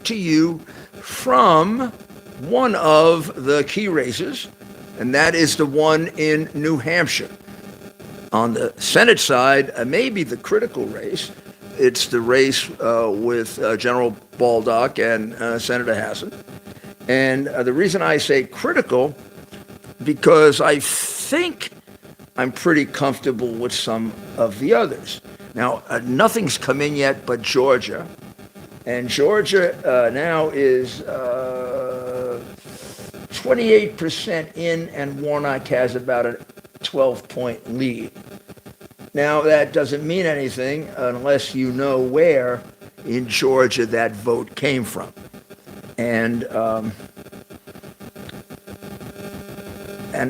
to you from one of the key races, and that is the one in New Hampshire. On the Senate side, maybe the critical race. It's the race with General Baldock and Senator Hassan. And the reason I say critical, because I think I'm pretty comfortable with some of the others. Now, nothing's come in yet but Georgia. And Georgia now is 28% in, and Warnock has about a 12-point lead. Now, that doesn't mean anything unless you know where in Georgia that vote came from. And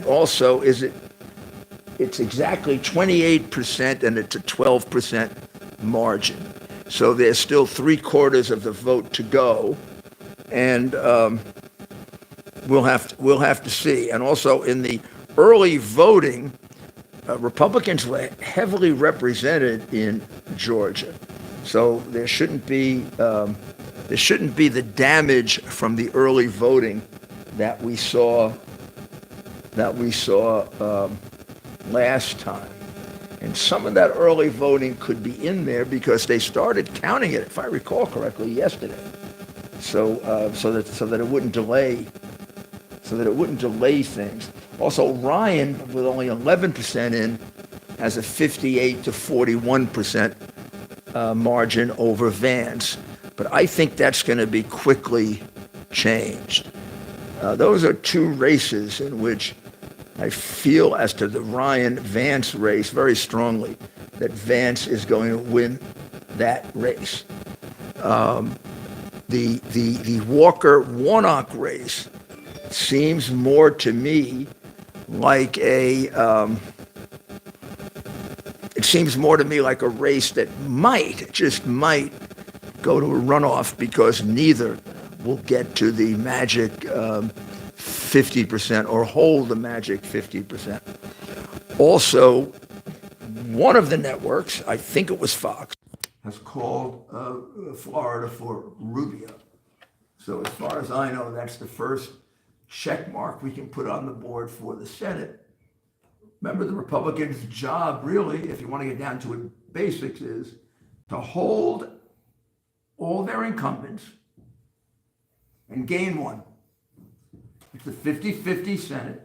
also, it's exactly 28%, and it's a 12% margin. So there's still 3/4 of the vote to go, and we'll have to see. And also in the early voting, Republicans were heavily represented in Georgia, so there shouldn't be the damage from the early voting that we saw last time. And some of that early voting could be in there because they started counting it, if I recall correctly, yesterday. So that it wouldn't delay things. Also, Ryan, with only 11% in, has a 58 to 41% margin over Vance. But I think that's going to be quickly changed. Those are two races in which I feel, as to the Ryan-Vance race, very strongly that Vance is going to win that race. The Walker-Warnock race seems more to me like a race that might go to a runoff, because neither will get to the magic 50% or hold the magic 50%. Also, one of the networks, I think it was Fox, has called Florida for Rubio. So as far as I know, that's the first check mark we can put on the board for the Senate. Remember, the Republicans' job, really, if you want to get down to it, basics, is to hold all their incumbents and gain one. It's a 50-50 Senate.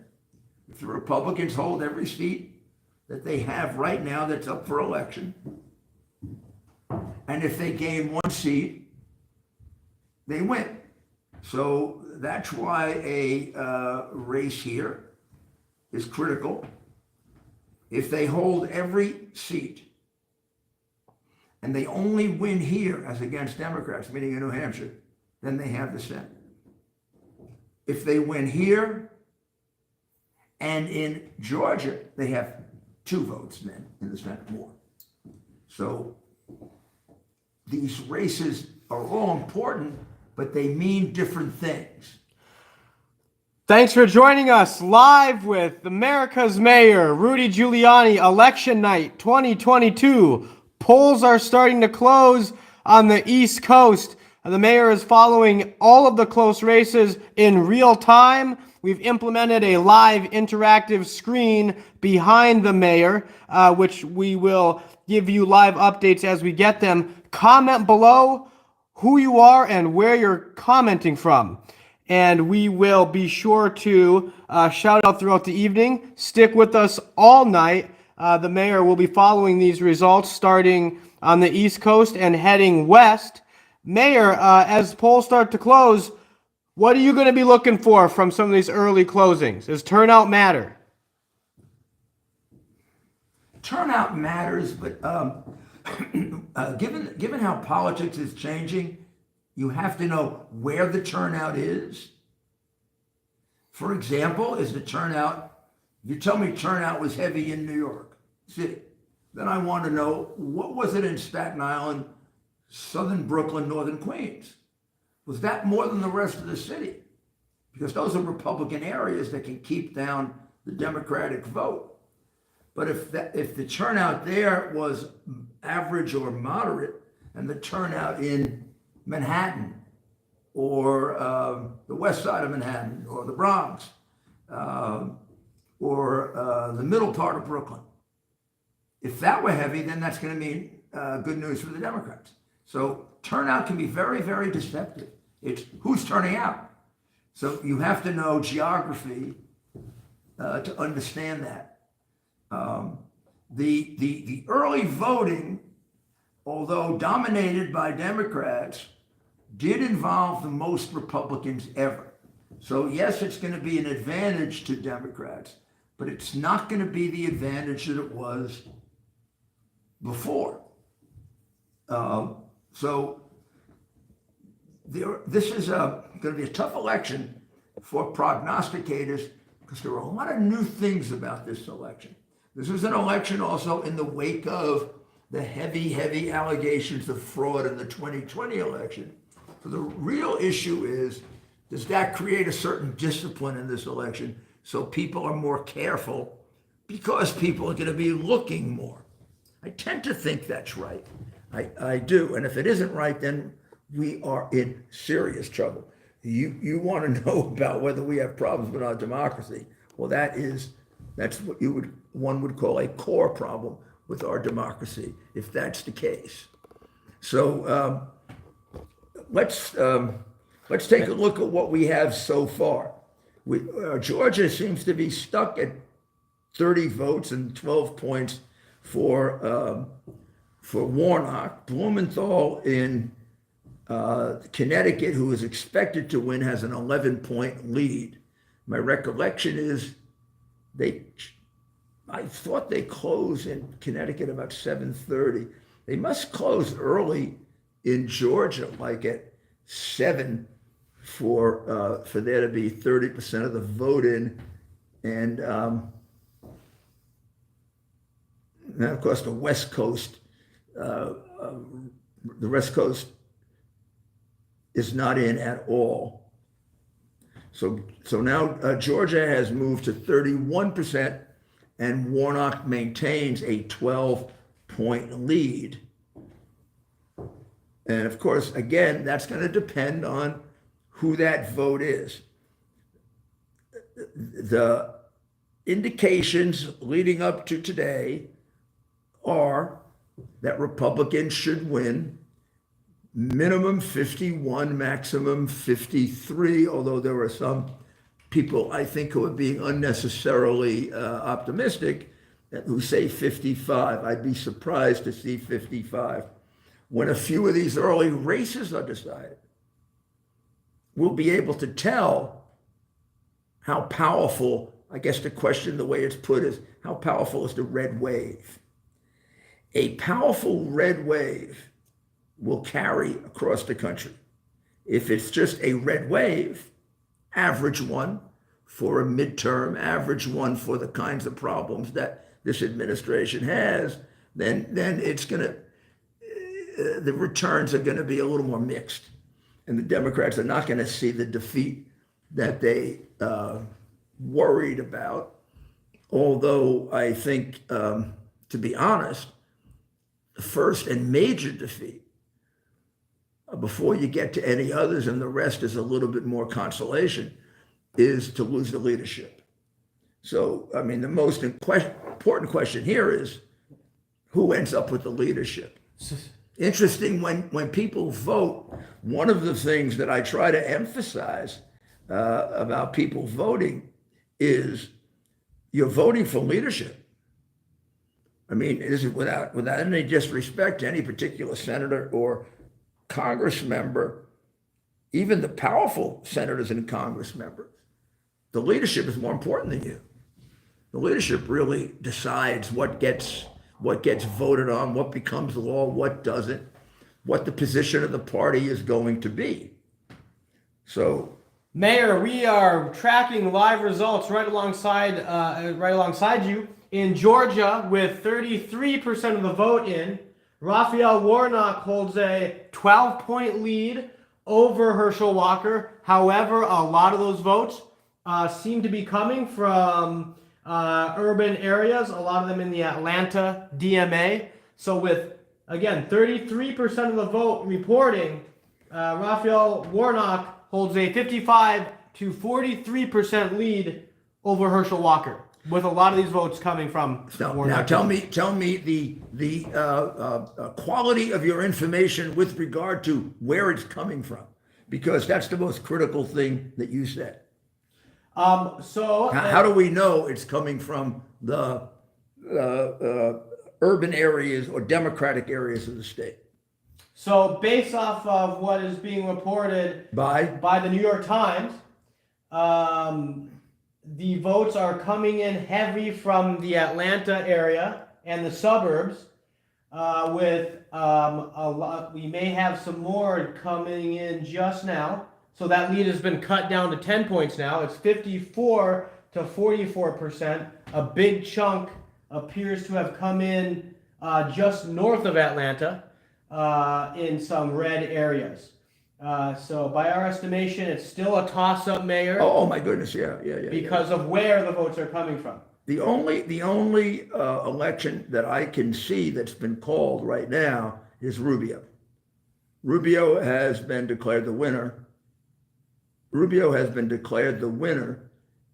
If the Republicans hold every seat that they have right now that's up for election, and if they gain one seat, they win. So that's why a race here is critical. If they hold every seat and they only win here as against Democrats, meaning in New Hampshire, then they have the Senate. If they win here and in Georgia, they have 2 votes then in the Senate more. So these races are all important, but they mean different things. Thanks for joining us live with America's Mayor, Rudy Giuliani, election night 2022. Polls are starting to close on the East Coast. The mayor is following all of the close races in real time. We've implemented a live interactive screen behind the mayor, which we will give you live updates as we get them. Comment below who you are and where you're commenting from. And we will be sure to shout out throughout the evening. Stick with us all night. The mayor will be following these results starting on the East Coast and heading west. Mayor, as polls start to close, what are you going to be looking for from some of these early closings? Does turnout matter? Turnout matters, but given how politics is changing, you have to know where the turnout is. For example, is the turnout, if you tell me turnout was heavy in New York City, then I want to know, what was it in Staten Island, Southern Brooklyn, Northern Queens? Was that more than the rest of the city? Because those are Republican areas that can keep down the Democratic vote. But if the turnout there was average or moderate, and the turnout in Manhattan or the west side of Manhattan, or the Bronx, or the middle part of Brooklyn. If that were heavy, then that's going to mean good news for the Democrats. So turnout can be very, very deceptive. It's who's turning out. So you have to know geography to understand that. The early voting, although dominated by Democrats, did involve the most Republicans ever. So yes, it's going to be an advantage to Democrats, but it's not going to be the advantage that it was before. This is going to be a tough election for prognosticators because there are a lot of new things about this election. This was an election also in the wake of the heavy allegations of fraud in the 2020 election. So the real issue is, does that create a certain discipline in this election so people are more careful because people are going to be looking more? I tend to think that's right. I do. And if it isn't right, then we are in serious trouble. You want to know about whether we have problems with our democracy. Well, that's what one would call a core problem with our democracy, if that's the case. So let's take a look at what we have so far. Georgia seems to be stuck at 30 votes and 12 points for Warnock. Blumenthal in Connecticut, who is expected to win, has an 11-point lead. My recollection is I thought they closed in Connecticut about 7:30. They must close early in Georgia, like at 7, for there to be 30% of the vote in, and now of course the West Coast is not in at all. So now Georgia has moved to 31%, and Warnock maintains a 12-point lead. And of course, again, that's going to depend on who that vote is. The indications leading up to today are that Republicans should win minimum 51, maximum 53, although there are some people, I think, who are being unnecessarily optimistic who say 55. I'd be surprised to see 55. When a few of these early races are decided, we'll be able to tell how powerful, I guess the question, the way it's put is, how powerful is the red wave? A powerful red wave will carry across the country. If it's just a red wave, average one for a midterm, average one for the kinds of problems that this administration has, then it's going to, the returns are going to be a little more mixed. And the Democrats are not going to see the defeat that they worried about. Although I think, to be honest, the first and major defeat, before you get to any others and the rest is a little bit more consolation, is to lose the leadership. So, I mean, the most important question here is who ends up with the leadership? Interesting, when people vote, one of the things that I try to emphasize about people voting is you're voting for leadership. I mean, it isn't without any disrespect to any particular senator or Congress member, even the powerful senators and Congress members. The leadership is more important than you. The leadership really decides what gets voted on, what becomes law, what doesn't, what the position of the party is going to be. So, Mayor, we are tracking live results right alongside you in Georgia with 33% of the vote in. Raphael Warnock holds a 12-point lead over Herschel Walker. However, a lot of those votes seem to be coming from urban areas, a lot of them in the Atlanta DMA. So with, again, 33% of the vote reporting, Raphael Warnock holds a 55 to 43% lead over Herschel Walker, with a lot of these votes coming from Warnock. Now tell me the quality of your information with regard to where it's coming from, because that's the most critical thing that you said. How do we know it's coming from the urban areas or democratic areas of the state? So based off of what is being reported By the New York Times, the votes are coming in heavy from the Atlanta area and the suburbs, with a lot. We may have some more coming in just now. So that lead has been cut down to 10 points now. It's 54 to 44%. A big chunk appears to have come in just north of Atlanta in some red areas. So by our estimation, it's still a toss-up, Mayor. oh my goodness, yeah. Because of where the votes are coming from. The only election that I can see that's been called right now is Rubio. Rubio has been declared the winner.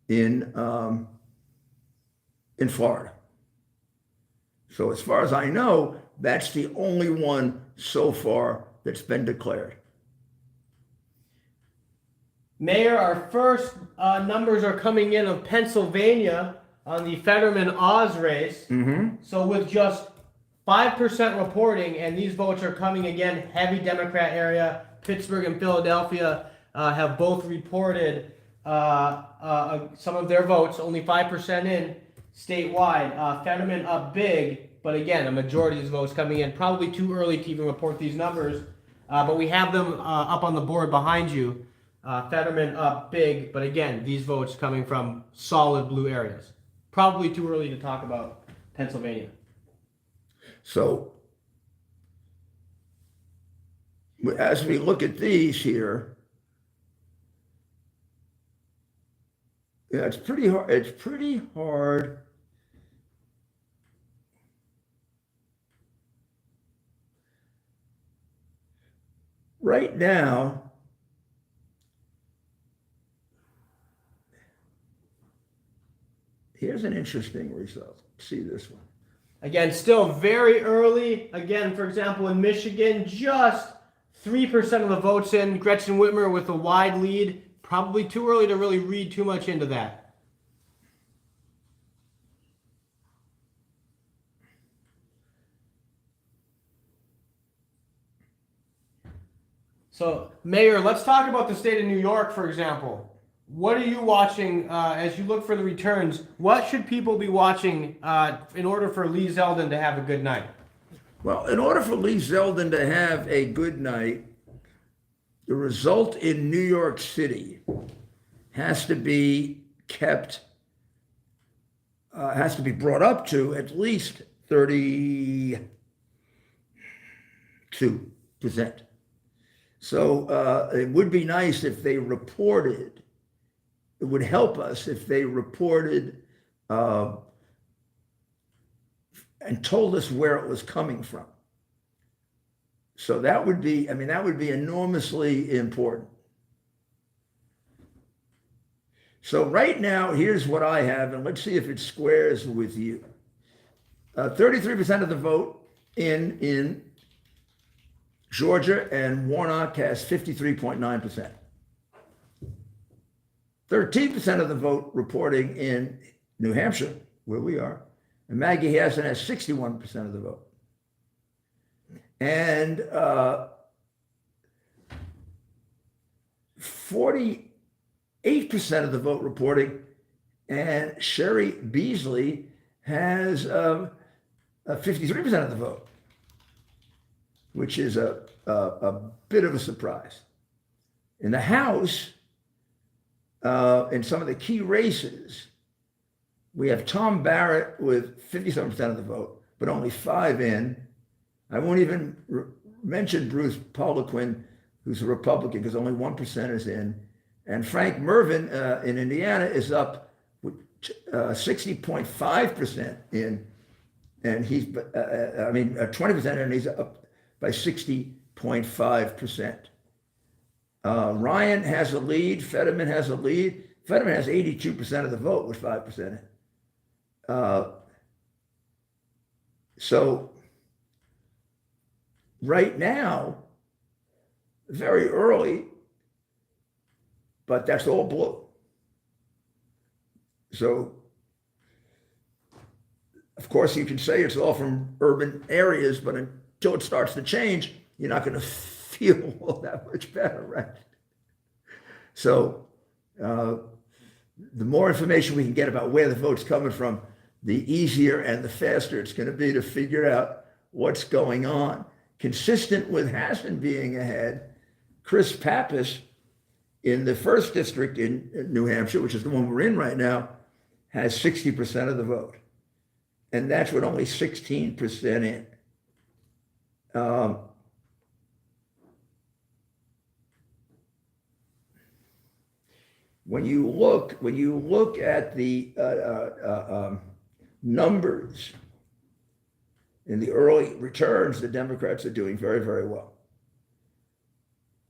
in Florida. So as far as I know, that's the only one so far that's been declared. Mayor, our first numbers are coming in of Pennsylvania on the Fetterman-Oz race. Mm-hmm. So with just 5% reporting, and these votes are coming again, heavy Democrat area. Pittsburgh and Philadelphia have both reported some of their votes, only 5% in statewide. Fetterman up big, but again, a majority of these votes coming in. Probably too early to even report these numbers, but we have them up on the board behind you. Fetterman up big, but again, these votes coming from solid blue areas. Probably too early to talk about Pennsylvania. So as we look at these here, yeah, it's pretty hard. It's pretty hard. Right now, here's an interesting result. See this one. Again, still very early. Again, for example, in Michigan, just 3% of the votes in. Gretchen Whitmer with a wide lead. Probably too early to really read too much into that. So, Mayor, let's talk about the state of New York, for example. What are you watching as you look for the returns? What should people be watching in order for Lee Zeldin to have a good night? Well, in order for Lee Zeldin to have a good night, the result in New York City has to be kept, has to be brought up to at least 32%. So it would be nice if they reported. It would help us if they reported and told us where it was coming from. So that would be, that would be enormously important. So right now, here's what I have, and let's see if it squares with you. 33% of the vote in Georgia, and Warnock has 53.9%. 13% of the vote reporting in New Hampshire, where we are, and Maggie Hassan has 61% of the vote. And 48% of the vote reporting, and Sherry Beasley has 53% of the vote, which is a bit of a surprise. In the House, in some of the key races, we have Tom Barrett with 57% of the vote, but only 5 in. I won't even mention Bruce Poliquin, who's a Republican, because only 1% is in. And Frank Mervyn in Indiana is up with 60.5% in, and he's 20% in, and he's up by 60.5%. Ryan has a lead. Fetterman has a lead. Fetterman has 82% of the vote with 5% in. So right now, very early, but that's all blue. So, of course, you can say it's all from urban areas, but until it starts to change, you're not going to feel all that much better, right? So, the more information we can get about where the vote's coming from, the easier and the faster it's going to be to figure out what's going on. Consistent with Hassan being ahead, Chris Pappas in the first district in New Hampshire, which is the one we're in right now, has 60% of the vote. And that's with only 16% in. When you look at the numbers in the early returns, the Democrats are doing very, very well.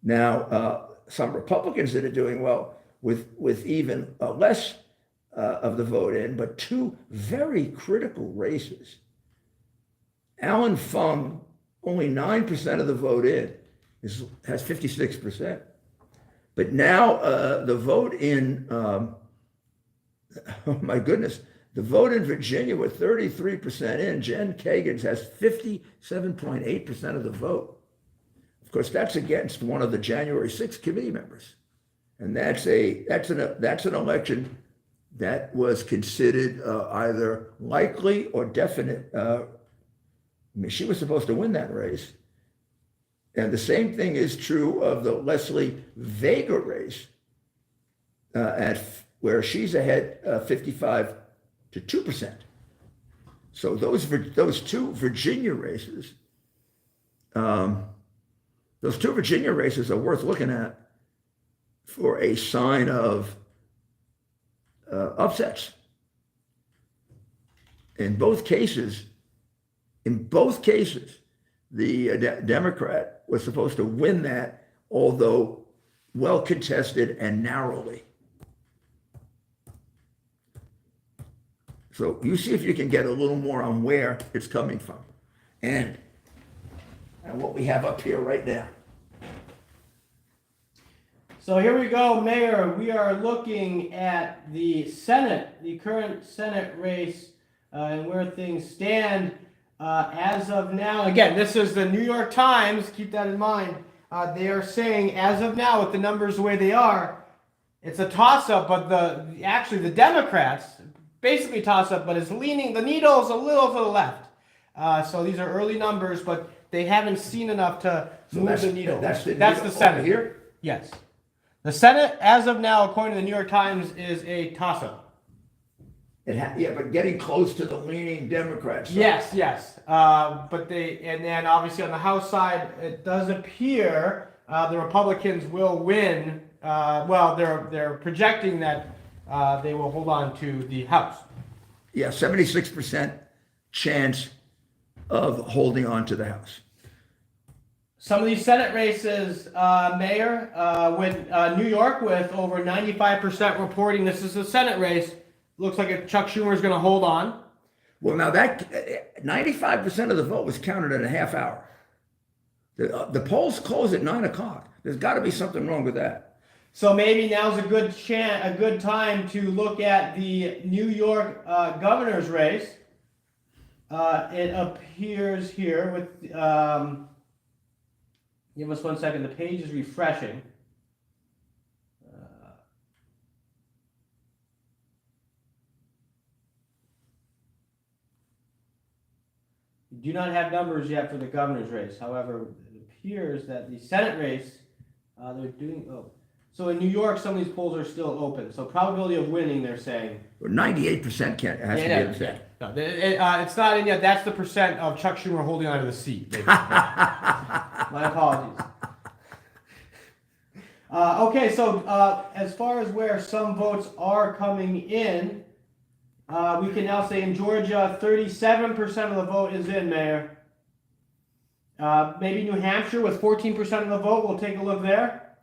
Now, some Republicans that are doing well with even less of the vote in, but two very critical races. Alan Fung, only 9% of the vote in, has 56%. But now the vote in, oh my goodness, the vote in Virginia with 33% in, Jen Kagan has 57.8% of the vote. Of course, that's against one of the January 6th committee members. And that's an election that was considered either likely or definite. I mean, she was supposed to win that race. And the same thing is true of the Leslie Vega race, where she's ahead 55 to 2%. So those two Virginia races, are worth looking at for a sign of upsets. In both cases, the Democrat was supposed to win that, although well contested and narrowly. So you see if you can get a little more on where it's coming from and what we have up here right now. So here we go, Mayor. We are looking at the Senate, the current Senate race, and where things stand. As of now, again, this is the New York Times, keep that in mind. They are saying, as of now, with the numbers the way they are, it's a toss-up, but the Democrats, basically toss-up, but it's leaning, the needle's a little to the left. So these are early numbers, but they haven't seen enough to move the needle. That's the Senate. Here? Yes. The Senate, as of now, according to the New York Times, is a toss-up. Yeah, but getting close to the leaning Democrats. Yes. But and then obviously on the House side, it does appear the Republicans will win. They're projecting that they will hold on to the House. Yeah, 76% chance of holding on to the House. Some of these Senate races, Mayor, with New York with over 95% reporting this is a Senate race. Looks like Chuck Schumer is going to hold on. Well, now that 95% of the vote was counted in a half hour. The polls close at 9 o'clock. There's got to be something wrong with that. So maybe now's a good time to look at the New York governor's race. It appears here with. Give us 1 second. The page is refreshing. We do not have numbers yet for the governor's race. However, it appears that the Senate race, they're doing. So in New York, some of these polls are still open. So probability of winning, they're saying. 98% has to be in the Senate. No, it's not in yet. That's the percent of Chuck Schumer holding onto the seat. My apologies. Okay, so as far as where some votes are coming in, we can now say in Georgia, 37% of the vote is in, Mayor. Maybe New Hampshire with 14% of the vote. We'll take a look there.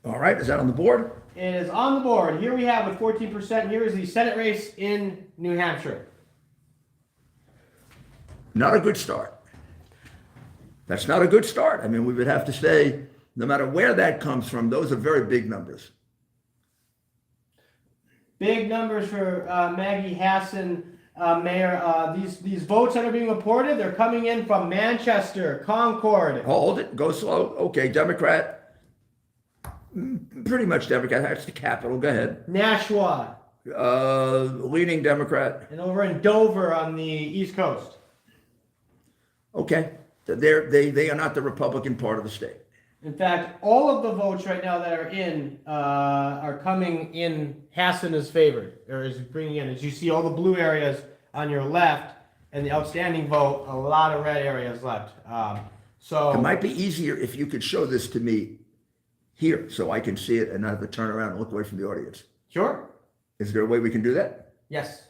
All right, is that on the board? It is on the board. Here we have with 14%. Here is the Senate race in New Hampshire. Not a good start. That's not a good start. I mean, we would have to say, no matter where that comes from, those are very big numbers. Big numbers for Maggie Hassan, Mayor. These votes that are being reported, they're coming in from Manchester, Concord. Hold it, go slow. Okay, Democrat. Pretty much Democrat. That's the capital. Go ahead. Nashua. Leaning Democrat. And over in Dover on the East Coast. Okay. They are not the Republican part of the state. In fact, all of the votes right now that are in are coming in Hassan's favor, or is bringing in. As you see, all the blue areas on your left, and the outstanding vote, a lot of red areas left. So it might be easier if you could show this to me here, so I can see it and not have to turn around and look away from the audience. Sure. Is there a way we can do that? Yes.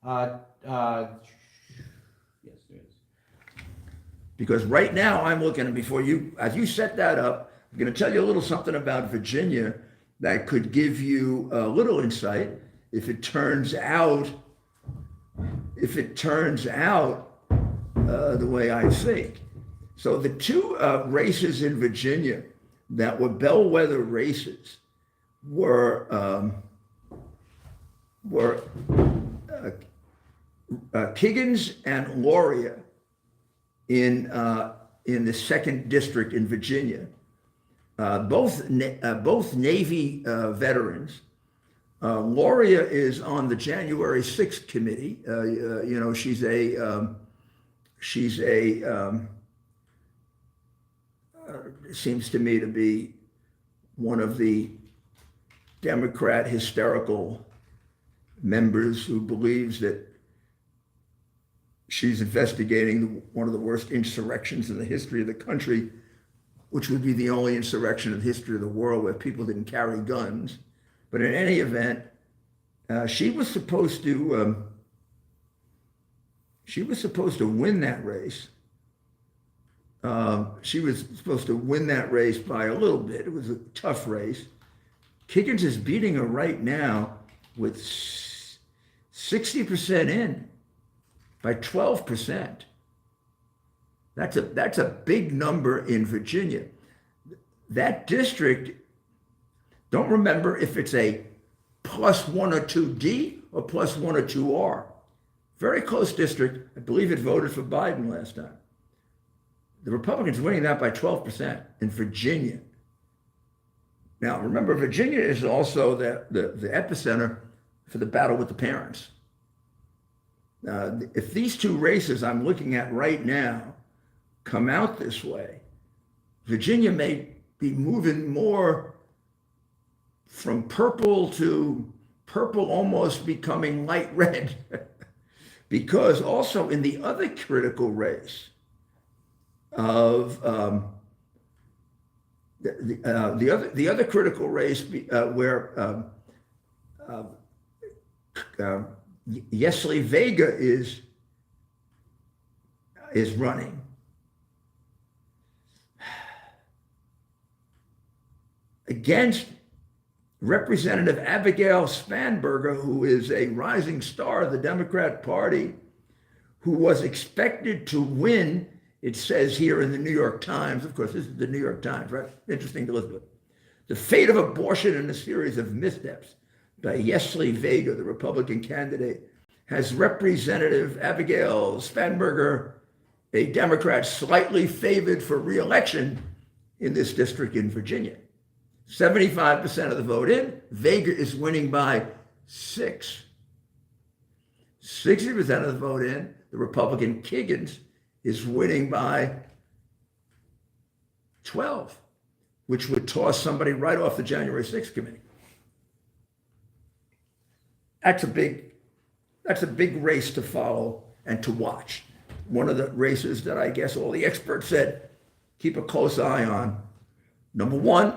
Yes, there is. Because right now I'm looking, and before you, as you set that up, I'm going to tell you a little something about Virginia that could give you a little insight if it turns out the way I think. So the two races in Virginia that were bellwether races were Kiggins and Loria in the second district in Virginia. Both Navy veterans. Loria is on the January 6th committee. She's a seems to me to be one of the Democrat hysterical members who believes that she's investigating one of the worst insurrections in the history of the country, which would be the only insurrection in the history of the world where people didn't carry guns. But in any event, she was supposed to win that race. She was supposed to win that race by a little bit. It was a tough race. Kiggins is beating her right now with 60% in by 12%. That's a big number in Virginia. That district, don't remember if it's a +1 or 2D or +1 or 2R. Very close district. I believe it voted for Biden last time. The Republicans winning that by 12% in Virginia. Now, remember, Virginia is also the epicenter for the battle with the parents. If these two races I'm looking at right now come out this way, Virginia may be moving more from purple to purple almost becoming light red. Because also in the other critical race of the other critical race where Yesley Vega is running. Against Representative Abigail Spanberger, who is a rising star of the Democrat Party, who was expected to win, it says here in the New York Times, of course, this is the New York Times, right? Interesting to listen to. The fate of abortion in a series of missteps by Yesley Vega, the Republican candidate, has Representative Abigail Spanberger, a Democrat, slightly favored for re-election in this district in Virginia. 75% of the vote in. Vega is winning by 6. 60% of the vote in. The Republican Kiggins is winning by 12, which would toss somebody right off the January 6th committee. That's a big race to follow and to watch. One of the races that I guess all the experts said keep a close eye on. Number one,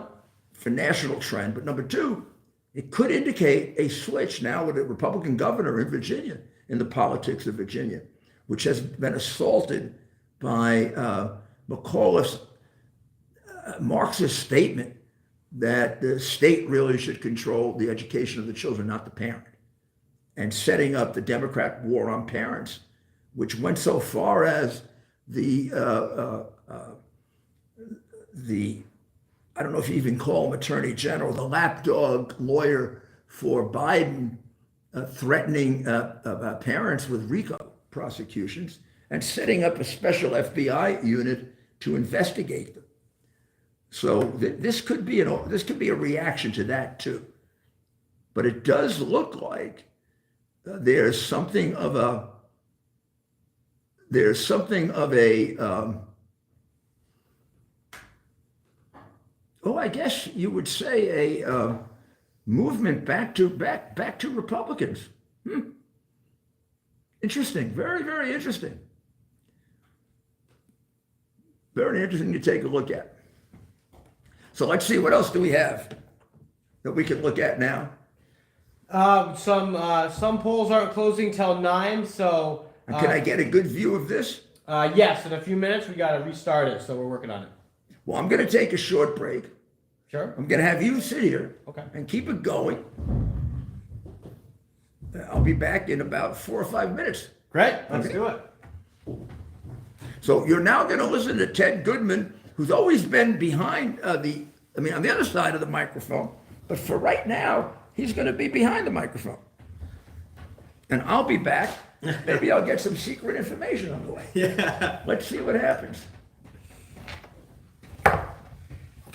for national trend, but number two, it could indicate a switch now with a Republican governor in Virginia, in the politics of Virginia, which has been assaulted by McAuliffe's Marxist statement that the state really should control the education of the children, not the parent, and setting up the Democrat war on parents, which went so far as the I don't know if you even call him Attorney General, the lapdog lawyer for Biden, threatening parents with RICO prosecutions and setting up a special FBI unit to investigate them. So this could be a reaction to that too. But it does look like there's something of a I guess you would say a movement back to Republicans. Interesting, very, very interesting. Very interesting to take a look at. So let's see, what else do we have that we can look at now? Some polls aren't closing till 9, so. Can I get a good view of this? Yes, in a few minutes we got to restart it, so we're working on it. Well, I'm going to take a short break. Sure. I'm going to have you sit here and keep it going. I'll be back in about 4 or 5 minutes. Great, let's do it. So you're now going to listen to Ted Goodman, who's always been behind on the other side of the microphone, but for right now, he's going to be behind the microphone. And I'll be back. Maybe I'll get some secret information on the way. Yeah. Let's see what happens.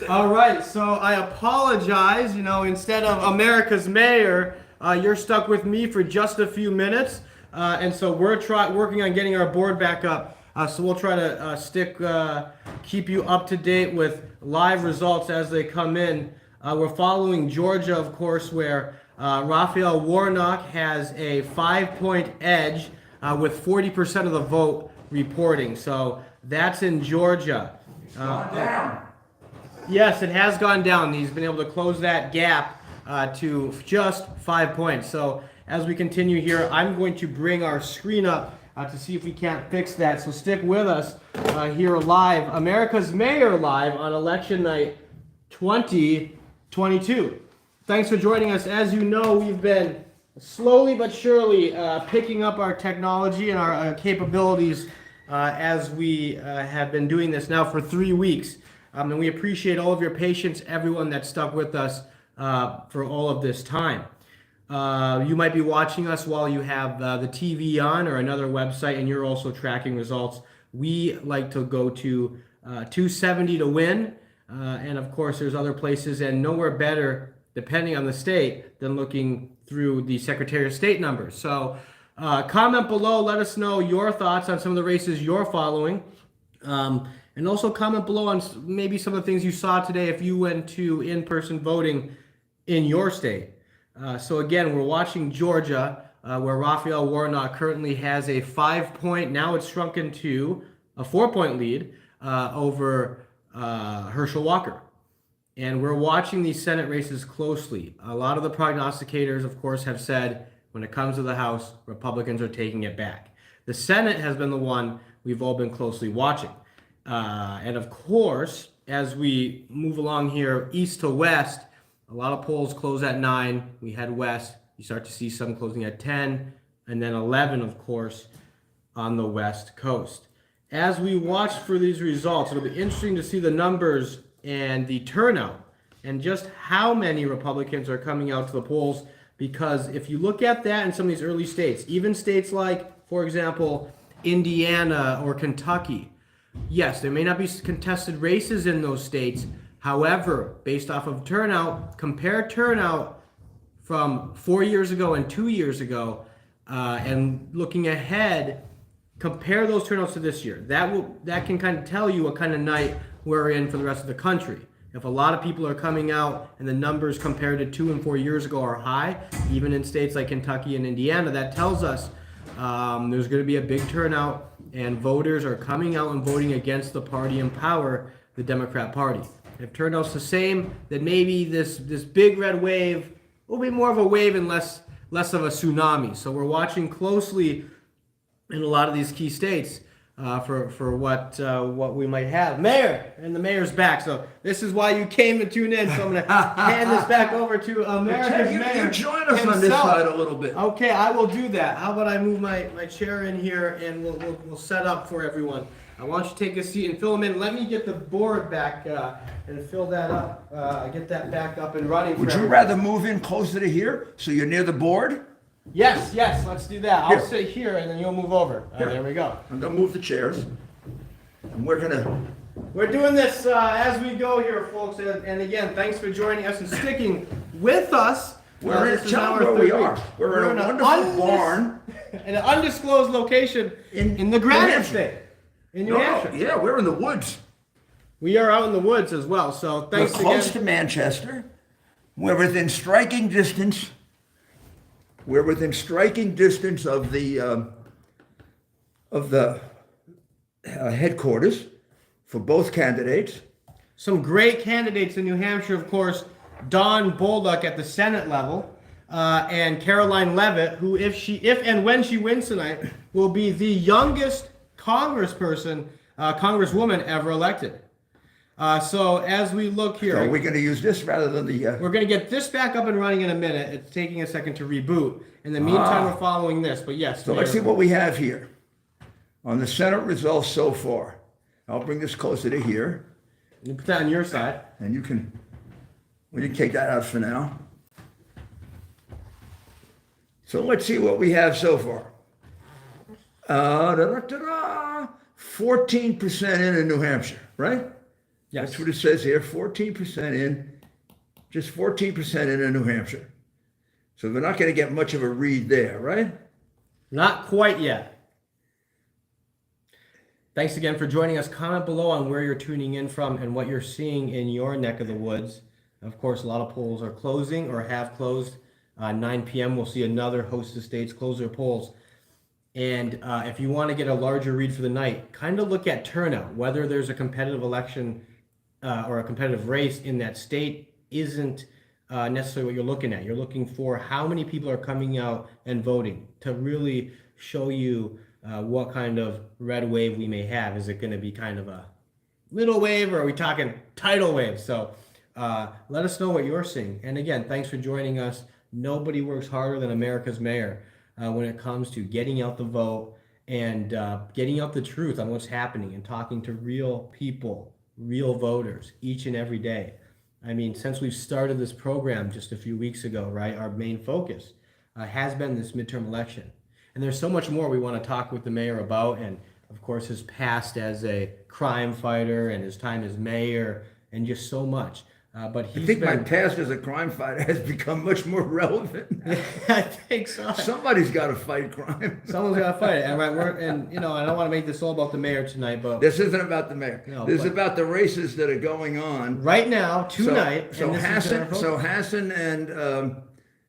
All right, so I apologize. Instead of America's mayor, you're stuck with me for just a few minutes. And so we're working on getting our board back up. So we'll try to keep you up to date with live results as they come in. We're following Georgia, of course, where Raphael Warnock has a 5-point edge with 40% of the vote reporting. So that's in Georgia. It's gone down. Yes, it has gone down. He's been able to close that gap to just 5 points. So as we continue here, I'm going to bring our screen up to see if we can't fix that. So stick with us here live, America's Mayor live on election night 2022. Thanks for joining us. As you know, we've been slowly but surely picking up our technology and our capabilities as we have been doing this now for 3 weeks. And we appreciate all of your patience, everyone that stuck with us for all of this time. You might be watching us while you have the TV on or another website, and you're also tracking results. We like to go to 270 to win, and of course there's other places, and nowhere better, depending on the state, than looking through the Secretary of State numbers. So comment below, let us know your thoughts on some of the races you're following. And also comment below on maybe some of the things you saw today if you went to in-person voting in your state. So again, we're watching Georgia, where Raphael Warnock currently has a 5-point, now it's shrunken to a 4-point lead over Herschel Walker. And we're watching these Senate races closely. A lot of the prognosticators, of course, have said when it comes to the House, Republicans are taking it back. The Senate has been the one we've all been closely watching. And of course, as we move along here east to west, a lot of polls close at 9. We head west. You start to see some closing at 10, and then 11, of course, on the west coast. As we watch for these results, it'll be interesting to see the numbers and the turnout and just how many Republicans are coming out to the polls, because if you look at that in some of these early states, even states like, for example, Indiana or Kentucky, yes, there may not be contested races in those states. However, based off of turnout, compare turnout from 4 years ago and 2 years ago, and looking ahead, compare those turnouts to this year. That can kind of tell you what kind of night we're in for the rest of the country. If a lot of people are coming out and the numbers compared to 2 and 4 years ago are high, even in states like Kentucky and Indiana, that tells us there's going to be a big turnout and voters are coming out and voting against the party in power, the Democrat Party. If turnout's the same, then maybe this big red wave will be more of a wave and less of a tsunami. So we're watching closely in a lot of these key states for what we might have. Mayor, and the mayor's back. So this is why you came to tune in. So I'm going to hand this back over to America's mayor. You join us himself. on this side a little bit. Okay, I will do that. How about I move my chair in here and we'll set up for everyone. I want you to take a seat and fill them in. Let me get the board back and fill that up. Get that back up and running. Would you rather move in closer to here so you're near the board? Yes, let's do that. I'll sit here and then you'll move over. There we go. I'm gonna move the chairs, and We're doing this as we go here, folks. And again, thanks for joining us and sticking with us. Tell them where we are. We're in a wonderful barn in an undisclosed location in the Granite State in New Hampshire. Yeah, we're in the woods. We are out in the woods as well. So thanks We're close again. to Manchester. We're within striking distance. We're within striking distance of the headquarters for both candidates. Some great candidates in New Hampshire, of course. Dawn Bolduc at the Senate level, and Caroline Leavitt, who, if and when she wins tonight, will be the youngest congresswoman ever elected. So as we look here, So we're going to use this rather than the. we're going to get this back up and running in a minute. It's taking a second to reboot. In the meantime, we're following this. But yes. So let's see what we have here on the Senate results so far. I'll bring this closer to here, You put that on your side. and we can take that out for now. So let's see what we have so far. 14% in New Hampshire, right? Yes. That's what it says here, 14% in, just 14% in New Hampshire. So we're not going to get much of a read there, right? Not quite yet. Thanks again for joining us. Comment below on where you're tuning in from and what you're seeing in your neck of the woods. Of course, a lot of polls are closing or have closed. 9 p.m. we'll see another host of states close their polls. And if you want to get a larger read for the night, kind of look at turnout. Whether there's a competitive election or a competitive race in that state isn't necessarily what you're looking at. You're looking for how many people are coming out and voting to really show you what kind of red wave we may have. Is it going to be kind of a little wave, or are we talking tidal wave? So let us know what you're seeing. And again, thanks for joining us. Nobody works harder than America's mayor when it comes to getting out the vote and getting out the truth on what's happening and talking to real people, real voters each and every day. I mean, since we've started this program just a few weeks ago, right, our main focus has been this midterm election. And there's so much more we want to talk with the mayor about, and of course his past as a crime fighter and his time as mayor and just so much. But I think my past as a crime fighter has become much more relevant. I think so. Somebody's got to fight crime. Someone's got to fight it. And, I don't want to make this all about the mayor tonight, but This isn't about the mayor. No, This is but- about the races that are going on. right now, tonight, So and this is their Hassan focus.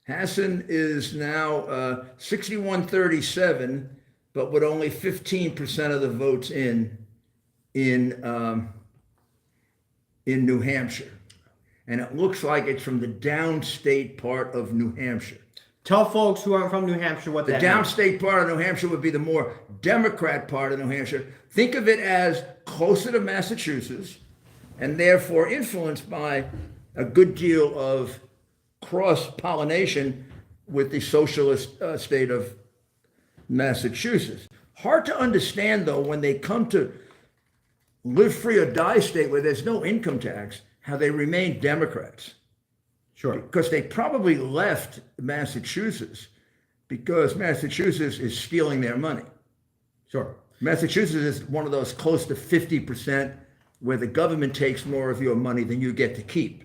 Hassan is now 61-37, but with only 15% of the votes in New Hampshire. And it looks like it's from the downstate part of New Hampshire. Tell folks who aren't from New Hampshire what The that means. downstate part of New Hampshire would be the more Democrat part of New Hampshire. Think of it as closer to Massachusetts and therefore influenced by a good deal of cross-pollination with the socialist state of Massachusetts. Hard to understand, though, when they come to live free or die state where there's no income tax, how they remain Democrats. Sure. Because they probably left Massachusetts because Massachusetts is stealing their money. Sure. Massachusetts is one of those close to 50% where the government takes more of your money than you get to keep,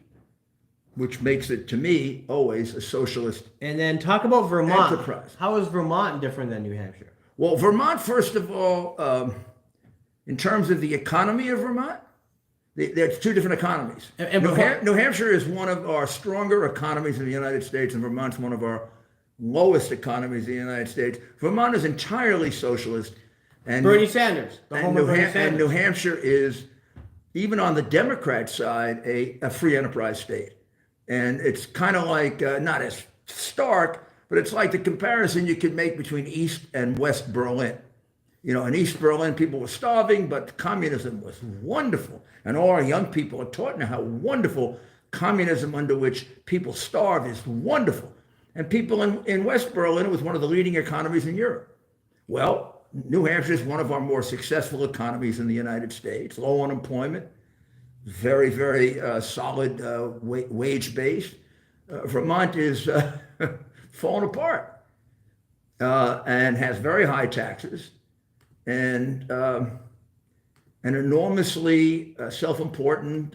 which makes it, to me, always a socialist. And then talk about Vermont. Enterprise. How is Vermont different than New Hampshire? Well, Vermont, first of all, in terms of the economy of Vermont, there's two different economies. And New Hampshire is one of our stronger economies in the United States, and Vermont's one of our lowest economies in the United States. Vermont is entirely socialist. And Bernie Sanders, the home of Bernie Sanders. And New Hampshire is, even on the Democrat side, a free enterprise state. And it's kind of like, not as stark, but it's like the comparison you could make between East and West Berlin. in East Berlin, people were starving, but communism was wonderful. And all our young people are taught now how wonderful communism under which people starve is wonderful. And people in West Berlin, it was one of the leading economies in Europe. Well, New Hampshire is one of our more successful economies in the United States. Low unemployment, very, very solid wage base. Vermont is falling apart and has very high taxes and an enormously self-important,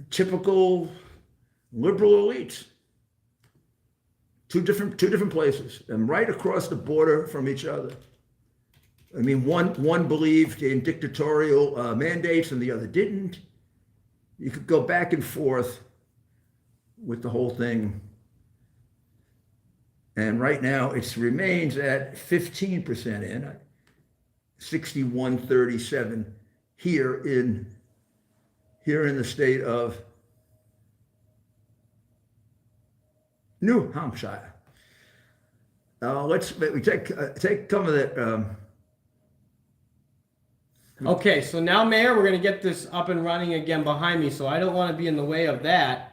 typical liberal elites. Two different places, and right across the border from each other. I mean, one believed in dictatorial mandates, and the other didn't. You could go back and forth with the whole thing. And right now, it remains at 15% in, 61-37 here in the state of New Hampshire. We take some of that. Okay, so now, Mayor, we're going to get this up and running again behind me, so I don't want to be in the way of that.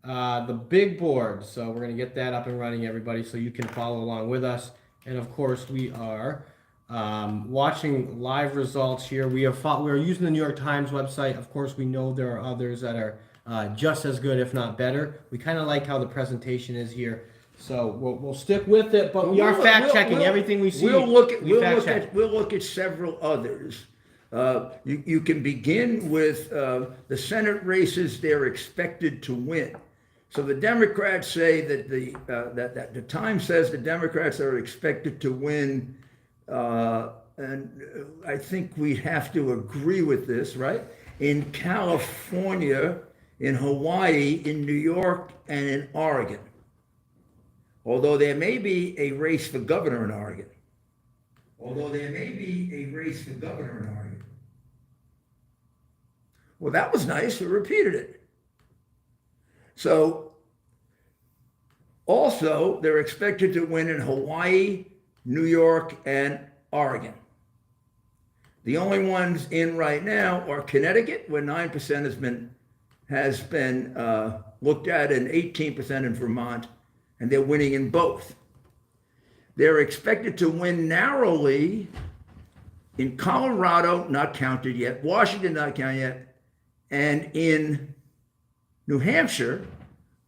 The big board. So we're going to get that up and running, everybody, so you can follow along with us. And of course, we are watching live results here. We're using the New York Times website. Of course, we know there are others that are just as good, if not better. We kind of like how the presentation is here, so we'll stick with it. But we are fact checking everything we see. We'll look at several others. You can begin with the Senate races they're expected to win. So the Democrats say that the Times says the Democrats are expected to win, and I think we have to agree with this, right? In California, in Hawaii, in New York, and in Oregon. Although there may be a race for governor in Oregon. Well, that was nice. We repeated it. So, also, they're expected to win in Hawaii, New York, and Oregon. The only ones in right now are Connecticut, where 9% has been looked at, and 18% in Vermont, and they're winning in both. They're expected to win narrowly in Colorado, not counted yet, Washington, not counted yet, and in New Hampshire,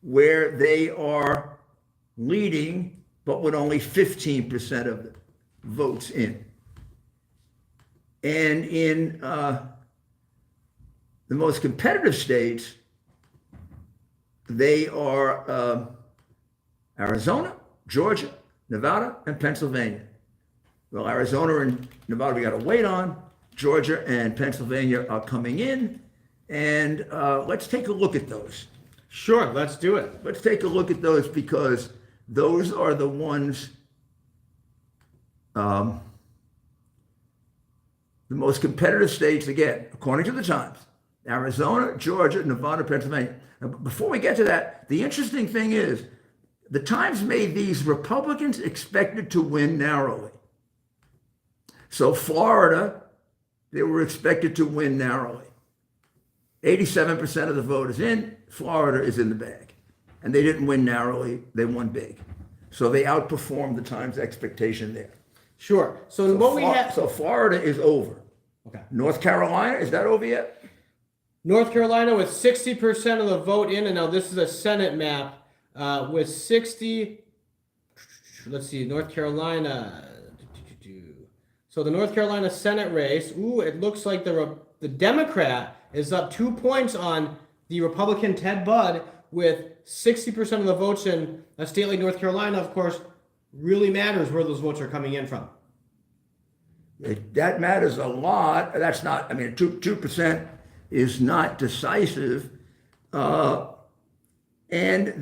where they are leading, but with only 15% of the votes in. And in the most competitive states, they are Arizona, Georgia, Nevada, and Pennsylvania. Well, Arizona and Nevada we got to wait on. Georgia and Pennsylvania are coming in. And let's take a look at those. Sure, let's do it. Let's take a look at those because those are the ones, the most competitive states, again, according to the Times. Arizona, Georgia, Nevada, Pennsylvania. Now, before we get to that, the interesting thing is the Times made these Republicans expected to win narrowly. So Florida, they were expected to win narrowly. 87% of the vote is in. Florida is in the bag. And they didn't win narrowly. They won big. So they outperformed the Times expectation there. Sure. So Florida is over. Okay. North Carolina, is that over yet? North Carolina with 60% of the vote in, and now this is a Senate map with 60. Let's see, North Carolina. So the North Carolina Senate race. It looks like the Democrat is up 2 points on the Republican Ted Budd with 60% of the votes in a state like North Carolina. Of course, really matters where those votes are coming in from. That matters a lot. That's not, 2% is not decisive. And and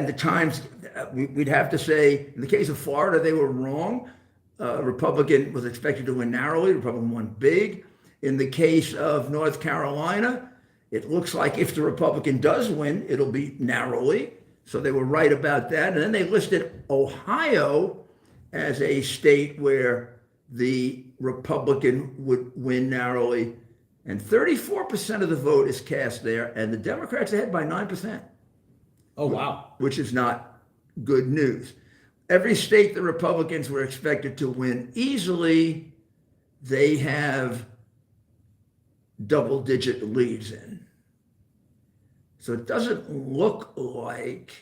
the Times, we'd have to say, in the case of Florida, they were wrong. Republican was expected to win narrowly. Republican won big. In the case of North Carolina, it looks like if the Republican does win, it'll be narrowly. So they were right about that. And then they listed Ohio as a state where the Republican would win narrowly. And 34% of the vote is cast there, and the Democrats ahead by 9%. Oh, wow. Which is not good news. Every state the Republicans were expected to win easily, they have double-digit leads in. So it doesn't look like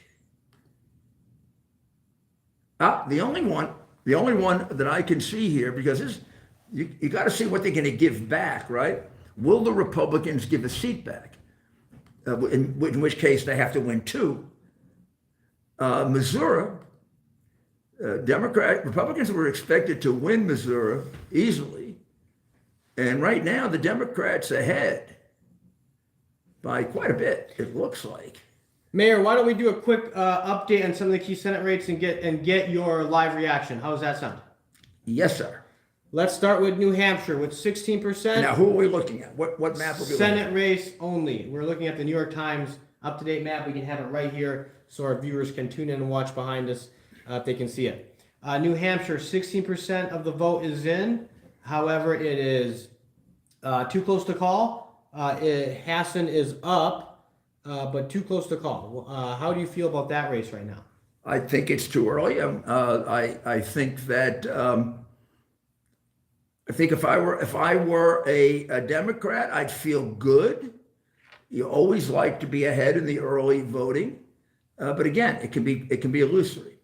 the only one that I can see here, because this, you got to see what they're going to give back, right? Will the Republicans give a seat back? In which case they have to win 2. Missouri, Republicans were expected to win Missouri easily, and right now the Democrats ahead by quite a bit, it looks like. Mayor, why don't we do a quick update on some of the key Senate rates and get your live reaction? How does that sound? Yes, sir. Let's start with New Hampshire with 16%. Now, who are we looking at? What map are we looking at? Senate race only. We're looking at the New York Times up-to-date map. We can have it right here so our viewers can tune in and watch behind us if they can see it. New Hampshire, 16% of the vote is in. However, it is too close to call. Hassan is up, but too close to call. How do you feel about that race right now? I think it's too early. I think that I think if I were a Democrat, I'd feel good. You always like to be ahead in the early voting, but again, it can be illusory.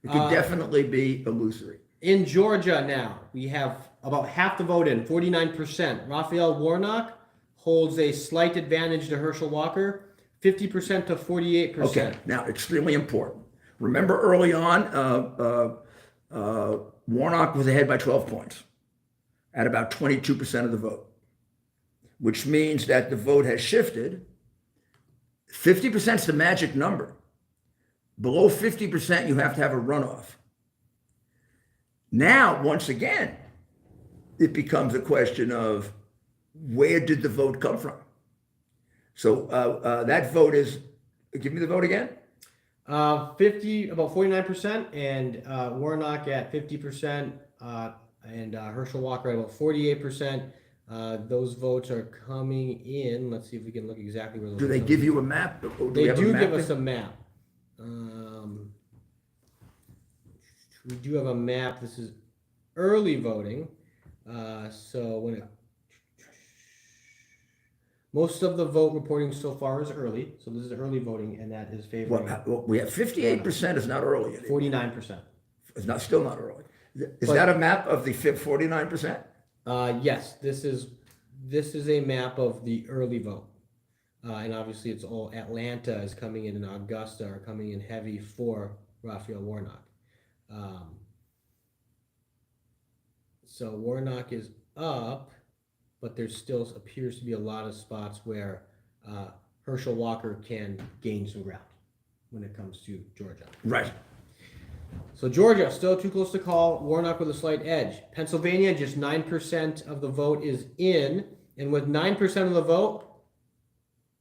It could definitely be illusory. In Georgia now, we have about half the vote in, 49%. Raphael Warnock holds a slight advantage to Herschel Walker, 50% to 48%. Okay, now extremely important. Remember early on, Warnock was ahead by 12 points at about 22% of the vote, which means that the vote has shifted. 50% is the magic number. Below 50%, you have to have a runoff. Now, once again, it becomes a question of where did the vote come from? So that vote is, give me the vote again. About 49%, and Warnock at 50%, and Herschel Walker at about 48%. Those votes are coming in. Let's see if we can look exactly where those. Do they give you a map? They do give us a map. We do have a map. This is early voting. So when most of the vote reporting so far is early. So this is early voting, and that is favoring. Well, we have 58% is not early. 49%. It's still not early. Is that a map of the 49%? Yes, this is a map of the early vote, and obviously it's all Atlanta is coming in and Augusta are coming in heavy for Raphael Warnock. So Warnock is up, but there still appears to be a lot of spots where Herschel Walker can gain some ground when it comes to Georgia. Right. So Georgia, still too close to call. Warnock with a slight edge. Pennsylvania, just 9% of the vote is in. And with 9% of the vote,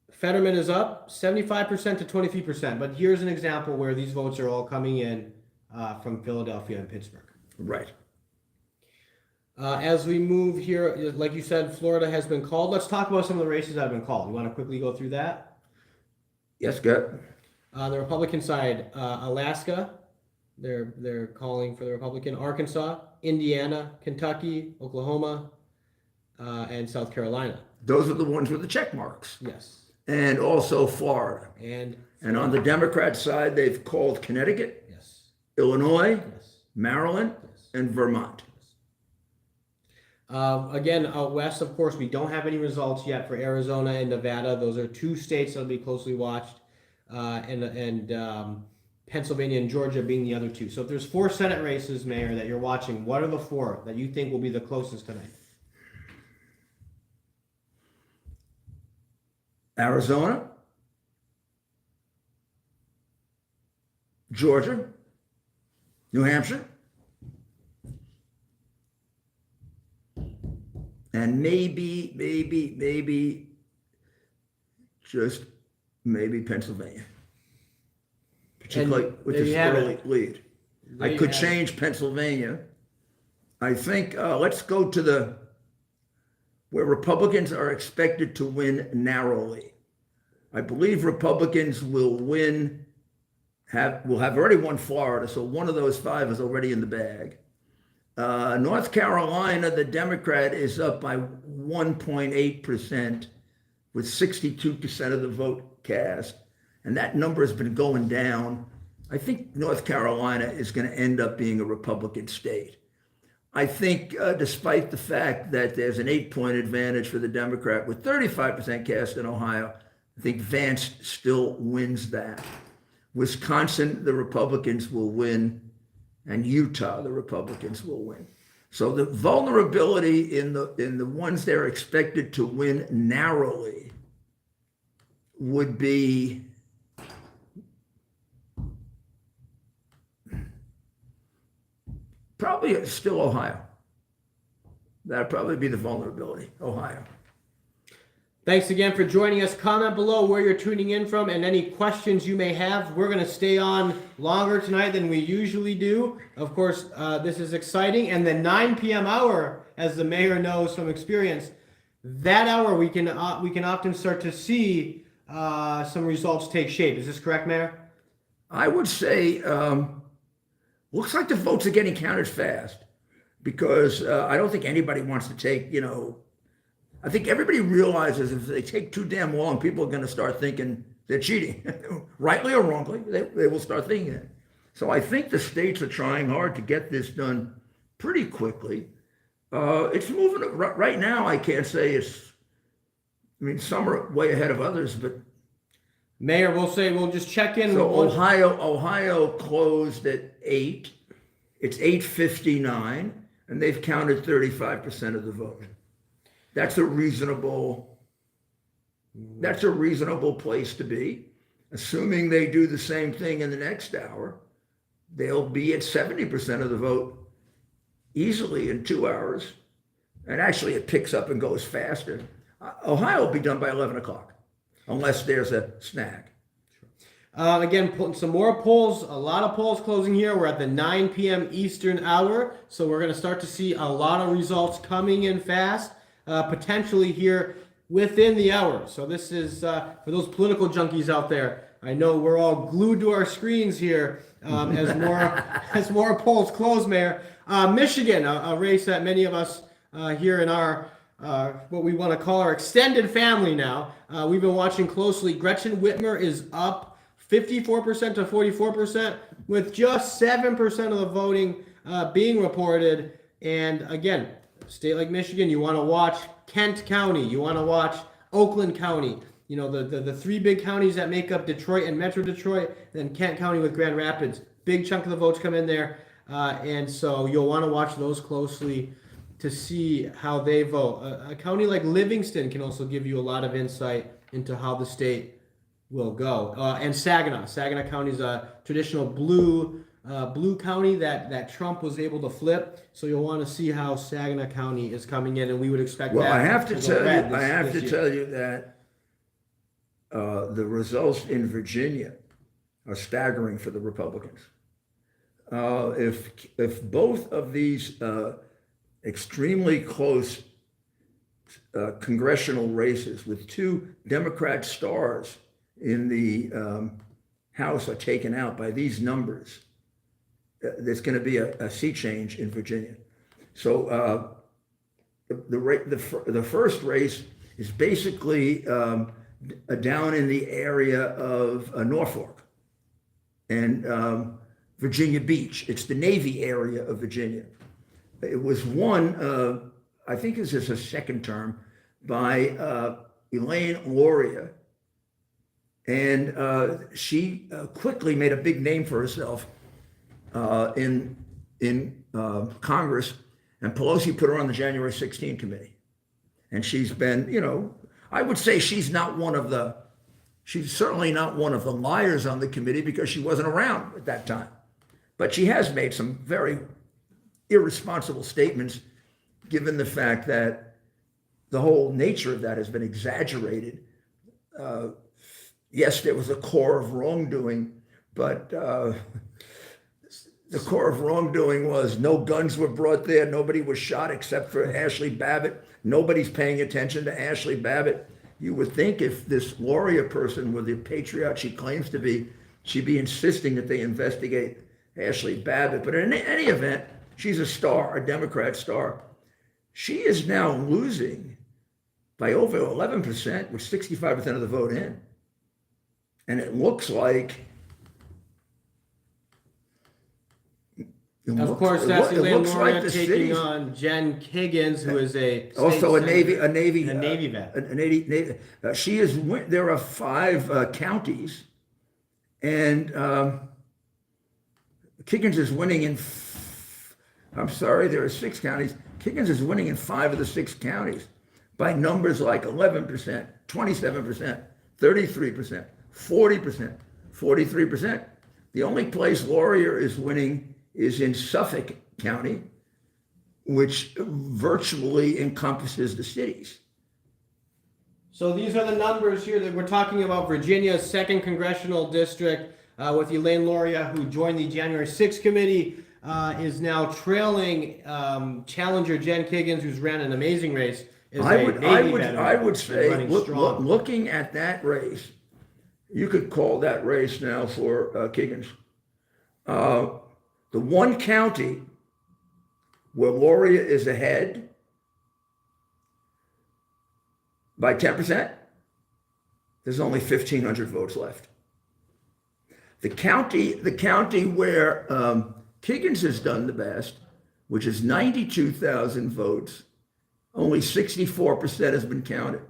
Fetterman is up 75% to 23%. But here's an example where these votes are all coming in from Philadelphia and Pittsburgh. Right. As we move here, like you said, Florida has been called. Let's talk about some of the races that have been called. You want to quickly go through that? Yes, good. On the Republican side, Alaska. They're calling for the Republican. Arkansas, Indiana, Kentucky, Oklahoma, and South Carolina. Those are the ones with the check marks. Yes. And also Florida. And on the Democrat side, they've called Connecticut, yes, Illinois, yes, Maryland, yes, and Vermont. Again, out west, of course, we don't have any results yet for Arizona and Nevada. Those are two states that'll be closely watched, and Pennsylvania and Georgia being the other two. So if there's 4 Senate races, Mayor, that you're watching, what are the 4 that you think will be the closest tonight? Arizona, Georgia, New Hampshire, and maybe Pennsylvania. particularly with there this you have early it. lead. There I you could have it. change Pennsylvania. I think let's go to where Republicans are expected to win narrowly. I believe Republicans will have already won Florida, so one of those five is already in the bag. North Carolina, the Democrat is up by 1.8% with 62% of the vote cast, and that number has been going down. I think North Carolina is going to end up being a Republican state. I think despite the fact that there's an 8-point advantage for the Democrat with 35% cast in Ohio, I think Vance still wins that. Wisconsin, the Republicans will win, and Utah, the Republicans will win. So the vulnerability in the ones they're expected to win narrowly would be probably still Ohio. That'd probably be the vulnerability, Ohio. Thanks again for joining us. Comment below where you're tuning in from and any questions you may have. We're going to stay on longer tonight than we usually do. Of course, this is exciting. And the 9 p.m. hour, as the mayor knows from experience, that hour we can often start to see some results take shape. Is this correct, Mayor? I would say looks like the votes are getting counted fast because I don't think anybody wants to take, I think everybody realizes if they take too damn long, people are going to start thinking they're cheating, rightly or wrongly. They will start thinking it. So I think the states are trying hard to get this done pretty quickly. It's moving right now. I can't say some are way ahead of others, but Mayor, we'll just check in. So Ohio closed at 8. It's 8:59, and they've counted 35% of the vote. That's a reasonable place to be. Assuming they do the same thing in the next hour, they'll be at 70% of the vote easily in 2 hours. And actually it picks up and goes faster. Ohio will be done by 11 o'clock, unless there's a snag. Again, putting some more polls, a lot of polls closing here. We're at the 9 p.m. Eastern hour, so we're going to start to see a lot of results coming in fast, potentially here within the hour. So this is for those political junkies out there. I know we're all glued to our screens here as more polls close, Mayor. Michigan, a race that many of us here in our what we want to call our extended family now. We've been watching closely. Gretchen Whitmer is up 54% to 44%, with just 7% of the voting being reported. And again, a state like Michigan, you want to watch Kent County, you want to watch Oakland County, the three big counties that make up Detroit and Metro Detroit, then Kent County with Grand Rapids. Big chunk of the votes come in there. And so you'll want to watch those closely to see how they vote. A county like Livingston can also give you a lot of insight into how the state will go. And Saginaw County is a traditional blue county that Trump was able to flip. So you'll want to see how Saginaw County is coming in, and we would expect well, that. I have to tell you that the results in Virginia are staggering for the Republicans. If both of these extremely close congressional races with two Democrat stars in the House are taken out by these numbers, there's going to be a sea change in Virginia. So the first race is basically down in the area of Norfolk and Virginia Beach. It's the Navy area of Virginia. It was won, I think this is a second term, by Elaine Loria. And she quickly made a big name for herself in Congress. And Pelosi put her on the January 16 committee. And she's been, I would say she's certainly not one of the liars on the committee because she wasn't around at that time. But she has made some very irresponsible statements, given the fact that the whole nature of that has been exaggerated. Yes, there was a core of wrongdoing, But the core of wrongdoing was no guns were brought there, nobody was shot except for Ashley Babbitt. Nobody's paying attention to Ashley Babbitt. You would think if this Lauria person were the patriot she claims to be, she'd be insisting that they investigate Ashley Babbitt. But in any event, she's a star, a Democrat star. She is now losing by over 11%, with 65% of the vote in. And it looks like... Of course, that's Elaine Lauria taking on Jen Higgins, who is also a Navy vet. She is. There are 5 counties, and Higgins is winning in. I'm sorry, there are 6 counties. Higgins is winning in 5 of the 6 counties by numbers like 11%, 27%, 33%, 40%, 43%. The only place Lauria is winning is in Suffolk County, which virtually encompasses the cities. So these are the numbers here that we're talking about. Virginia's 2nd congressional district with Elaine Lauria, who joined the January 6th committee, is now trailing challenger Jen Higgins, who's ran an amazing race. I would say, looking at that race, you could call that race now for Higgins. The one county where Lauria is ahead by 10%, there's only 1,500 votes left. The county where Higgins has done the best, which is 92,000 votes, only 64% has been counted.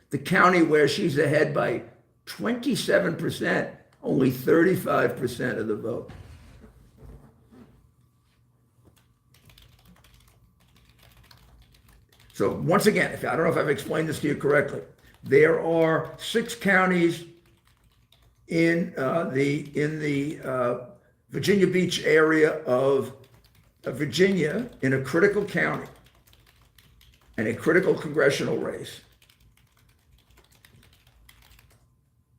The county where she's ahead by 27%, only 35% of the vote. So once again, I don't know if I've explained this to you correctly, there are 6 counties in the Virginia Beach area of Virginia in a critical county and a critical congressional race.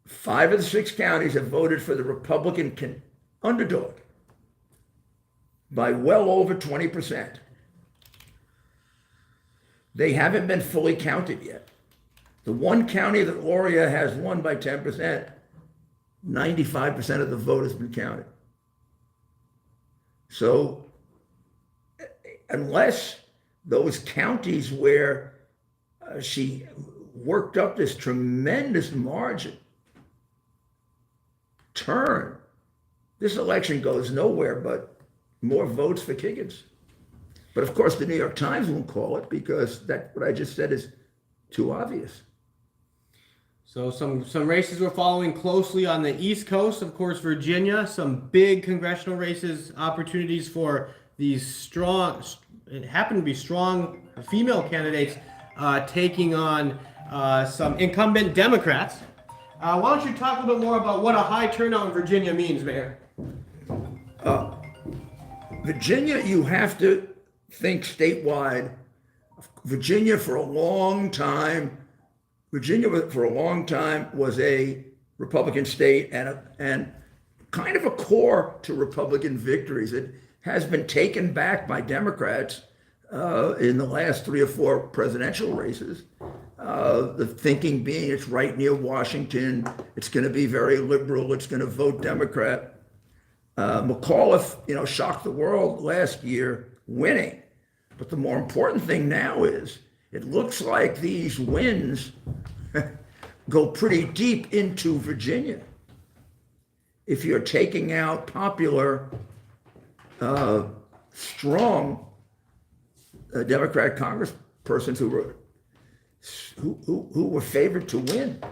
5 of the 6 counties have voted for the Republican underdog by well over 20%. They haven't been fully counted yet. The one county that Lauria has won by 10%, 95% of the vote has been counted. So unless those counties where she worked up this tremendous margin turn, this election goes nowhere but more votes for Higgins. But of course, the New York Times won't call it because what I just said is too obvious. So some races we're following closely on the East Coast. Of course, Virginia, some big congressional races, opportunities for these it happen to be strong female candidates taking on some incumbent Democrats. Why don't you talk a little bit more about what a high turnout in Virginia means, Mayor? Virginia, you have to think statewide. Virginia for a long time was a Republican state and kind of a core to Republican victories. It has been taken back by Democrats in the last 3 or 4 presidential races. The thinking being it's right near Washington, it's going to be very liberal, it's going to vote Democrat. McAuliffe, shocked the world last year winning. But the more important thing now is it looks like these wins go pretty deep into Virginia. If you're taking out popular, strong Democrat congresspersons who were favored to win.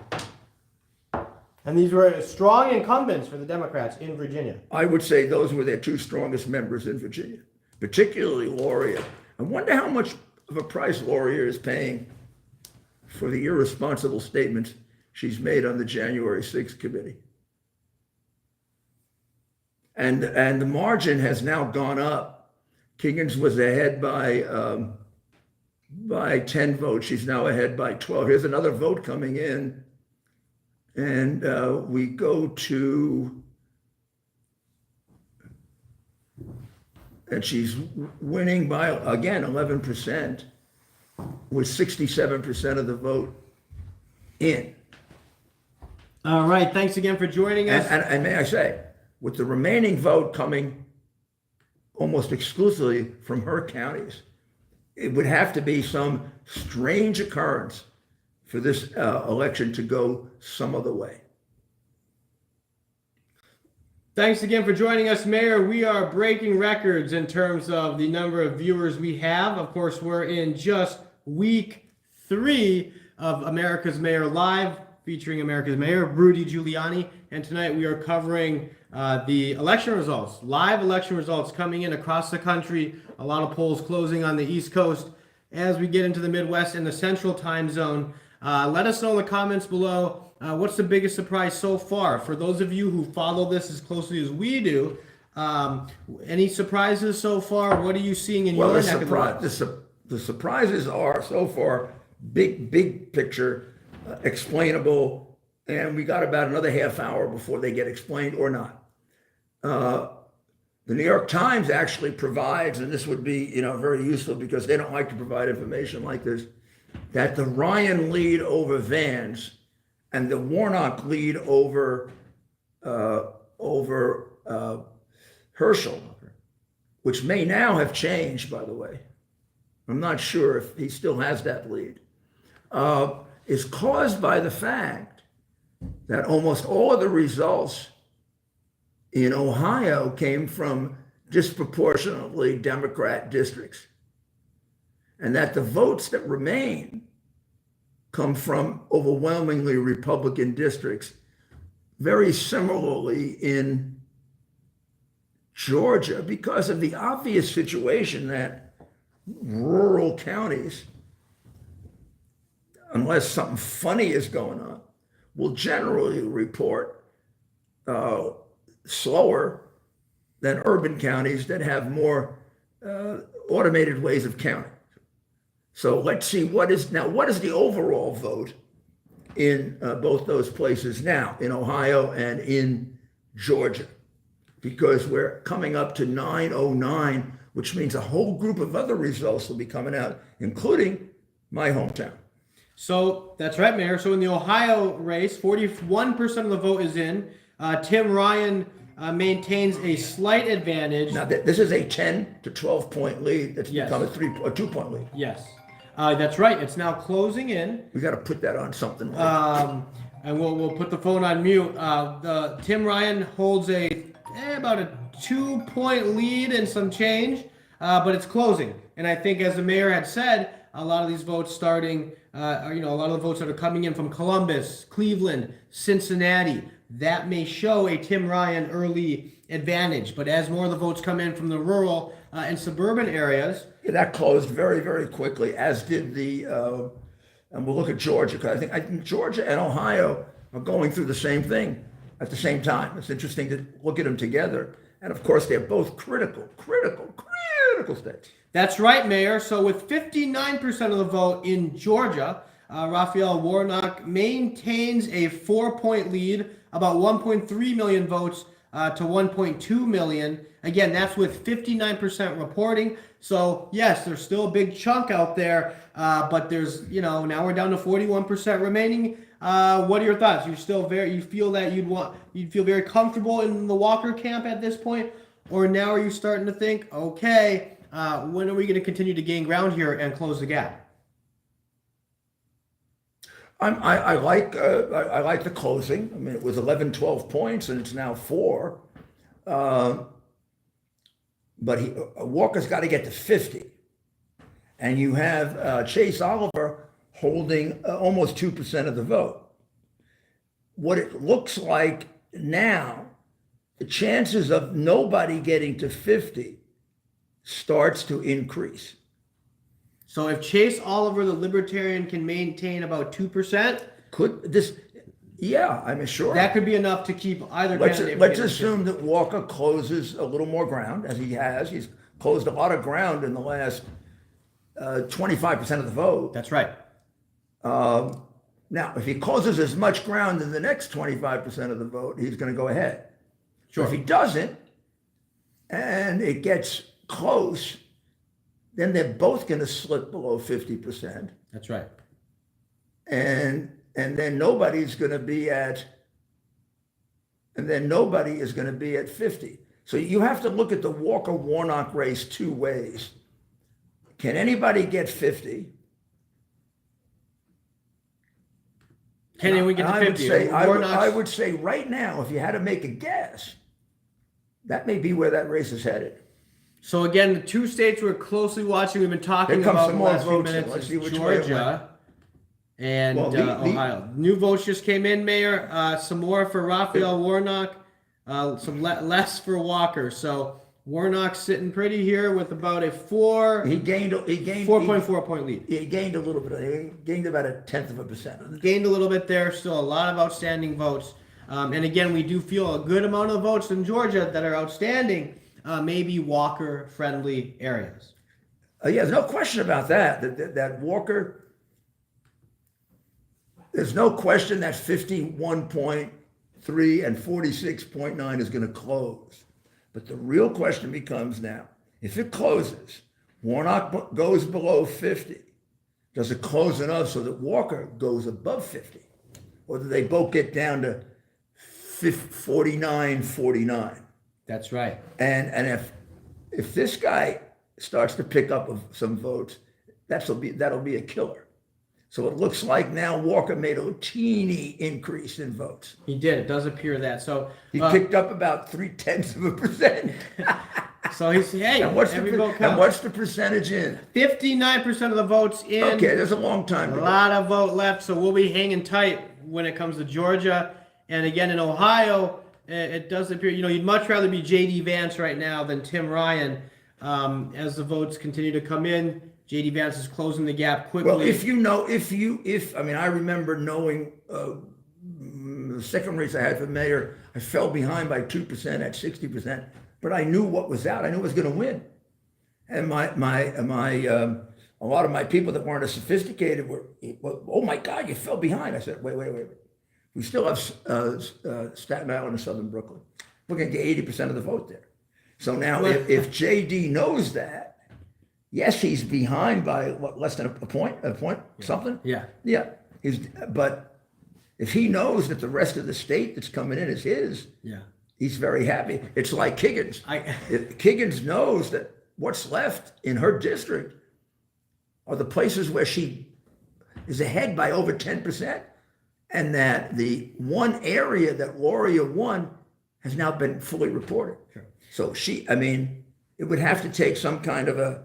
And these were strong incumbents for the Democrats in Virginia. I would say those were their 2 strongest members in Virginia, particularly Lauria. I wonder how much of a price Lauria is paying for the irresponsible statements she's made on the January 6th committee. And the margin has now gone up. Higgins was ahead by 10 votes. She's now ahead by 12. Here's another vote coming in. And we go to and she's winning by, again, 11%, with 67% of the vote in. All right. Thanks again for joining us. And may I say, with the remaining vote coming almost exclusively from her counties, it would have to be some strange occurrence for this election to go some other way. Thanks again for joining us, Mayor. We are breaking records in terms of the number of viewers we have. Of course, we're in just week 3 of America's Mayor Live, featuring America's Mayor, Rudy Giuliani. And tonight we are covering the election results, live election results coming in across the country. A lot of polls closing on the East Coast. As we get into the Midwest and the Central Time Zone, let us know in the comments below, what's the biggest surprise so far? For those of you who follow this as closely as we do, any surprises so far? What are you seeing in your neck of the woods? The surprises are so far big picture, explainable, and we got about another half hour before they get explained or not. The New York Times actually provides, and this would be very useful because they don't like to provide information like this, that the Ryan lead over Vance and the Warnock lead over Herschel, which may now have changed, by the way. I'm not sure if he still has that lead, is caused by the fact that almost all of the results in Ohio came from disproportionately Democrat districts, and that the votes that remain come from overwhelmingly Republican districts. Very similarly in Georgia, because of the obvious situation that rural counties, unless something funny is going on, will generally report slower than urban counties that have more automated ways of counting. So let's see what is the overall vote in both those places now, in Ohio and in Georgia, because we're coming up to 909, which means a whole group of other results will be coming out, including my hometown. So that's right, Mayor. So in the Ohio race, 41% of the vote is in. Tim Ryan maintains a slight advantage. Now, this is a 10 to 12 point lead that's Yes. become a 2-point lead. Yes, that's right. It's now closing in. We got to put that on something. And we'll put the phone on mute. Tim Ryan holds about a 2-point lead and some change, but it's closing. And I think, as the mayor had said, a lot of these votes starting, a lot of the votes that are coming in from Columbus, Cleveland, Cincinnati, that may show a Tim Ryan early advantage. But as more of the votes come in from the rural and suburban areas, that closed very, very quickly, as did the, and we'll look at Georgia, because I think Georgia and Ohio are going through the same thing at the same time. It's interesting to look at them together. And of course, they're both critical states. That's right, Mayor. So with 59% of the vote in Georgia, Raphael Warnock maintains a 4-point lead, about 1.3 million votes to 1.2 million. Again, that's with 59% reporting. So yes, there's still a big chunk out there, but there's, now we're down to 41% remaining. What are your thoughts? You feel that you'd feel very comfortable in the Walker camp at this point, or now are you starting to think, okay, when are we going to continue to gain ground here and close the gap? I like the closing. I mean, it was 11, 12 points, and it's now 4. But Walker's got to get to 50, and you have Chase Oliver holding almost 2% of the vote. What it looks like now, the chances of nobody getting to 50 starts to increase. So if Chase Oliver, the Libertarian, can maintain about 2%, I'm sure. That could be enough to keep either candidate. Let's assume that Walker closes a little more ground, as he has. He's closed a lot of ground in the last 25% of the vote. That's right. Now, if he closes as much ground in the next 25% of the vote, he's going to go ahead. Sure. If he doesn't, and it gets close, then they're both going to slip below 50%. That's right. And then nobody is going to be at 50. So you have to look at the Walker-Warnock race two ways. Can anybody get 50? Can we get to 50? I would say right now, if you had to make a guess, that may be where that race is headed. So again, the two states we're closely watching, we've been talking Here comes about some the more last few votes. minutes, Let's is see which way it went. Georgia and Well, Ohio. New votes just came in, Mayor. Some more for Raphael Warnock, some less for Walker. So Warnock's sitting pretty here with about a 4.4 point lead. He gained a little bit. He gained about 0.1%. Gained a little bit there. Still a lot of outstanding votes. And again, we do feel a good amount of votes in Georgia that are outstanding. Maybe Walker-friendly areas. Yeah, there's no question about that. That Walker. There's no question that 51.3 and 46.9 is going to close. But the real question becomes now, if it closes, Warnock goes below 50. Does it close enough so that Walker goes above 50? Or do they both get down to 49-49? That's right. And if this guy starts to pick up some votes, that'll be a killer. So it looks like now Walker made a teeny increase in votes. He did. It does appear that. So he picked up about 0.3%. So he's every vote counts. And what's the percentage in? 59% of the votes in. Okay, there's a long time to go. go. A lot of vote left, so we'll be hanging tight when it comes to Georgia. And again, in Ohio, it does appear, you'd much rather be J.D. Vance right now than Tim Ryan. As the votes continue to come in, J.D. Vance is closing the gap quickly. Well, I remember knowing the second race I had for mayor, I fell behind by 2% at 60%, but I knew what was out. I knew I was going to win. And a lot of my people that weren't as sophisticated were, oh my God, you fell behind. I said, wait. We still have Staten Island and Southern Brooklyn. We're going to get 80% of the vote there. So now if JD knows that, yes, he's behind by less than a point, something? Yeah. Yeah. But if he knows that the rest of the state that's coming in is his, he's very happy. It's like Kiggins. Kiggins knows that what's left in her district are the places where she is ahead by over 10%. And that the one area that Loria won has now been fully reported. Sure. So it would have to take some kind of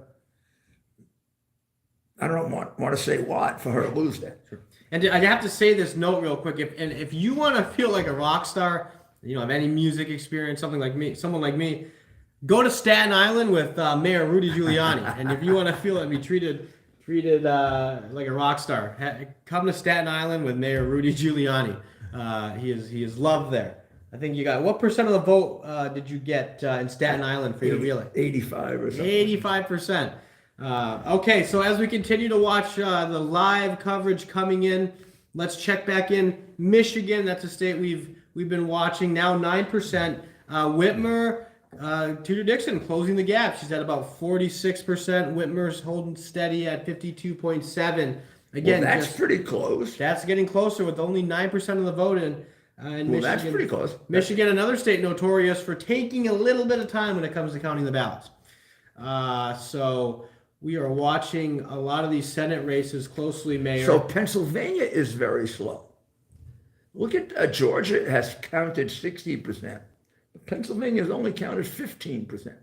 I don't want to say what for her to lose that. Sure. And I have to say this note real quick. If you want to feel like a rock star, have any music experience, someone like me, go to Staten Island with Mayor Rudy Giuliani. And if you want to feel and be treated like a rock star, come to Staten Island with Mayor Rudy Giuliani. He is loved there. I think you got, what percent of the vote did you get in Staten Island for your relay? 85 or something. 85%. Okay, so as we continue to watch the live coverage coming in, let's check back in. Michigan, that's a state we've been watching, now 9%. Whitmer, Tudor Dixon closing the gap. She's at about 46%. Whitmer's holding steady at 52.7%. Again, that's pretty close. That's getting closer with only 9% of the vote in Michigan. That's pretty close. Michigan, another state notorious for taking a little bit of time when it comes to counting the ballots. So we are watching a lot of these Senate races closely, Mayor. So Pennsylvania is very slow. Look at Georgia. It has counted 60%. Pennsylvania has only counted 15%.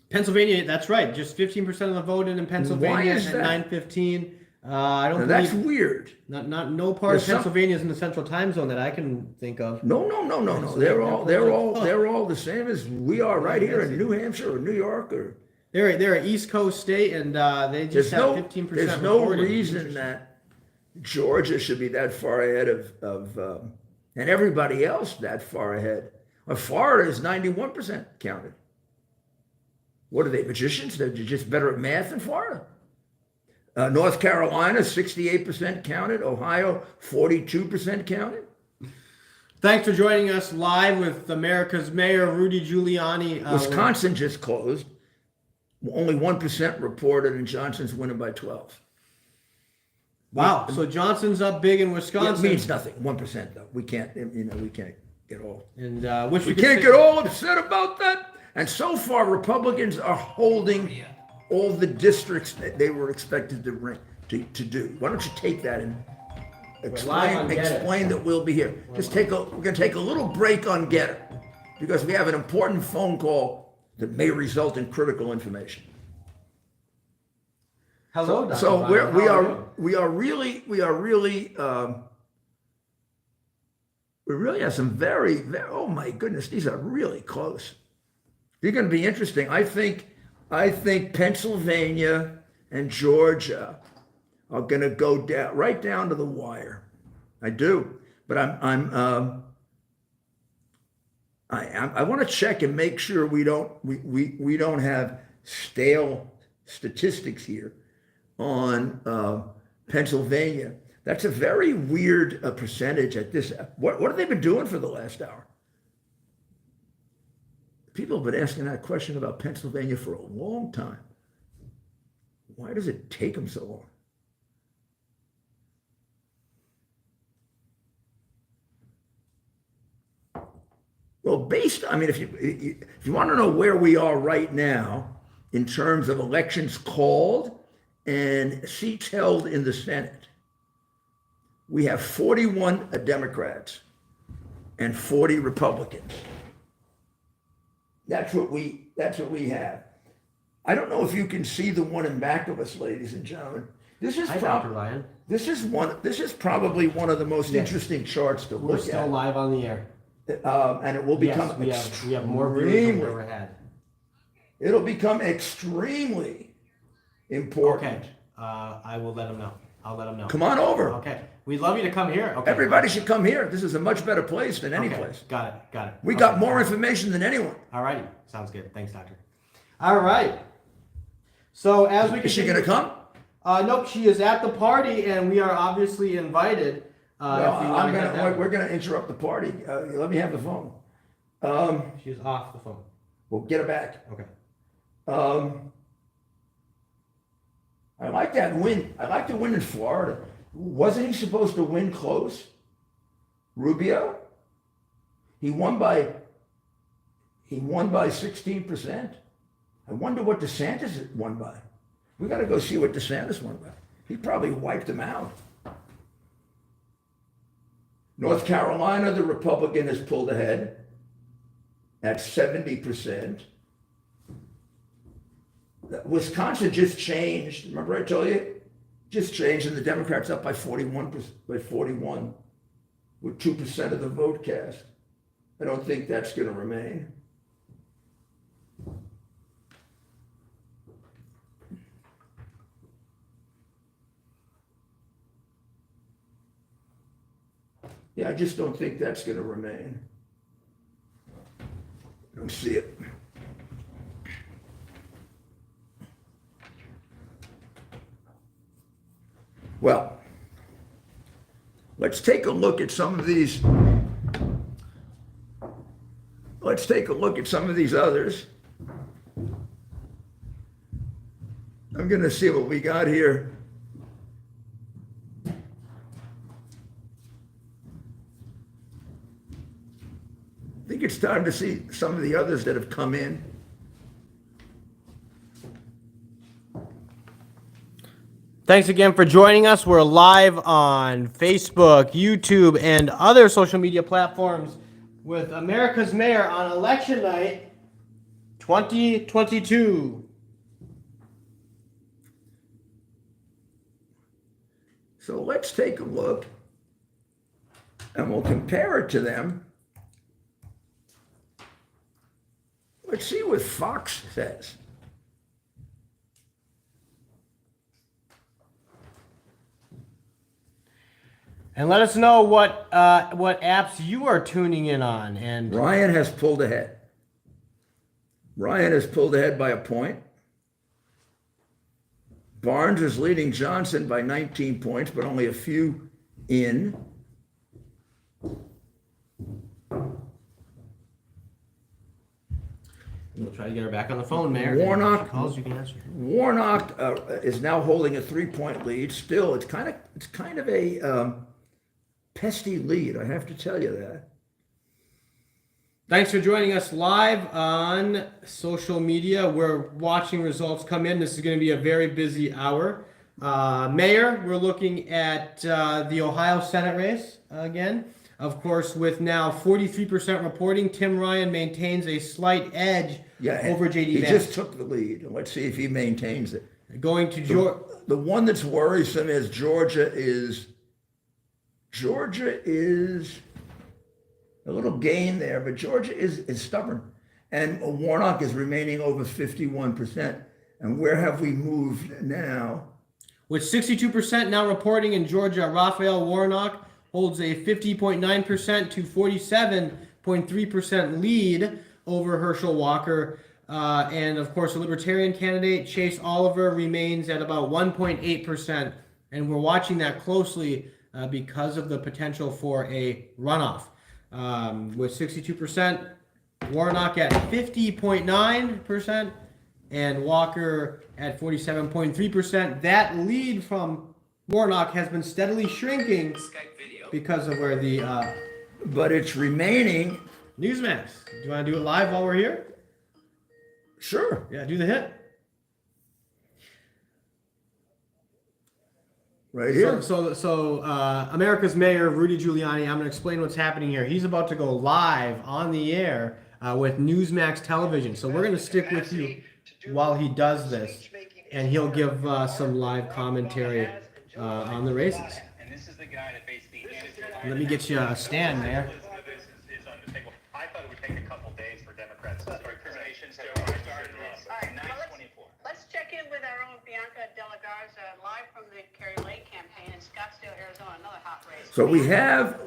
Pennsylvania, that's right. Just 15% of the vote in Pennsylvania. Why is at that? 9:15. I don't. Now, that's weird. No part of Pennsylvania is in the Central Time Zone that I can think of. No. They're all the same as we are right here in New Hampshire or New York or. They're an East Coast state, and they just have 15%. There's no reason that Georgia should be that far ahead of and everybody else that far ahead. Florida is 91% counted. What are they, magicians? They're just better at math than Florida. North Carolina, 68% counted. Ohio, 42% counted. Thanks for joining us live with America's Mayor, Rudy Giuliani. Wisconsin just closed. only 1% reported, and Johnson's winning by 12. Wow. So Johnson's up big in It Wisconsin. means nothing. 1% though. We can't get all. And We can't get all upset about that. And so far, Republicans are holding all the districts that they were expected to do. Why don't you take that and explain that we'll be here. We're going to take a little break on Getter because we have an important phone call that may result in critical information. Hello, Dr. So Ryan. we really have some very, very, oh my goodness, these are really close. They're going to be interesting. I think Pennsylvania and Georgia are going to go down right down to the wire. I do, but I want to check and make sure we don't have stale statistics here on Pennsylvania. That's a very weird percentage at this. What have they been doing for the last hour? People have been asking that question about Pennsylvania for a long time. Why does it take them so long? Well, if you want to know where we are right now in terms of elections called and seats held in the Senate, we have 41 Democrats and 40 Republicans. That's what we have. I don't know if you can see the one in back of us, ladies and gentlemen. Dr. Ryan. This is probably one of the most interesting charts to We're look still at. live on the air. And it will become we have more viewers than we ever had. It'll become extremely important. Okay. I will let him know. I'll let him know. Come on over. Okay. We'd love you to come here. Okay. Everybody should come here. This is a much better place than any place. Got it. We got more information than anyone. All righty. Sounds good. Thanks, doctor. All right. So as we Is she going to come? Nope. She is at the party, and we are obviously invited. We're going to interrupt the party. Let me have the phone. She's off the phone. We'll get her back. Okay. I like that win. I like the win in Florida. Wasn't he supposed to win close? Rubio? He won by 16%. I wonder what DeSantis won by. We got to go see what DeSantis won by. He probably wiped him out. North Carolina, the Republican has pulled ahead at 70%. Wisconsin just changed. Remember I told you? Just changed, and the Democrats up by 41%, with 2% of the vote cast. I don't think that's going to remain. Yeah, I just don't think that's going to remain. I don't see it. Well, let's take a look at some of these. Let's take a look at some of these others. I'm going to see what we got here. I think it's time to see some of the others that have come in. Thanks again for joining us. We're live on Facebook, YouTube, and other social media platforms with America's Mayor on election night 2022. So let's take a look and we'll compare it to them. Let's see what Fox says. And let us know what apps you are tuning in on. And Ryan has pulled ahead. Ryan has pulled ahead by a point. Barnes is leading Johnson by 19 points, but only a few in. We'll try to get her back on the phone, Mayor. Warnock- If she calls, you can answer. Warnock is now holding a 3-point lead. Still, it's kind of a pesky lead. I have to tell you that. Thanks for joining us live on social media. We're watching results come in. This is going to be a very busy hour. Mayor, we're looking at the Ohio Senate race again. Of course, with now 43% reporting, Tim Ryan maintains a slight edge over J.D. Vance. He just took the lead. Let's see if he maintains it. Going to Georgia. The one that's worrisome is Georgia is a little gain there, but Georgia is stubborn. And Warnock is remaining over 51%. And where have we moved now? With 62% now reporting in Georgia, Raphael Warnock holds a 50.9% to 47.3% lead over Herschel Walker. And of course, the Libertarian candidate, Chase Oliver, remains at about 1.8%. And we're watching that closely because of the potential for a runoff. With 62%, Warnock at 50.9%, and Walker at 47.3%. That lead from Warnock has been steadily shrinking because of where the But it's remaining. Newsmax. Do you want to do it live while we're here? Sure. Yeah, do the hit. Right here. So America's Mayor, Rudy Giuliani, I'm going to explain what's happening here. He's about to go live on the air with Newsmax television. So we're going to stick with you while he does this, and he'll give some live commentary on the races. Let me get you a stand there. I thought it would take a couple days for Democrats to start terminations to Let's check in with our own Bianca De La Garza live from the Kerry Lake campaign in Scottsdale, Arizona, another hot race. So we have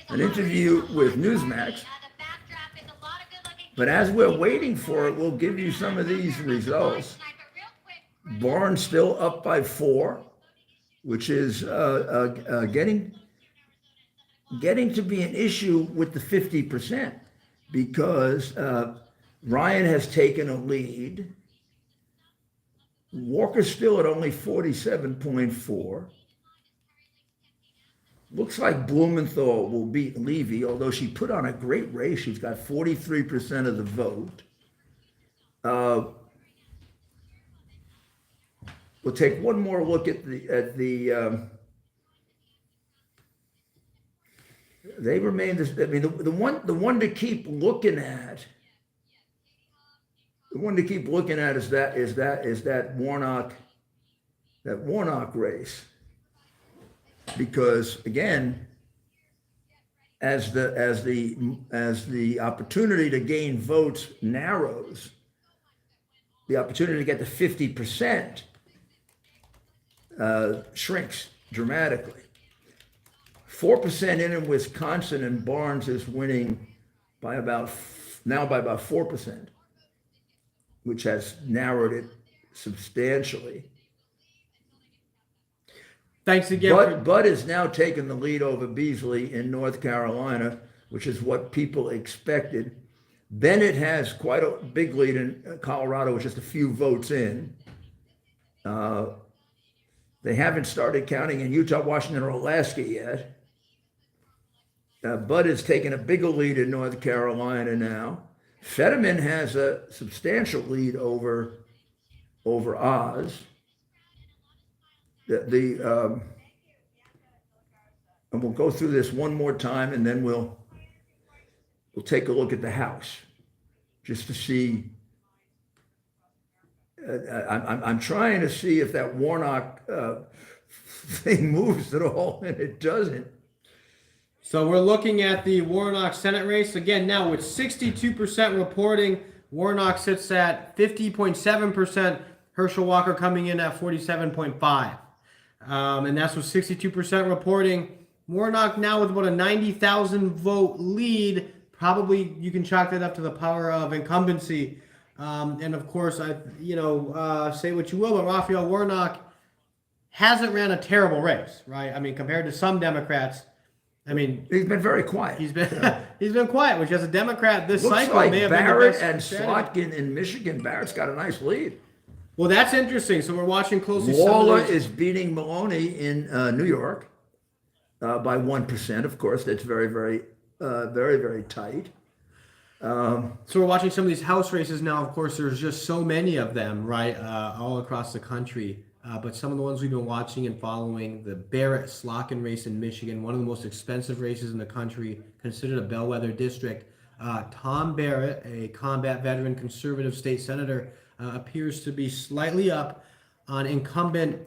an interview with Newsmax. But as we're waiting for it, we'll give you some of these results. Barnes still up by 4, which is getting to be an issue with the 50% because Ryan has taken a lead. Walker's still at only 47.4. Looks like Blumenthal will beat Levy, although she put on a great race. She's got 43% of the vote. We'll take one more look at the. They remain this. I mean, the one to keep looking at. The one to keep looking at is that Warnock race. Because again, as the opportunity to gain votes narrows, the opportunity to get to 50% shrinks dramatically. 4% in Wisconsin, and Barnes is winning by about 4%, which has narrowed it substantially. Thanks again. Bud is now taking the lead over Beasley in North Carolina, which is what people expected. Bennett has quite a big lead in Colorado, with just a few votes in. They haven't started counting in Utah, Washington, or Alaska yet. Bud has taken a bigger lead in North Carolina now. Fetterman has a substantial lead over Oz. And we'll go through this one more time, and then we'll take a look at the House, just to see. I'm trying to see if that Warnock thing moves at all, and it doesn't. So we're looking at the Warnock Senate race again now with 62% reporting. Warnock sits at 50.7%. Herschel Walker coming in at 47.5%. And that's with 62% reporting. Warnock now with about a 90,000 vote lead. Probably you can chalk that up to the power of incumbency. And of course, say what you will, but Raphael Warnock hasn't ran a terrible race, right? I mean, compared to some Democrats, I mean, He's been very quiet. he's been quiet, which as a Democrat this Looks cycle like may have been the Barrett best and strategy. Slotkin in Michigan. Barrett's got a nice lead. Well, that's interesting. So we're watching closely. Waller is beating Maloney in New York by 1%. Of course, that's very, very tight. So we're watching some of these House races now. Of course, there's just so many of them, right, all across the country. But some of the ones we've been watching and following, the Barrett-Slotkin race in Michigan, one of the most expensive races in the country, considered a bellwether district. Tom Barrett, a combat veteran conservative state senator, appears to be slightly up on incumbent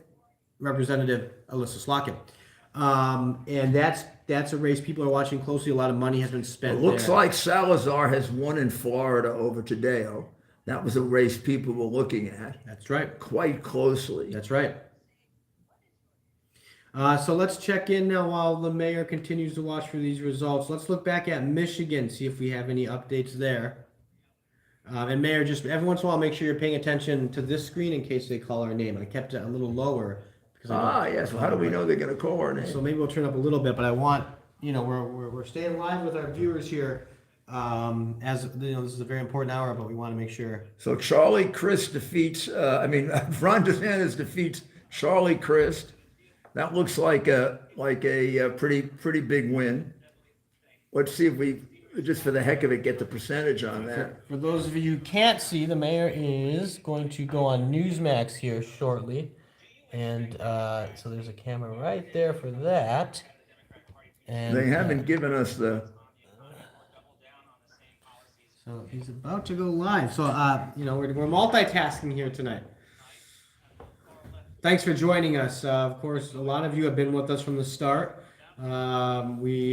Representative Alyssa Slotkin. And that's a race people are watching closely. A lot of money has been spent It looks there. like Salazar has won in Florida over Tadeo. That was a race people were looking at That's right. quite closely. That's right. So let's check in now while the mayor continues to watch for these results. Let's look back at Michigan, see if we have any updates there. And Mayor, just every once in a while, make sure you're paying attention to this screen in case they call our name. I kept it a little lower. Because Yes. Well, how do we know they're going to call our name? So maybe we'll turn up a little bit, but I want, we're staying live with our viewers here. As this is a very important hour, but we want to make sure. So Charlie Crist defeats, Ron DeSantis defeats Charlie Crist. That looks like a pretty big win. Let's see if we, just for the heck of it, get the percentage on that. For those of you who can't see, the mayor is going to go on Newsmax here shortly. And so there's a camera right there for that. And They haven't given us the... So he's about to go live. So, we're multitasking here tonight. Thanks for joining us. Of course, a lot of you have been with us from the start. We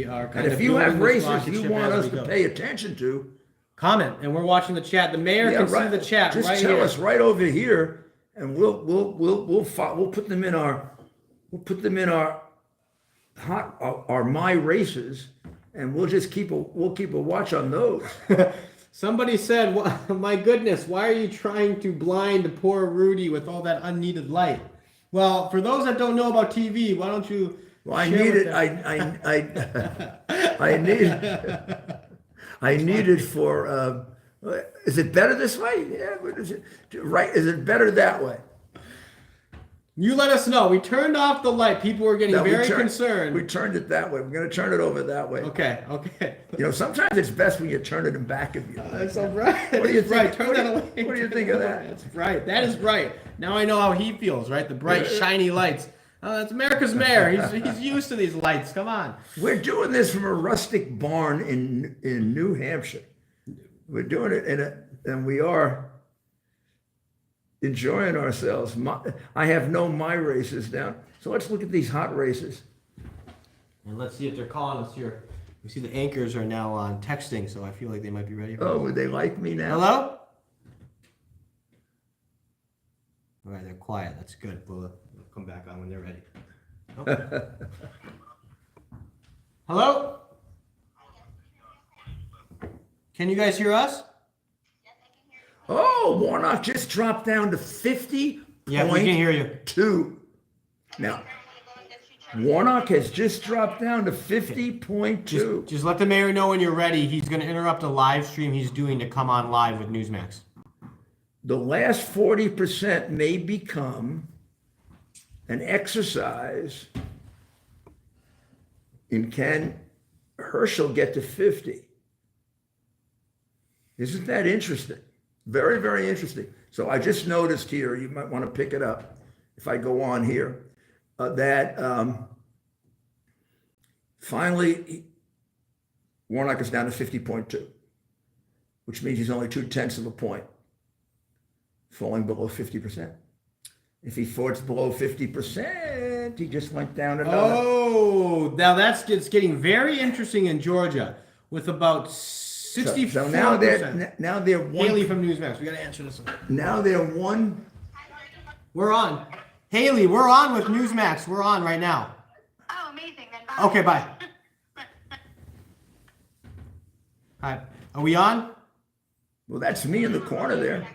are kind And of if you building have this races rocket you ship want as us we to go. pay attention to, Comment, and we're watching the chat. The mayor can see the chat just right tell here. us right over here, and we'll put them in our my races, and we'll keep a watch on those. Somebody said, my goodness, why are you trying to blind poor Rudy with all that unneeded light? Well, for those that don't know about TV, why don't you Well, I share need with it. them? I need it for. Is it better this way? Yeah. What is it? Right? Is it better that way? You let us know. We turned off the light. People were getting No, very concerned. We turned it that way. We're going to turn it over that way. Okay. Sometimes it's best when you turn it in back of you. That's all right. What do you That's think? right. Turn that away. What do you think of that? That's right. That is right. Now I know how he feels, right? The bright, shiny lights. Oh, that's America's mayor. He's used to these lights. Come on. We're doing this from a rustic barn in New Hampshire. We're doing it and we are enjoying ourselves. I have no my races down. So let's look at these hot races. And let's see if they're calling us here. We see the anchors are now on texting, so I feel like they might be ready. Oh, would they like me now? Hello? All right, they're quiet. That's good. We'll come back on when they're ready. Okay. Hello? Can you guys hear us? Oh, Warnock just dropped down to 50. Yeah, we can hear you. 2. Now, Warnock has just dropped down to 50.2. Just let the mayor know when you're ready. He's going to interrupt a live stream he's doing to come on live with Newsmax. The last 40% may become an exercise in can Herschel get to 50? Isn't that interesting? Very, very interesting. So I just noticed here, you might want to pick it up if I go on here, that finally Warnock is down to 50.2, which means he's only 0.2 of a point, falling below 50%. If he falls below 50%, he just went down another. Oh, now it's getting very interesting in Georgia with about 64%. So now they're one. Haley from Newsmax, we got to answer this one. Now they're one. We're on. Haley, we're on with Newsmax. We're on right now. Oh, amazing. Then bye. Okay, bye. Hi. Are we on? Well, that's me in the corner there.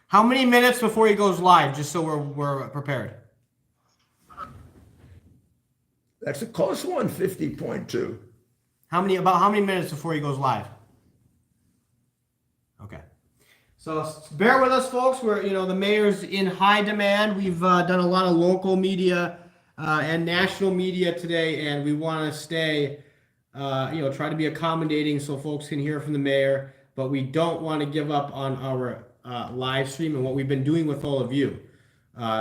How many minutes before he goes live, just so we're prepared? That's a close one, 50.2. How many minutes before he goes live? Okay. So bear with us, folks. The mayor's in high demand. We've done a lot of local media and national media today, and we want to stay, try to be accommodating so folks can hear from the mayor, but we don't want to give up on our live stream and what we've been doing with all of you.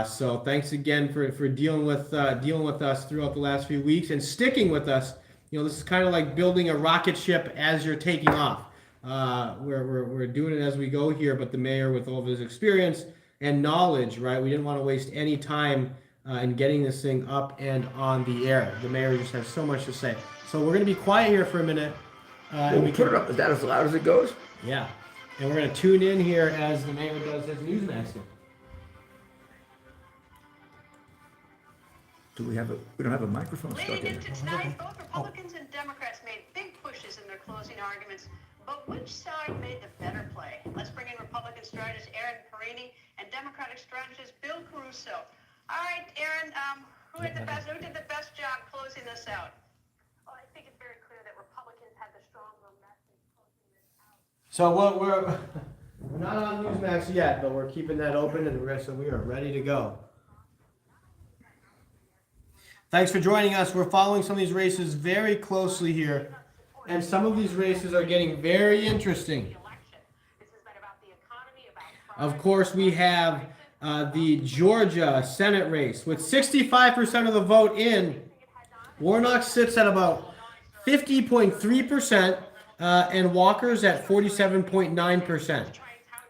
So thanks again for dealing with us throughout the last few weeks and sticking with us. This is kind of like building a rocket ship as you're taking off. We're doing it as we go here, but the mayor, with all of his experience and knowledge, right? We didn't want to waste any time in getting this thing up and on the air. The mayor just has so much to say. So we're going to be quiet here for a minute. Well, we put it up. Is that as loud as it goes? Yeah. And we're going to tune in here as the mayor does his Newsmax. We don't have a microphone stuck Leading in into it. tonight, both Republicans and Democrats made big pushes in their closing arguments, but which side made the better play? Let's bring in Republican strategist Aaron Perini and Democratic strategist Bill Caruso. All right, Aaron, who did the best job closing this out? Well, I think it's very clear that Republicans had the stronger message closing this out. So we're not on Newsmax yet, but we're keeping that open, and so we are ready to go. Thanks for joining us. We're following some of these races very closely here, and some of these races are getting very interesting. Of course, we have the Georgia Senate race with 65% of the vote in. Warnock sits at about 50.3%, and Walker's at 47.9%.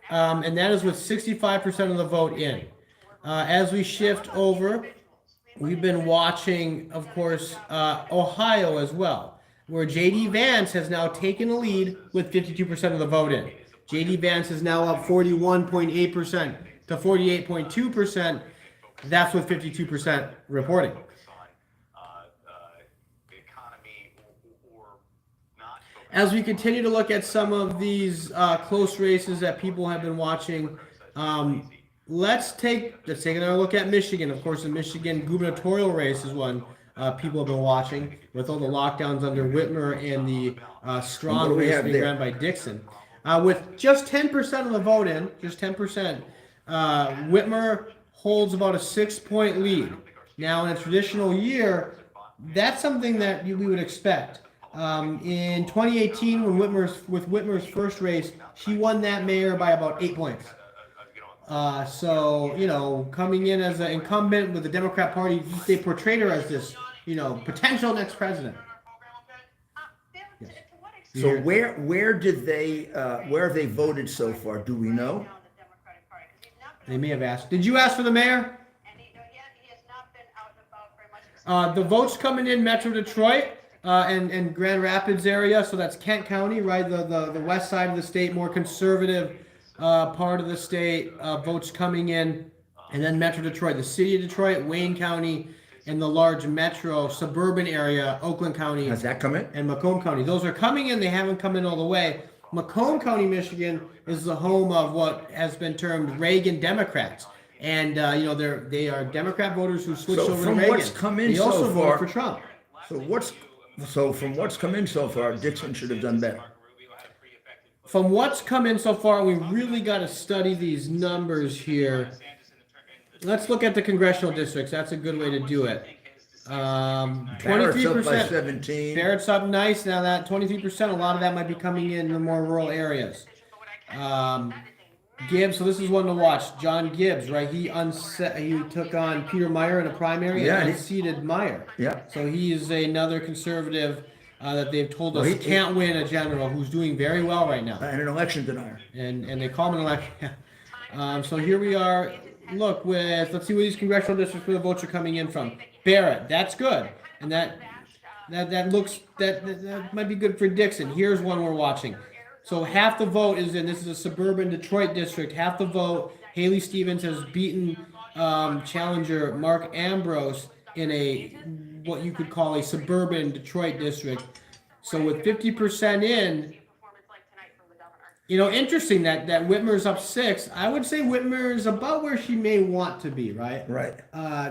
And that is with 65% of the vote in. As we shift over, we've been watching, of course, Ohio as well, where J.D. Vance has now taken the lead with 52% of the vote in. J.D. Vance is now up 41.8% to 48.2%. That's with 52% reporting. As we continue to look at some of these close races that people have been watching, let's take another look at Michigan. Of course, the Michigan gubernatorial race is one people have been watching with all the lockdowns under Whitmer and the strong race being ran by Dixon. With just 10% of the vote in, just 10%, Whitmer holds about a 6-point lead. Now, in a traditional year, that's something that we would expect. In 2018, when Whitmer's first race, she won that mayor by about 8 points. So, coming in as an incumbent with the Democrat Party, they portrayed her as this, potential next president. Yes. So where have they voted so far? Do we know? They may have asked. Did you ask for the mayor? He has not been out and about very much. The votes coming in Metro Detroit and Grand Rapids area, so that's Kent County, right? The west side of the state, more conservative part of the state, votes coming in, and then Metro Detroit, the city of Detroit, Wayne County, and the large metro suburban area, Oakland County. Has that come in? And Macomb County. Those are coming in. They haven't come in all the way. Macomb County, Michigan, is the home of what has been termed Reagan Democrats, and they are Democrat voters who switched over to Reagan. From what's come in they also so voted far, for Trump. So from what's come in so far, Dixon should have done better. From what's come in so far, we really got to study these numbers here. Let's look at the congressional districts. That's a good way to do it. 23%. Up by 17. Barrett's up nice. Now that 23%, a lot of that might be coming in the more rural areas. Gibbs, so this is one to watch. John Gibbs, right? He took on Peter Meyer in a primary and unseated Meyer. Yeah. So he is another conservative that they've told us can't win a general who's doing very well right now. And an election denier. And they call him an election. So here we are. Look, let's see where these congressional districts where the votes are coming in from. Barrett, that's good, and that might be good for Dixon. Here's one we're watching. So half the vote is in. This is a suburban Detroit district. Half the vote. Haley Stevens has beaten challenger Mark Ambrose in what you could call a suburban Detroit district. So with 50% in. Interesting that Whitmer's up 6. I would say Whitmer's about where she may want to be, right? Right.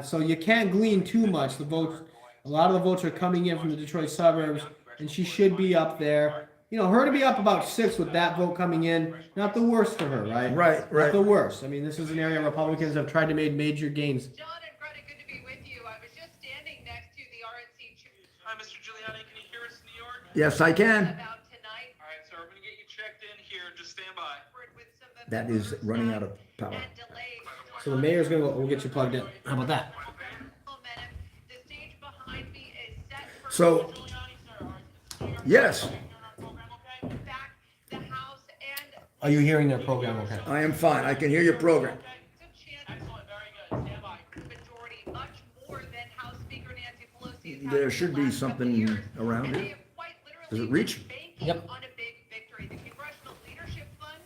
So you can't glean too much. The votes A lot of the votes are coming in from the Detroit suburbs, and she should be up there. You know, her to be up about 6 with that vote coming in, not the worst for her, right? Right, right. Not the worst. I mean, this is an area Republicans have tried to make major gains. John and Greta, good to be with you. I was just standing next to the RNC chair. Hi, Mr. Giuliani. Can you hear us in New York? Yes, I can. About tonight. All right, sir. We're going to get you checked in here. Just stand by. With some of That the is running out of power. and delays. So the mayor's gonna we'll get you plugged in. How about that? Momentum. The stage behind me is set for So, yes, back the House and Are you hearing their program okay? I am fine. I can hear your program. Excellent. Very good. Stand by. majority, much more than House Speaker Nancy Pelosi. There should be something around And they it. have quite Does literally it reach? been banking Yep. on a big victory. The Congressional Leadership Fund,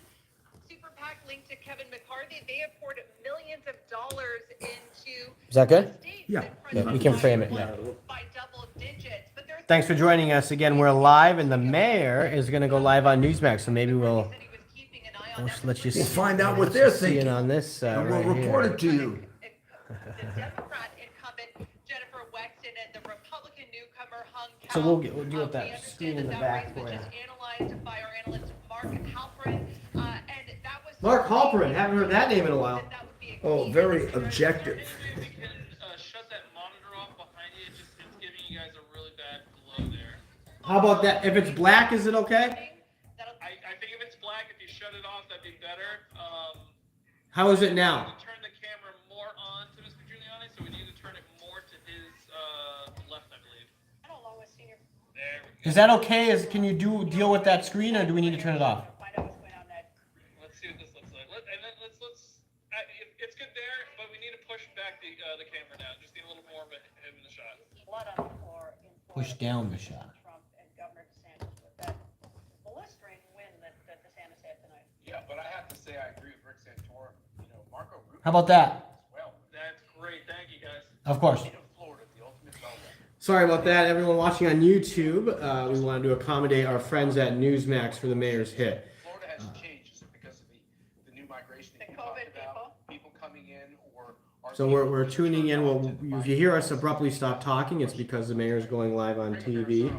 super PAC linked to Kevin McCarthy, they have poured millions of dollars into Is that good? states Yeah. that Yeah, we can frame it, President yeah. won by double digits. But there's Thanks for joining us again. We're live, and the mayor is gonna go live on Newsmax. So maybe we'll that he was keeping an eye on let's let you We'll find out what they're see in thinking, on this and we'll right report here. it to you. the Democrat incumbent Jennifer Wexton and the Republican newcomer Hung Cao. So we'll deal with that We understand screen in the that back race for was you. just analyzed by our analyst Mark Halperin, and that was Mark Halperin, haven't heard that name in a while. that would be a Oh, key very demonstration. objective. Maybe we can shut that monitor off behind you. It's giving you guys a really bad glow there. How about that? If it's black, is it okay? That'll- I think if it's black, if you shut it off, that'd be better. How is it now? To turn the camera more on to Mr. Giuliani, so we need to turn it more to his left, I believe. I don't know, with senior There we go. Is that okay? Can you deal with that screen, or do we need to turn it off? find out what's going on next. Let's see what this looks like. It's good there, but we need to push back the camera now. Just need a little more of him in the shot. Blood on the floor in Push Florida. down the shot. Trump and Governor DeSantis with that blistering win that DeSantis had tonight. Yeah, but I have to say I agree with Rick Santorum. You know, Marco Rubio How about that? as well. That's great. Thank you, guys. Of course. State of Florida, the ultimate bellwether. Sorry about that, everyone watching on YouTube. We wanted to accommodate our friends at Newsmax for the mayor's hit. Florida has changed. Is it because of the new migration that The you talked COVID about? People coming in or are So we're tuning in. Well, if you hear us abruptly stop talking, it's because the mayor's going live on TV.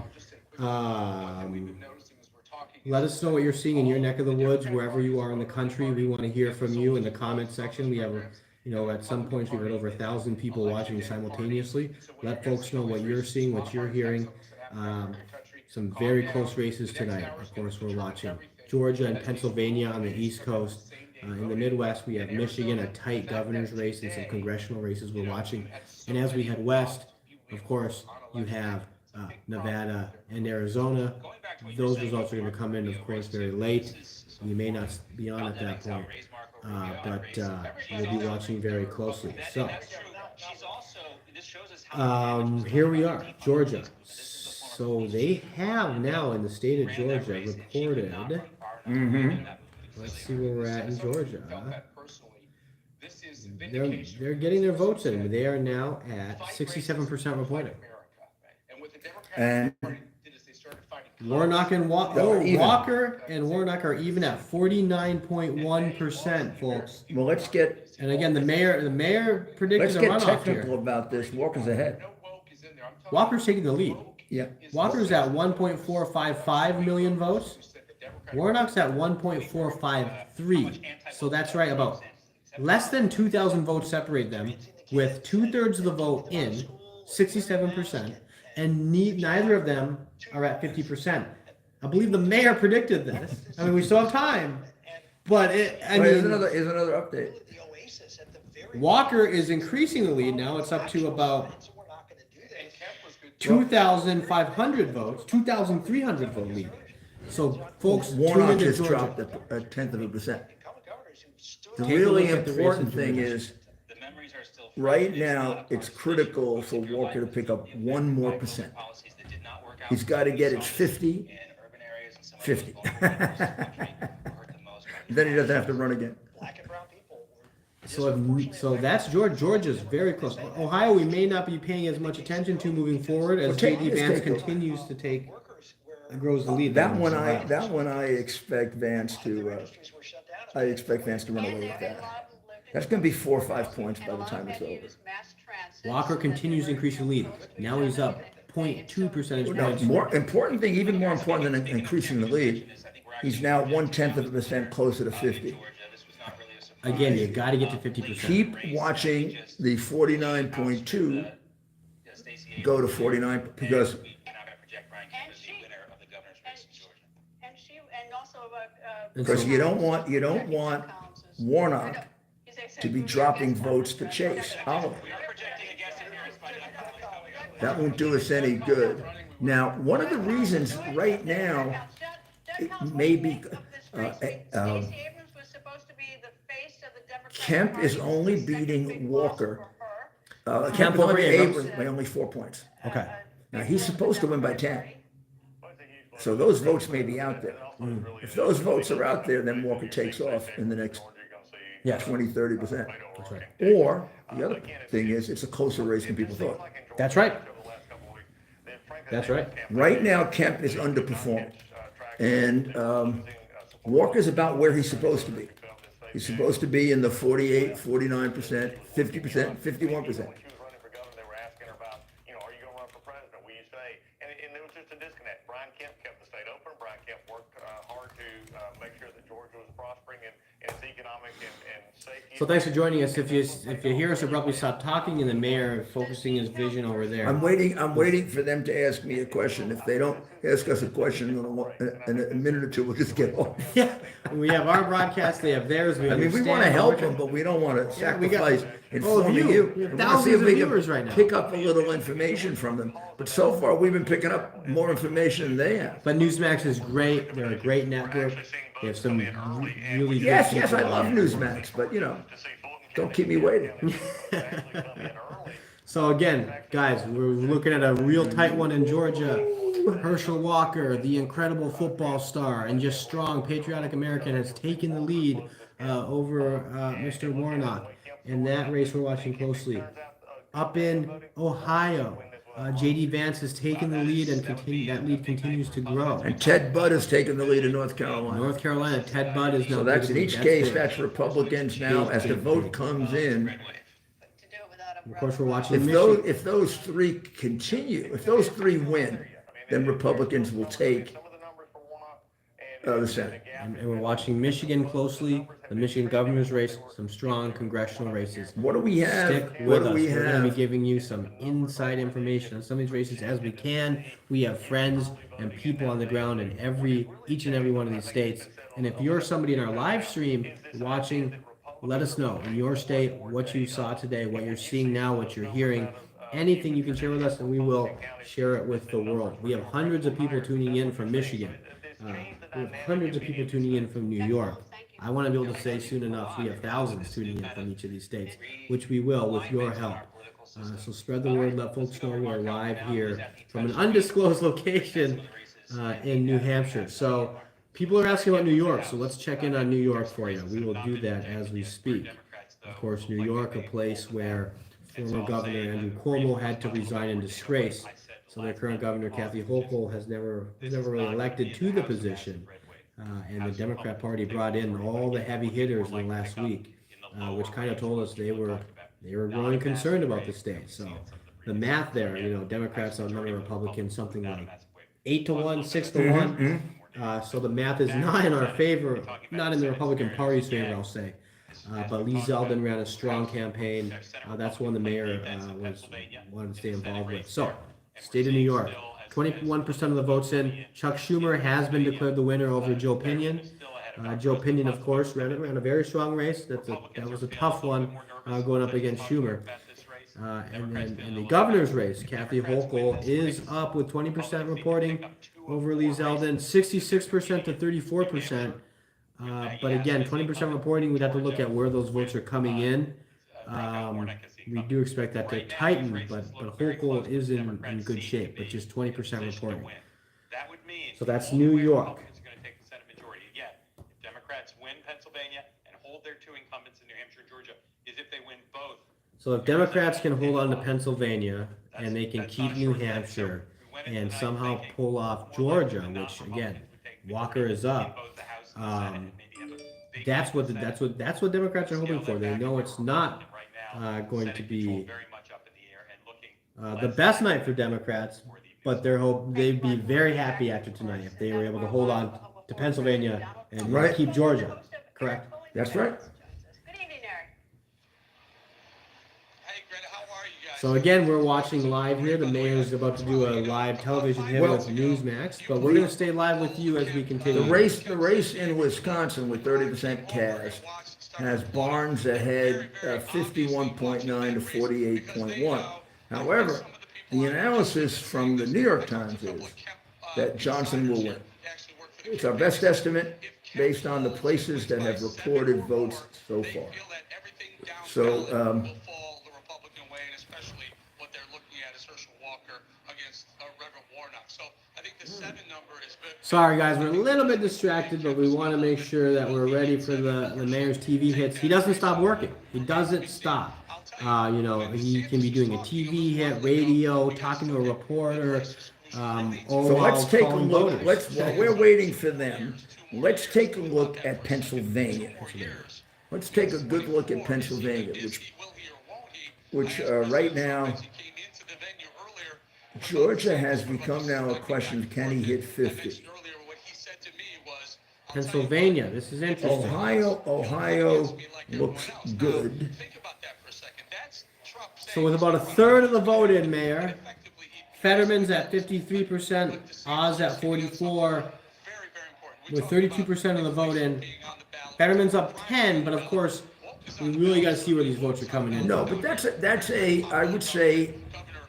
Let us know what you're seeing in your neck of the woods, wherever you are in the country. We want to hear from you in the comment section. We have, at some points we've had over 1,000 people watching simultaneously. Let folks know what you're seeing, what you're hearing. Some very close races tonight. Of course, we're watching Georgia and Pennsylvania on the East Coast. In the Midwest, we have Michigan, a tight governor's race, and some congressional races we're watching. And as we head west, of course, you have Nevada and Arizona. Those results are going to come in, of course, very late. You may not be on at that point, but we'll be watching very closely. So, here we are, Georgia. So they have now in the state of Georgia reported. Let's see where we're at in Georgia. They're getting their votes in. They are now at 67% reporting. And Warnock and Walker and Warnock are even at 49.1%, folks. well, let's get And again, the mayor predicted a runoff technical here. about this. Walker's ahead. Walker's taking the lead. Yeah. Walker's at 1.455 million votes. Warnock's at 1.453. So that's right, about less than 2,000 votes separate them, with 2/3 of the vote in, 67%, and neither of them are at 50%. I believe the mayor predicted this. I mean, we still have time, but Here's another update. Walker is increasing the lead now. It's up to about 2,500 votes, 2,300 vote lead. So, folks, tune Warnock into has Georgia. dropped a tenth of a percent. The Take a really look at the race important in thing Georgia. is, right now, it's critical for Walker to pick up 1 more percent. He's got to get it 50. Then he doesn't have to run again. So that's Georgia. Georgia's very close. Ohio, we may not be paying as much attention to moving forward as J.D. Vance continues to grows the lead. That one I expect Vance to run away with that. That's going to be 4 or 5 points by the time it's over. Mass transit Walker continues to increase the lead. Now he's up 0.2 percentage No, points. more important thing, even more important than increasing the lead, he's now 0.1% closer to 50. Again, you got to get to 50%. Keep watching the 49.2 go to 49 because And also because you don't want Warnock to be dropping votes to Chase Oliver. That won't do us any good. Now, one of the reasons right now it may be Kemp is only beating Walker. Kemp is only Abrams by only 4 points. Okay. Now he's supposed to win by 10. So those votes may be out there. If those votes are out there, then Walker takes off in the next 20, 30%. That's right. Or the other thing is it's a closer race than people thought. That's right. That's right. Right now, Kemp is underperforming. And Walker's about where he's supposed to be. He's supposed to be in the 48, 49%, 50%, 51%. They were asking her about, are you going to run for president? Will you stay? And there was just a disconnect. Brian Kemp kept the state open. Brian Kemp worked hard to make sure that Georgia was prospering in its economic and safety. So thanks for joining us. If you hear us abruptly stop talking and the mayor focusing his vision over there. I'm waiting for them to ask me a question. If they don't ask us a question in a minute or two, we'll just get off. Yeah, we have our broadcast. They have theirs. I mean, we want to help them, but we don't want to sacrifice informing you. We have We want to see thousands if of we viewers can right now. pick up a little information from them. But so far, we've been picking up more information than they have. But Newsmax is great. They're a great network. They have some really good Yes, people I on love there. Newsmax, but don't keep me waiting. So again, guys, we're looking at a real tight one in Georgia. Herschel Walker, the incredible football star and just strong patriotic American, has taken the lead over Mr. Warnock. In that race we're watching closely. Up in Ohio, J.D. Vance has taken the lead and that lead continues to grow. And Ted Budd has taken the lead in North Carolina. North Carolina, Ted Budd is now. So that's in taking each the lead. case, big. that's Republicans now. As the vote comes in, Of course, we're watching if Michigan. those three continue, if those three win, then Republicans will take the Senate. And we're watching Michigan closely, the Michigan governor's race, some strong congressional races. What do we have? Stick What with do us. we We're going to be have? giving you some inside information on some of these races as we can. We have friends and people on the ground in each and every one of these states. And if you're somebody in our live stream watching, let us know in your state what you saw today, what you're seeing now, what you're hearing. Anything you can share with us, and we will share it with the world. We have hundreds of people tuning in from Michigan. We have hundreds of people tuning in from New York. I want to be able to say soon enough we have thousands tuning in from each of these states, which we will with your help. So spread the word, let folks know we're live here from an undisclosed location in New Hampshire. So people are asking about New York, so let's check in on New York for you. We will do that as we speak. Of course, New York, a place where former Governor Andrew Cuomo had to resign in disgrace. So their current governor, Kathy Hochul, was never really elected to the position. And the Democrat Party brought in all the heavy hitters in the last week, which kind of told us they were growing concerned about the state. So the math there, Democrats outnumber Republicans something like 8-1, 6-1. So the math is not in our favor, not in the Republican Party's favor, I'll say. But Lee Zeldin ran a strong campaign. That's one the mayor wanted to stay involved with. So, state of New York, 21% of the votes in. Chuck Schumer has been declared the winner over Joe Pinion. Joe Pinion, of course, ran a very strong race. That was a tough one going up against Schumer. And then in the governor's race, Kathy Hochul is up with 20% reporting over Lee Zeldin, 66% to 34%. But again, 20% reporting, we'd have to look at where those votes are coming in. We do expect that to tighten, but Hochul is in good shape, but just 20% reporting. So that's New York. Democrats win Pennsylvania and hold their two incumbents in New Hampshire and Georgia is if they win both. So if Democrats can hold on to Pennsylvania and they can keep New Hampshire and somehow pull off Georgia, which again, Walker is up. That's what Democrats are hoping for. They know it's not going to be the best night for Democrats, but they'd be very happy after tonight if they were able to hold on to Pennsylvania and Right. keep Georgia. Correct? That's right. Good evening, Eric. Hey, Greta, how are you guys? So again, we're watching live here. The mayor's about to do a live television hit with Newsmax, but we're going to stay live with you as we continue. The race in Wisconsin with 30% cast has Barnes ahead 51.9 to 48.1. However, the analysis from the New York Times is that Johnson will win. It's our best estimate based on the places that have reported votes so far. So, the Republican way, and especially what they're looking at is Herschel Walker against Reverend Warnock. So I think the 7 number is good. Sorry, guys, we're a little bit distracted, but we want to make sure that we're ready for the mayor's TV hits. He doesn't stop working. He doesn't stop. He can be doing a TV hit, radio, talking to a reporter. All so while let's take a calling look. voters. While we're waiting for them, let's take a look at Pennsylvania. Let's take a good look at Pennsylvania, which right now, Georgia has become now a question of can he hit 50? Pennsylvania, this is interesting. Ohio looks good. So with about a third of the vote in, Mayor, Fetterman's at 53%, Oz at 44%, with 32% of the vote in. Fetterman's up 10, but of course, we really got to see where these votes are coming in. No, but I would say,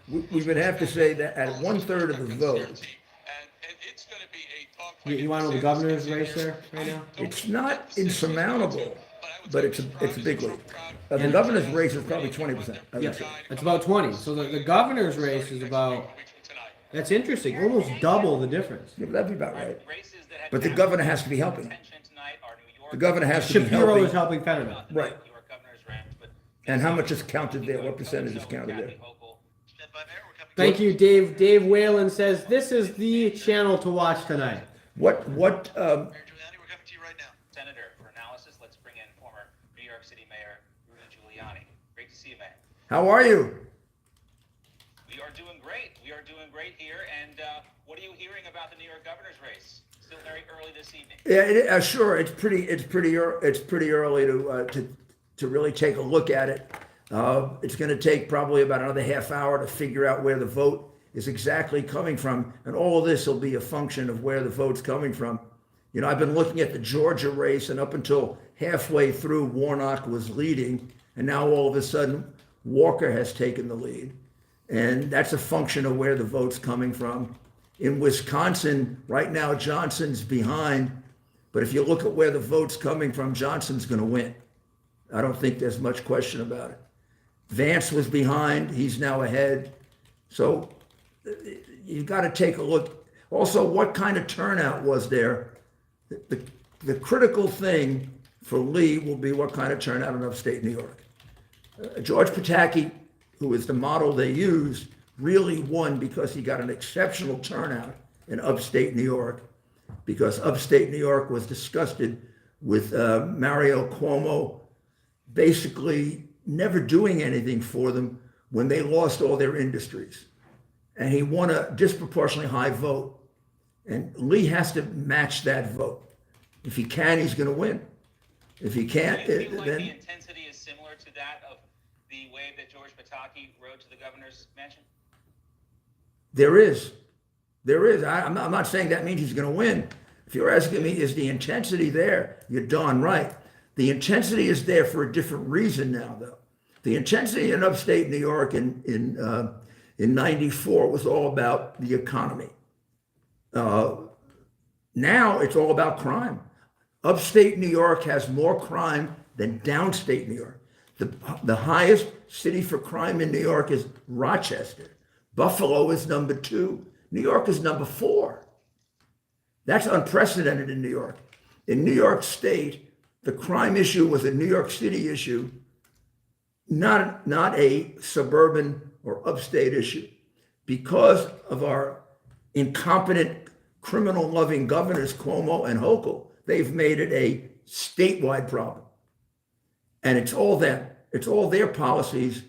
we would have to say that at 1/3 of the vote, You want to know the governor's race there right now? it's not insurmountable, but it's a big lead. The governor's race is probably 20%. I would Yeah, say. it's about 20. So the governor's race is about, that's interesting, almost double the difference. Yeah, that'd be about right. But the governor has to be helping. The governor has to be Shapiro is helping. helping Fetterman. Right. And how much is counted there? What percentage is counted there? Thank you, Dave. Dave Whalen says this is the channel to watch tonight. What Mayor Giuliani, we're coming to you right now. Senator, for analysis, let's bring in former New York City Mayor Rudy Giuliani. Great to see you, Mayor. how are you? We are doing great. We are doing great here. And what are you hearing about the New York governor's race? Still very early this evening. Yeah, sure. It's pretty early to really take a look at it. It's going to take probably about another half hour to figure out where the vote is exactly coming from, and all of this will be a function of where the vote's coming from. I've been looking at the Georgia race, and up until halfway through, Warnock was leading, and now all of a sudden, Walker has taken the lead, and that's a function of where the vote's coming from. In Wisconsin, right now, Johnson's behind, but if you look at where the vote's coming from, Johnson's going to win. I don't think there's much question about it. Vance was behind, he's now ahead. So you've got to take a look. Also, what kind of turnout was there? The critical thing for Lee will be what kind of turnout in upstate New York. George Pataki, who is the model they used, really won because he got an exceptional turnout in upstate New York, because upstate New York was disgusted with Mario Cuomo basically never doing anything for them when they lost all their industries. And he won a disproportionately high vote. And Lee has to match that vote. If he can, he's going to win. If he can't, Do you feel like then the intensity is similar to that of the wave that George Pataki rode to the governor's mansion? there is. I'm not saying that means he's going to win. If you're asking me, is the intensity there? You're darn right. The intensity is there for a different reason now, though. The intensity in upstate New York in '94 was all about the economy. Now it's all about crime. Upstate New York has more crime than downstate New York. The highest city for crime in New York is Rochester. Buffalo is number 2. New York is number 4. That's unprecedented in New York. In New York State, the crime issue was a New York City issue, not a suburban or upstate issue. Because of our incompetent, criminal-loving governors, Cuomo and Hochul, they've made it a statewide problem. And it's all them. It's all their policies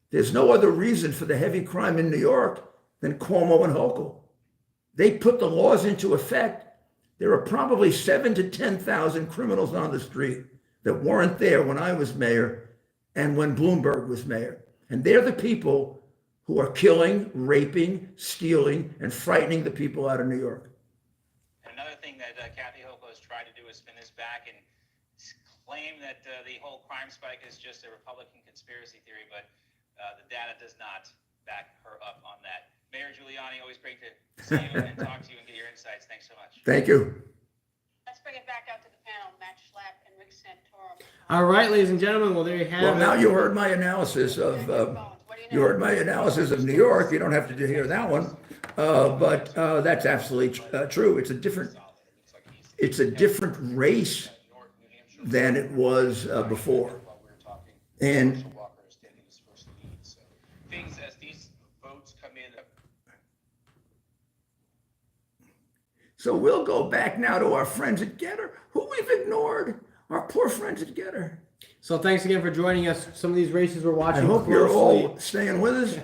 There's no other reason for the heavy crime in New York than Cuomo and Hochul. They put the laws into effect. There are probably 7,000 to 10,000 criminals on the street that weren't there when I was mayor and when Bloomberg was mayor. And they're the people who are killing, raping, stealing, and frightening the people out of New York. Another thing that Kathy Hochul has tried to do is spin this back and claim that the whole crime spike is just a Republican conspiracy theory, but the data does not back her up on that. Mayor Giuliani, always great to see you and talk to you and get your insights. Thanks so much. Thank you. Let's bring it back out to the panel. Matt Schlapp and Rick Santorum. All right, ladies and gentlemen. Well, there you have Well, it. now you heard my analysis of you heard my analysis of New York. You don't have to hear that one, but that's absolutely true. It's a different race than it was before, and Things as these votes come in. so we'll go back now to our friends at Getter, who we've ignored. Our poor friends at Getter. So thanks again for joining us. Some of these races we're I watching hope closely. you're all staying with us.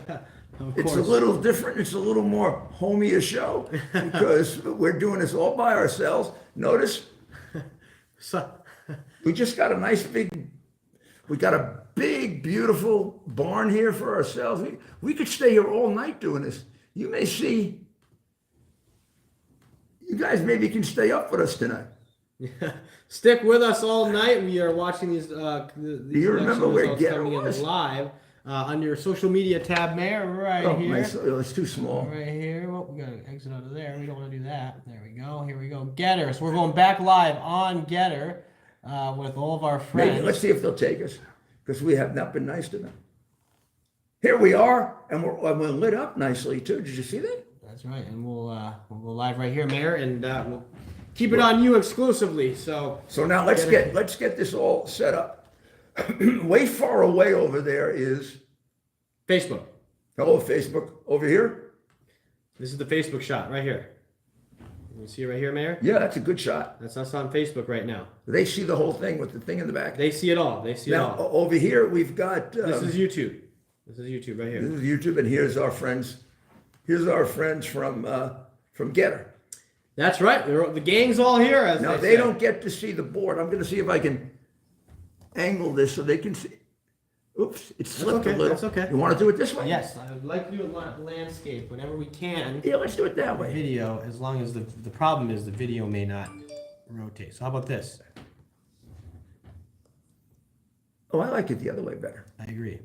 Of It's a course. little different. It's a little more homey a show because we're doing this all by ourselves. Notice So, we just got we got a big, beautiful barn here for ourselves. We could stay here all night doing this. You may see, you guys maybe can stay up with us tonight. stick with us all night. We are watching these. These you remember election where results Getter coming in was? live under your social media tab, Mayor, right Oh, here. it's too small. Right here. Well, we gotta exit out of there. We don't want to do that. There we go. Here we go. Getter. So we're going back live on Getter with all of our friends. Maybe let's see if they'll take us because we have not been nice to them. Here we are, and we're lit up nicely too. Did you see that? That's right, and we'll go live right here, Mayor, and we'll keep it on you exclusively. So So now let's get this all set up. Way far away over there is Facebook. hello Facebook over here. This is the Facebook shot right here. You see it right here, Mayor? Yeah, that's a good shot. That's us on Facebook right now. They see the whole thing with the thing in the back. They see it all. They see it Now all. over here we've got This is YouTube. This is YouTube right this here. is YouTube, and here's our friends. Here's our friends from Getter. That's right. The gang's all here. As Now they they say. don't get to see the board. I'm going to see if I can angle this so they can see. Oops, it's slipped okay, a little. that's okay. You want to do it this way? Yes, I would like to do a landscape whenever we can. Yeah, let's do it that way. Video, as long as the problem is the video may not rotate. So how about this? Oh, I like it the other way better. I agree.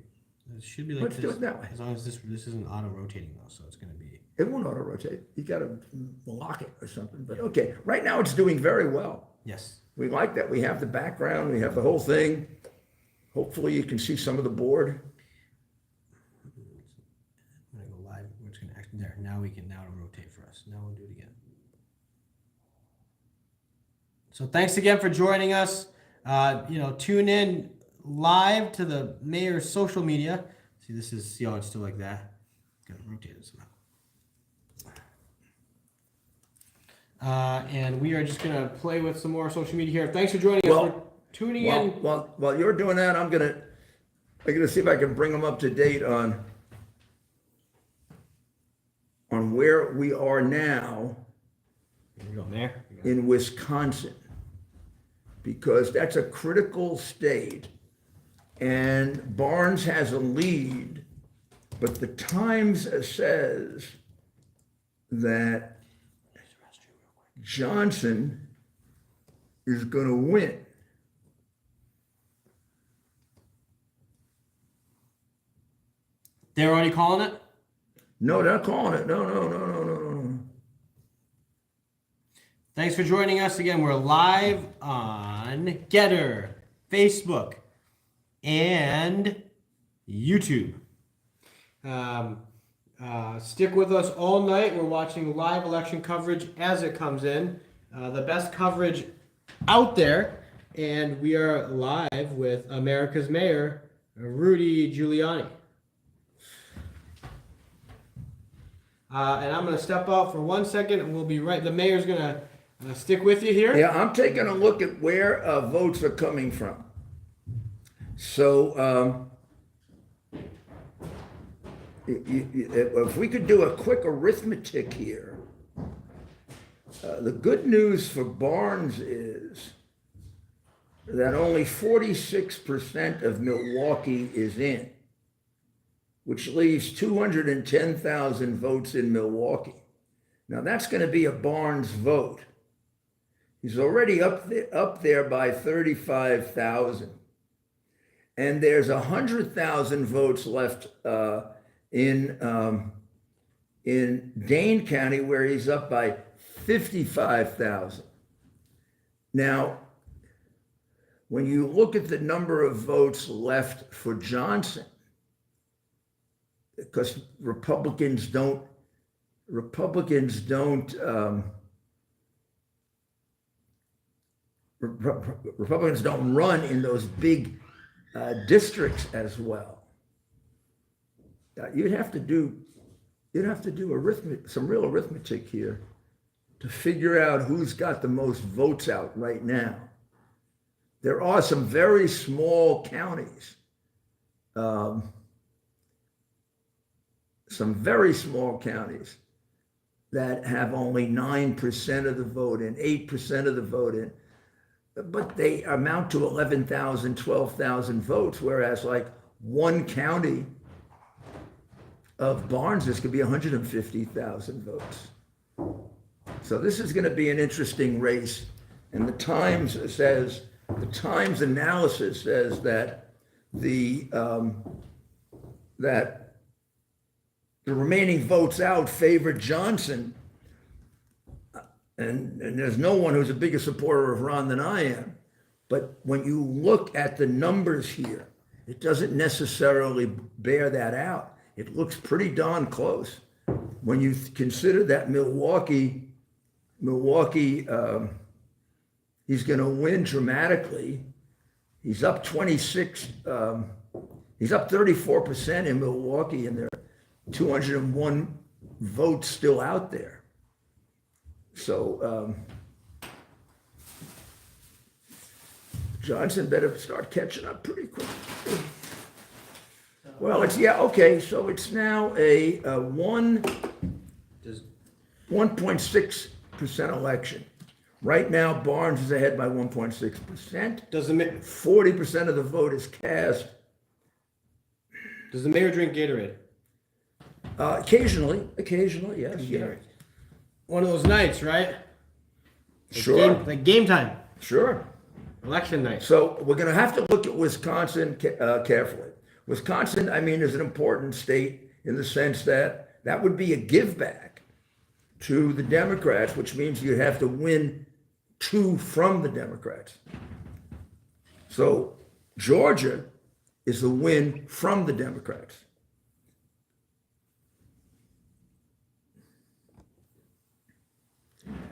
It should be like Let's this. do it that way. As long as this isn't auto rotating though, so it's gonna be. It won't auto rotate. You got to lock it or something. But okay, right now it's doing very well. Yes. We like that. We have the background. We have the whole thing. Hopefully you can see some of the board. I'm gonna go live. We're just gonna actually there. Now it'll rotate for us. Now we'll do it again. So thanks again for joining us. Tune in live to the mayor's social media. See how it's still like that. Got to rotate it somehow. And we are just gonna play with some more social media here. Thanks for joining us. We're tuning in. While you're doing that, I'm gonna see if I can bring them up to date on where we are now Here we go, Mayor. in Wisconsin, because that's a critical state, and Barnes has a lead, but the Times says that Johnson is going to win. They're already calling it? No, they're not calling it. No. Thanks for joining us again. We're live on Getter, Facebook, and YouTube. Stick with us all night. We're watching live election coverage as it comes in. The best coverage out there. And we are live with America's Mayor, Rudy Giuliani. And I'm going to step out for 1 second and we'll be right. The mayor's going to stick with you here. Yeah, I'm taking a look at where votes are coming from. So if we could do a quick arithmetic here, the good news for Barnes is that only 46% of Milwaukee is in, which leaves 210,000 votes in Milwaukee. Now that's going to be a Barnes vote. He's already up there by 35,000. And there's 100,000 votes left in Dane County, where he's up by 55,000. Now, when you look at the number of votes left for Johnson, because Republicans don't run in those big districts as well. You'd have to do some real arithmetic here to figure out who's got the most votes out right now. There are some very small counties, that have only 9% of the vote and 8% of the vote in, but they amount to 11,000, 12,000 votes, whereas like one county of Barnes's could be 150,000 votes. So this is going to be an interesting race. And the Times analysis says that the remaining votes out favor Johnson. And there's no one who's a bigger supporter of Ron than I am. But when you look at the numbers here, it doesn't necessarily bear that out. It looks pretty darn close. When you consider that Milwaukee, he's going to win dramatically. He's up 26, he's up 34% in Milwaukee, and there are 201 votes still out there. So Johnson better start catching up pretty quick. Well, okay, so it's now a 1.6% election. Right now, Barnes is ahead by 1.6%. Does the 40% of the vote is cast. Does the mayor drink Gatorade? Occasionally, yes. Yeah. One of those nights, right? Sure. Like game time. Sure. Election night. So we're going to have to look at Wisconsin carefully. Wisconsin, I mean, is an important state in the sense that that would be a give back to the Democrats, which means you have to win 2 from the Democrats. So Georgia is the win from the Democrats.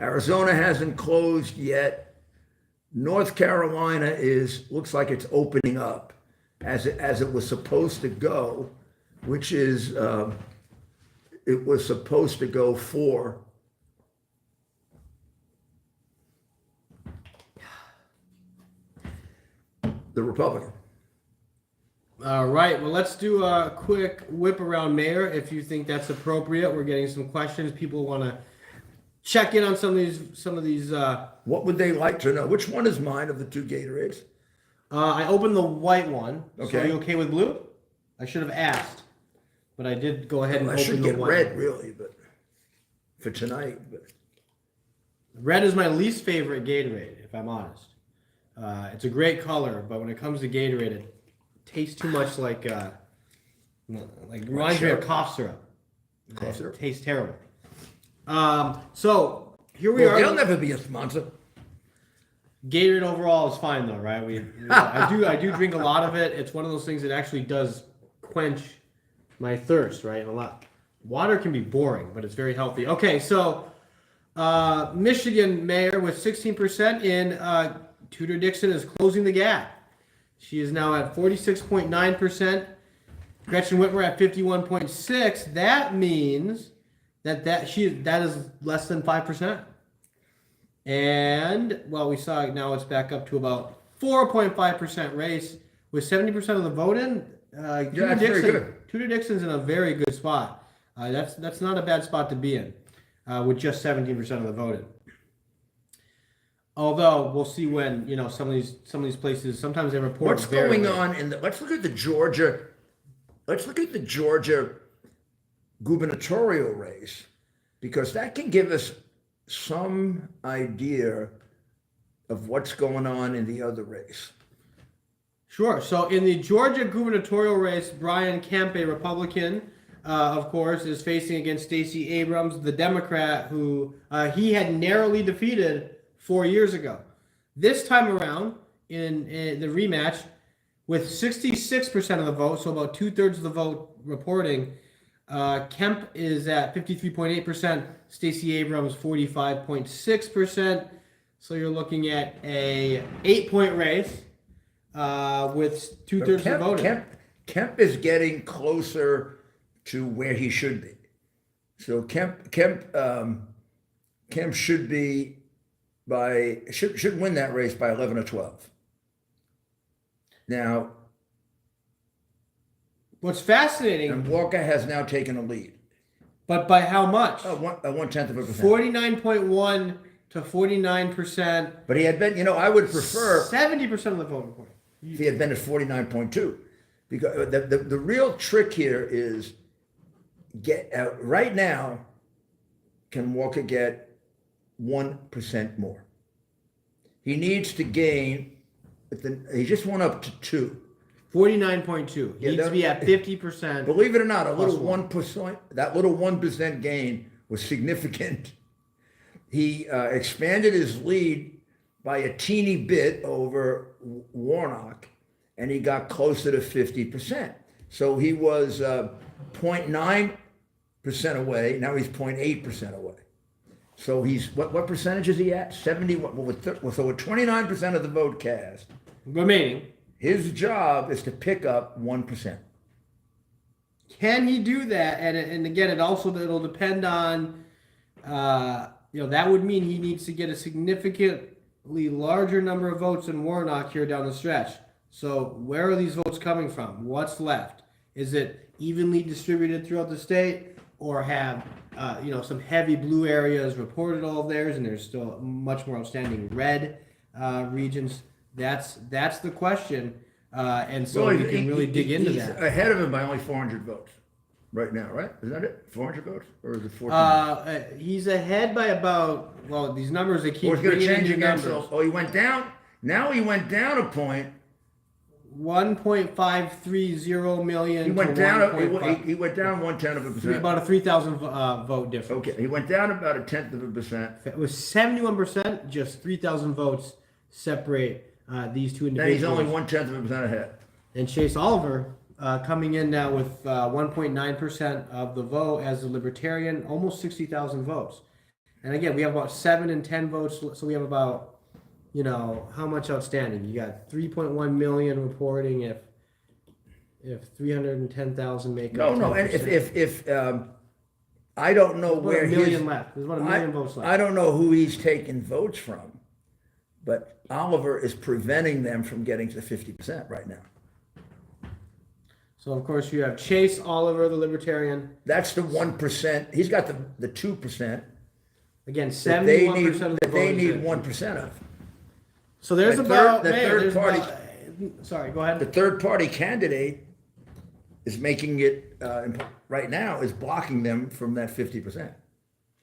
Arizona hasn't closed yet. North Carolina looks like it's opening up as it was supposed to go, which is it was supposed to go for the Republican. All right. Well, let's do a quick whip around mayor if you think that's appropriate. We're getting some questions. People want to check in on some of these. What would they like to know? Which one is mine of the 2 Gatorades? I opened the white one. Okay. So are you okay with blue? I should have asked, but I did go ahead and I open should the get white red, one. really, but for tonight. But Red is my least favorite Gatorade, if I'm honest. It's a great color, but when it comes to Gatorade, it tastes too much like reminds me of cough syrup. Cough syrup? It tastes terrible. So here we are. They'll never be a sponsor. Gatorade overall is fine though, right? I do drink a lot of it. It's one of those things that actually does quench my thirst, right? Water can be boring, but it's very healthy. Okay, so Michigan mayor with 16% in Tudor Dixon is closing the gap. She is now at 46.9%. Gretchen Whitmer at 51.6%. That means that is less than 5%. And well, we saw now it's back up to about 4.5% race with 70% of the vote in. Yeah, that's very good. Tudor Dixon's in a very good spot. That's not a bad spot to be in, with just 17% of the vote. Although we'll see when some of these places sometimes they report. What's going on let's look at the Georgia. Let's look at the Georgia gubernatorial race, because that can give us some idea of what's going on in the other race. Sure. So in the Georgia gubernatorial race, Brian Kemp, a Republican, of course, is facing against Stacey Abrams, the Democrat, who he had narrowly defeated 4 years ago. This time around, in the rematch, with 66% of the vote, so about 2/3 of the vote reporting, Kemp is at 53.8%, Stacey Abrams 45.6%. So you're looking at a 8-point race with 2/3 of the voting. Kemp is getting closer to where he should be. So Kemp should be should win that race by 11 or 12. Now, what's fascinating, and Walker has now taken a lead. But by how much? 1/10%. 49.1 to 49%. But he had been, I would prefer 70% of the vote reporting. if he had been at 49.2, because the real trick here is right now, can Walker get 1% more? He needs to gain. He just went up to 2. 49.2. He needs to be at 50%. Believe it or not, a little 1%. That little 1% gain was significant. He expanded his lead by a teeny bit over Warnock, and he got closer to 50%. So he was 0.9% away. Now he's 0.8% away. So he's what percentage is he at? 70. So with 29% of the vote cast remaining, his job is to pick up 1%. Can he do that? And again, it'll depend on. That would mean he needs to get a significantly larger number of votes than Warnock here down the stretch. So where are these votes coming from? What's left? Is it evenly distributed throughout the state, or have some heavy blue areas reported all of theirs, and there's still much more outstanding red regions? That's the question, and so we can really dig into he's that. Ahead of him by only 400 votes right now, right? Is that it? 400 votes, or is it 14? He's ahead by about these numbers they keep. Or it's going to bringing change in again. numbers. So he went down. Now he went down a point. 1.530 million. He went to down. 1.5. He went down 1/10%. About a 3,000 vote difference. Okay, he went down about 1/10%. It was 71%. Just 3,000 votes separate these two Then individuals. he's only 1/10% ahead. And Chase Oliver coming in now with 1.9% of the vote as a Libertarian, almost 60,000 votes. And again, we have about 7 and 10 votes, so we have about, how much outstanding? You got 3.1 million reporting if 310,000 make up. No, and if I don't know where a million left. There's about a million votes left. I don't know who he's taking votes from, but Oliver is preventing them from getting to 50% right now. So of course you have Chase Oliver, the Libertarian. That's the 1%. He's got the 2%. Again, That they 71% need, of the that they vote need is in. 1% of. So there's The about third party. sorry, go ahead. The third party candidate is making it right now is blocking them from that 50%,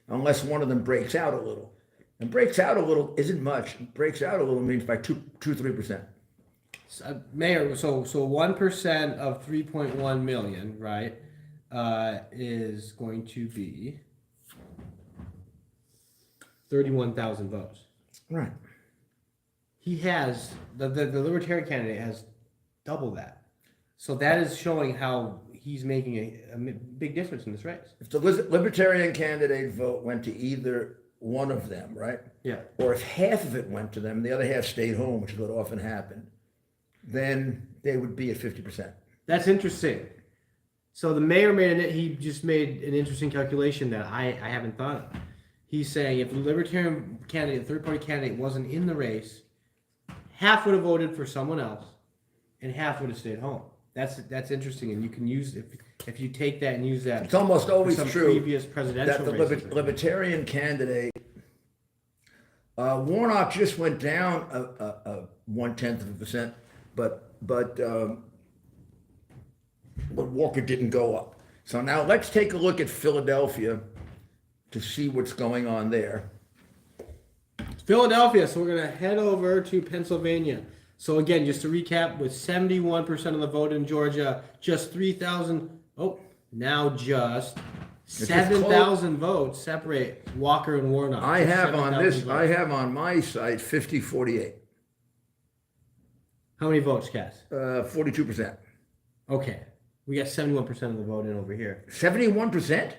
unless one of them breaks out a little. And breaks out a little isn't much. Breaks out a little means by 3%. Mayor, so 1% of 3.1 million, right, is going to be 31,000 votes. Right. He has the Libertarian candidate has double that, so that is showing how he's making a big difference in this race. If the Libertarian candidate vote went to either one of them, right? Yeah. Or if half of it went to them, the other half stayed home, which is what often happened, then they would be at 50%. That's interesting. So the mayor he just made an interesting calculation that I haven't thought of. He's saying if the Libertarian candidate, third party candidate, wasn't in the race, half would have voted for someone else, and half would have stayed home. That's interesting, and you can use if you take that and use that. It's almost for always some true previous presidential that the races. libertarian candidate, Warnock just went down a 0.1%, but Walker didn't go up. So now let's take a look at Philadelphia to see what's going on there. Philadelphia. So we're gonna head over to Pennsylvania. So again, just to recap, with 71% of the vote in Georgia, just 3,000. Oh, now just 7,000 votes separate Walker and Warnock. I Just have on 7,000 this, votes. I have on my site 50-48, How many votes, Cass? 42%. Okay, we got 71% of the vote in over here. 71%?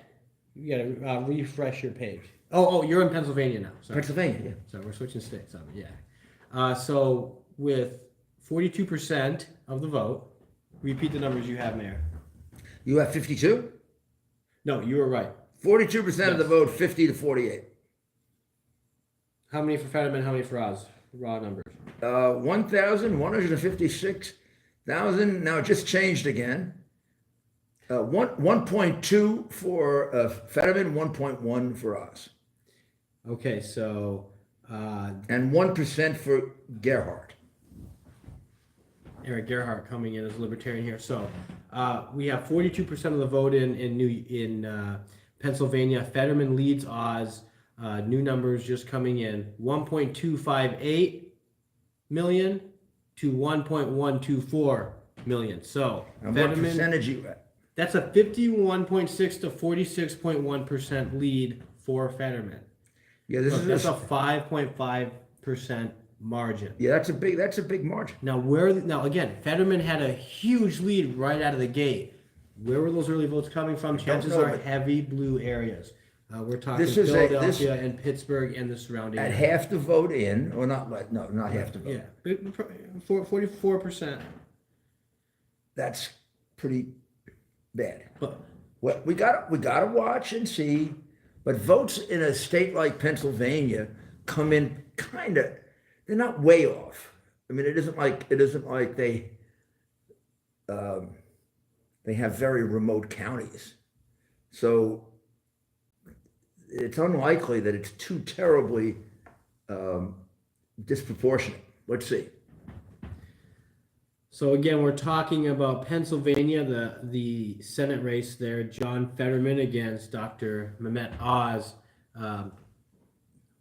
You gotta refresh your page. Oh, you're in Pennsylvania now. Sorry. Pennsylvania, yeah. So we're switching states. Yeah. So with 42% of the vote, repeat the numbers you have, Mayor. You have 52? No, you were right. 42% of the Yes. vote, 50-48. How many for Fetterman? How many for Oz? Raw numbers. 1,156,000. Now it just changed again. 1.2 for Fetterman, 1.1 for us, Okay, so and 1% for Gerhardt. Eric Gerhardt coming in as libertarian here. So we have 42% of the vote in Pennsylvania. Fetterman leads Oz. New numbers just coming in: 1.258 million to 1.124 million. So And what percentage you at? that's a 51.6 to 46.1% lead for Fetterman. Yeah, That's a 5.5% margin. yeah, that's a big margin. Now again, Fetterman had a huge lead right out of the gate. Where were those early votes coming from? Chances know, are but heavy blue areas. We're talking This is Philadelphia and Pittsburgh and the surrounding At area. half the vote in, or not half the vote. Yeah, 44%. That's pretty bad. But Well, we got to watch and see. But votes in a state like Pennsylvania come in they're not way off. I mean, it isn't like they have very remote counties. So it's unlikely that it's too terribly disproportionate. Let's see. So again, we're talking about Pennsylvania, the Senate race there. John Fetterman against Dr. Mehmet Oz.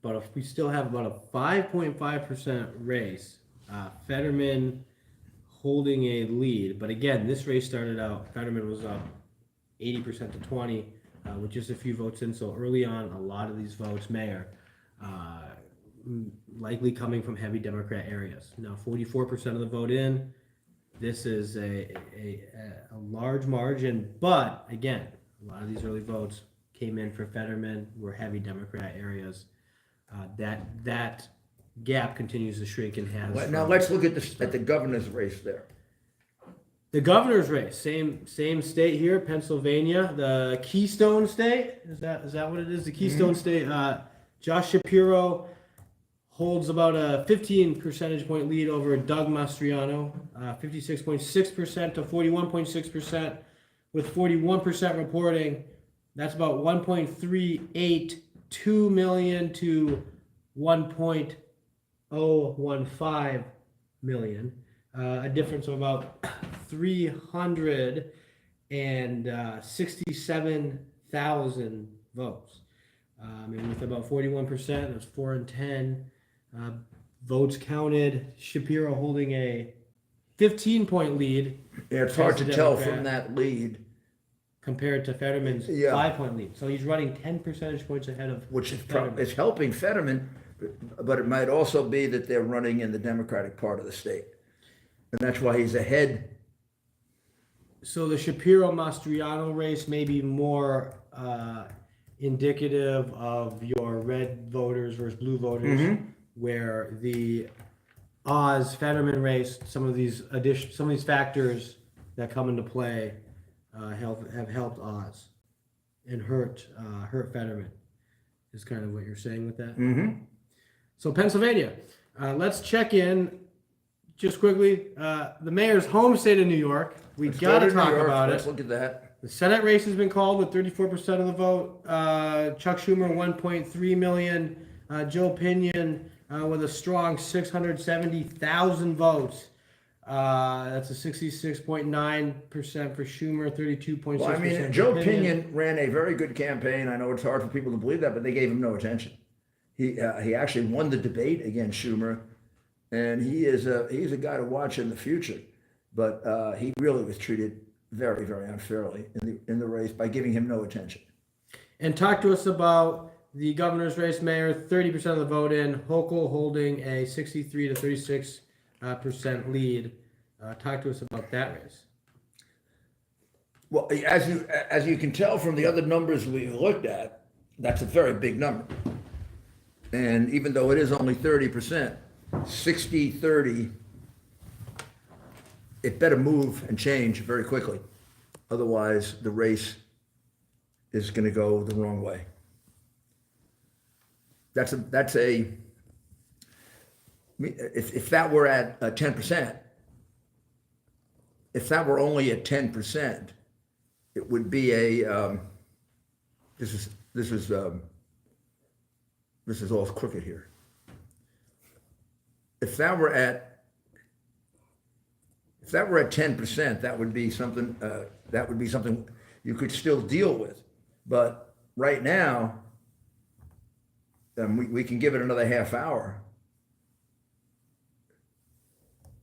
But we still have about a 5.5% race. Fetterman holding a lead. But again, this race started out, Fetterman was up 80% to 20 with just a few votes in. So early on, a lot of these votes, Mayor, likely coming from heavy Democrat areas. Now, 44% of the vote in. This is a large margin, but again, a lot of these early votes came in for Fetterman, were heavy Democrat areas. That gap continues to shrink and has. Now let's look at the governor's race there. The governor's race, same state here, Pennsylvania, the Keystone State. Is that what it is? The Keystone State. Josh Shapiro holds about a 15 percentage point lead over Doug Mastriano, 56.6% to 41.6%, with 41% reporting. That's about 1.382 million to 1.015 million. A difference of about 367,000 votes. And with about 41%, that's 4 and 10 votes counted. Shapiro holding a 15-point lead. Yeah, it's hard to tell Democrat from that lead, compared to Fetterman's 5-point lead. So he's running 10 percentage points ahead of which is Fetterman. it's helping Fetterman, but it might also be that they're running in the Democratic part of the state, and that's why he's ahead. So the Shapiro-Mastriano race may be more indicative of your red voters versus blue voters, where the Oz-Fetterman race, some of these factors that come into play have helped Oz and hurt Fetterman. Is kind of what you're saying with that. Mm-hmm. So Pennsylvania, let's check in just quickly, the mayor's home state of New York. We Let's got go to New talk York. about Let's it. look at that. The Senate race has been called with 34% of the vote. Chuck Schumer, 1.3 million. Joe Pinion with a strong 670,000 votes. That's a 66.9% for Schumer, 32.6%. Well, I mean, Joe Pinion ran a very good campaign. I know it's hard for people to believe that, but they gave him no attention. He actually won the debate against Schumer, and he's a guy to watch in the future. But he really was treated very, very unfairly in the race by giving him no attention. And talk to us about the governor's race, Mayor. 30% of the vote in. Hochul holding a 63 to 36% lead. Talk to us about that race. Well, as you can tell from the other numbers we looked at, that's a very big number. And even though it is only 30%, 60-30, it better move and change very quickly. Otherwise, the race is going to go the wrong way. If that were at 10%, if that were only at 10%, it would be a, this is all crooked here. If that were at 10%, that would be something you could still deal with. But right now, we can give it another half hour.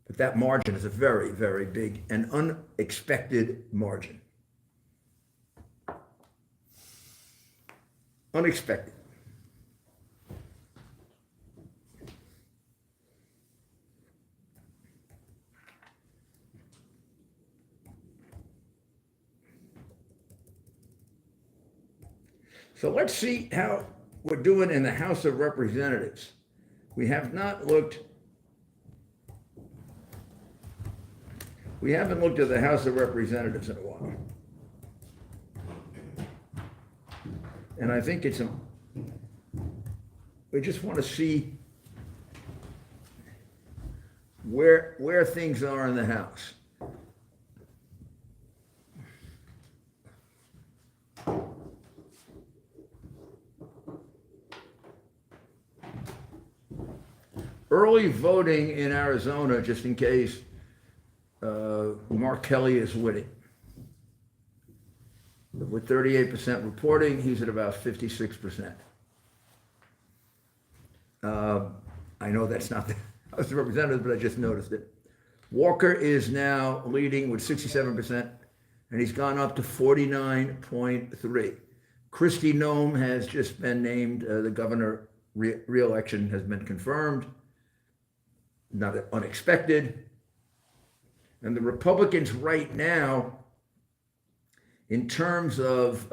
But that margin is a very, very big and unexpected margin. Unexpected. So let's see how we're doing in the House of Representatives. We haven't looked at the House of Representatives in a while. And I think we just want to see where things are in the House. Early voting in Arizona, just in case Mark Kelly is winning. With 38% reporting, he's at about 56%. I know that's not the House of Representatives, but I just noticed it. Walker is now leading with 67%, and he's gone up to 49.3. Kristi Noem has just been named the governor. Re-election has been confirmed. Not unexpected. And the Republicans right now, in terms of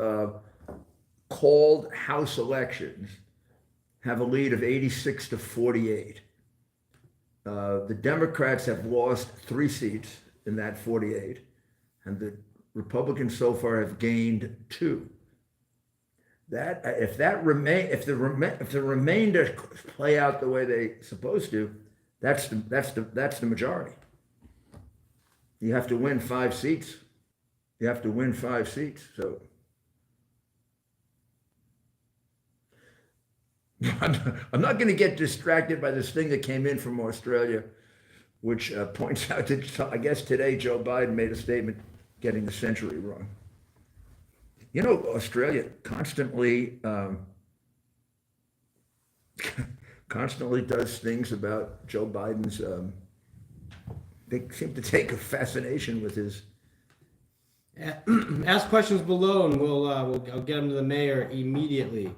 called House elections, have a lead of 86 to 48. The Democrats have lost 3 seats in that 48, and the Republicans so far have gained 2. That if the remainder play out the way they're supposed to, that's the majority. You have to win 5 seats. So I'm not going to get distracted by this thing that came in from Australia, which points out that I guess today Joe Biden made a statement getting the century wrong. You know, Australia constantly does things about Joe Biden's. They seem to take a fascination with his. Ask questions below, and I'll get them to the mayor immediately.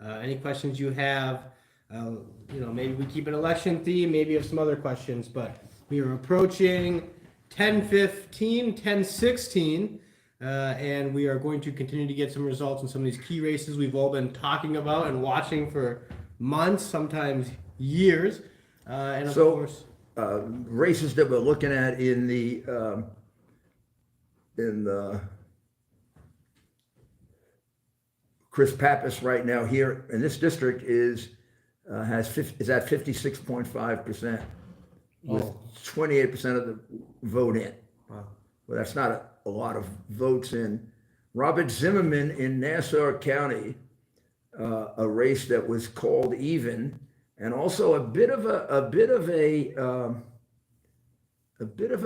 Any questions you have? Maybe we keep an election theme. Maybe you have some other questions, but we are approaching 10:15, 10:16. And we are going to continue to get some results in some of these key races we've all been talking about and watching for months, sometimes years. And of course, races that we're looking at in the Chris Pappas right now here in this district is at 56.5%. with Oh. 28% of the vote in. Wow. Well, that's not a lot of votes in. Robert Zimmerman in Nassau County, a race that was called even, and also a bit of a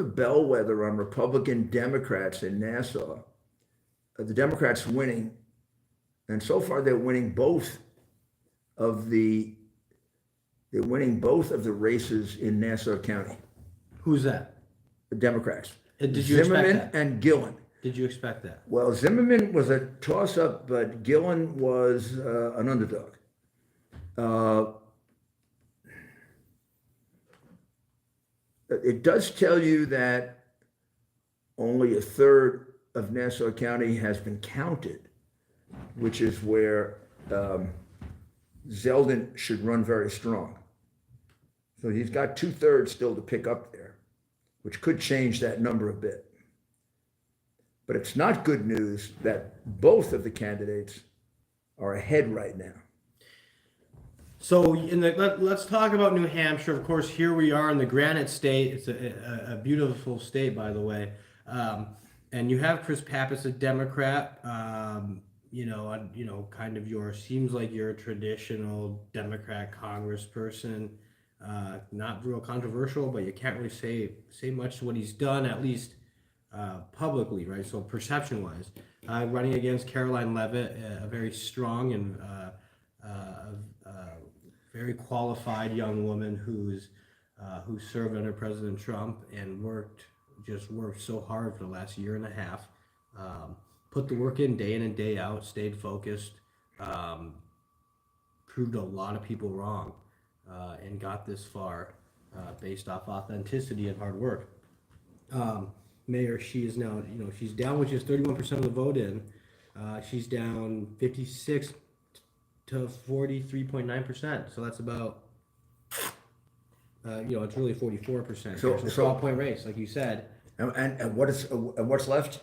bellwether on Republican Democrats in Nassau. The Democrats winning, and so far they're winning both of the races in Nassau County. Who's that? The Democrats. Did you expect Zimmerman that? and Gillen. Did you expect that? Well, Zimmerman was a toss-up, but Gillen was an underdog. It does tell you that only a third of Nassau County has been counted, which is where Zeldin should run very strong. So he's got 2/3 still to pick up there, which could change that number a bit. But it's not good news that both of the candidates are ahead right now. So let's talk about New Hampshire. Of course, here we are in the Granite State. It's a beautiful state, by the way. And you have Chris Pappas, a Democrat. Kind of seems like you're a traditional Democrat congressperson. Not real controversial, but you can't really say much to what he's done, at least publicly, right? So perception-wise, running against Caroline Leavitt, a very strong and very qualified young woman who served under President Trump and worked so hard for the last year and a half. Put the work in and day out, stayed focused, proved a lot of people wrong, and got this far based off authenticity and hard work. Mayor, she is now, she's down, which is 31% of the vote in. She's down 56 to 43.9%. So that's about, it's really 44%. So- It's a 12-point race, like you said. And what's left?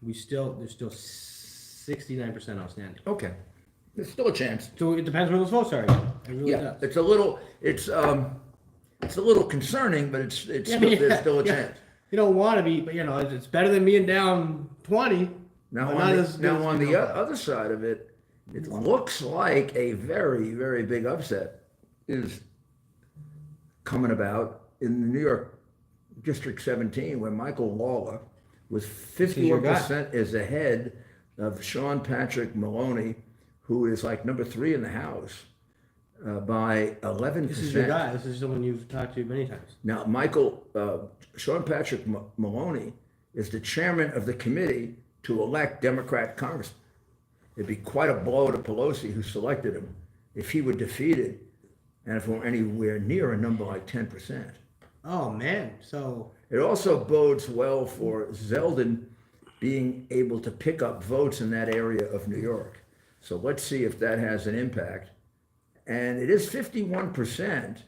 There's still 69% outstanding. Okay, there's still a chance. So it depends where those votes are. It really Yeah, does. it's a little concerning, but there's still a chance. You don't want to be, but it's better than being down 20. Now but not on as good as the being up. other side of it, it looks like a very, very big upset is coming about in the New York District 17, where Michael Lawler with 51% is ahead of Sean Patrick Maloney, who is like number 3 in the House by 11%. This is your guy. This is someone you've talked to many times. Now, Sean Patrick Maloney is the chairman of the committee to elect Democrat congressmen. It'd be quite a blow to Pelosi, who selected him, if he were defeated and if it were anywhere near a number like 10%. Oh, man. So It also bodes well for Zeldin being able to pick up votes in that area of New York. So let's see if that has an impact. And it is 51%,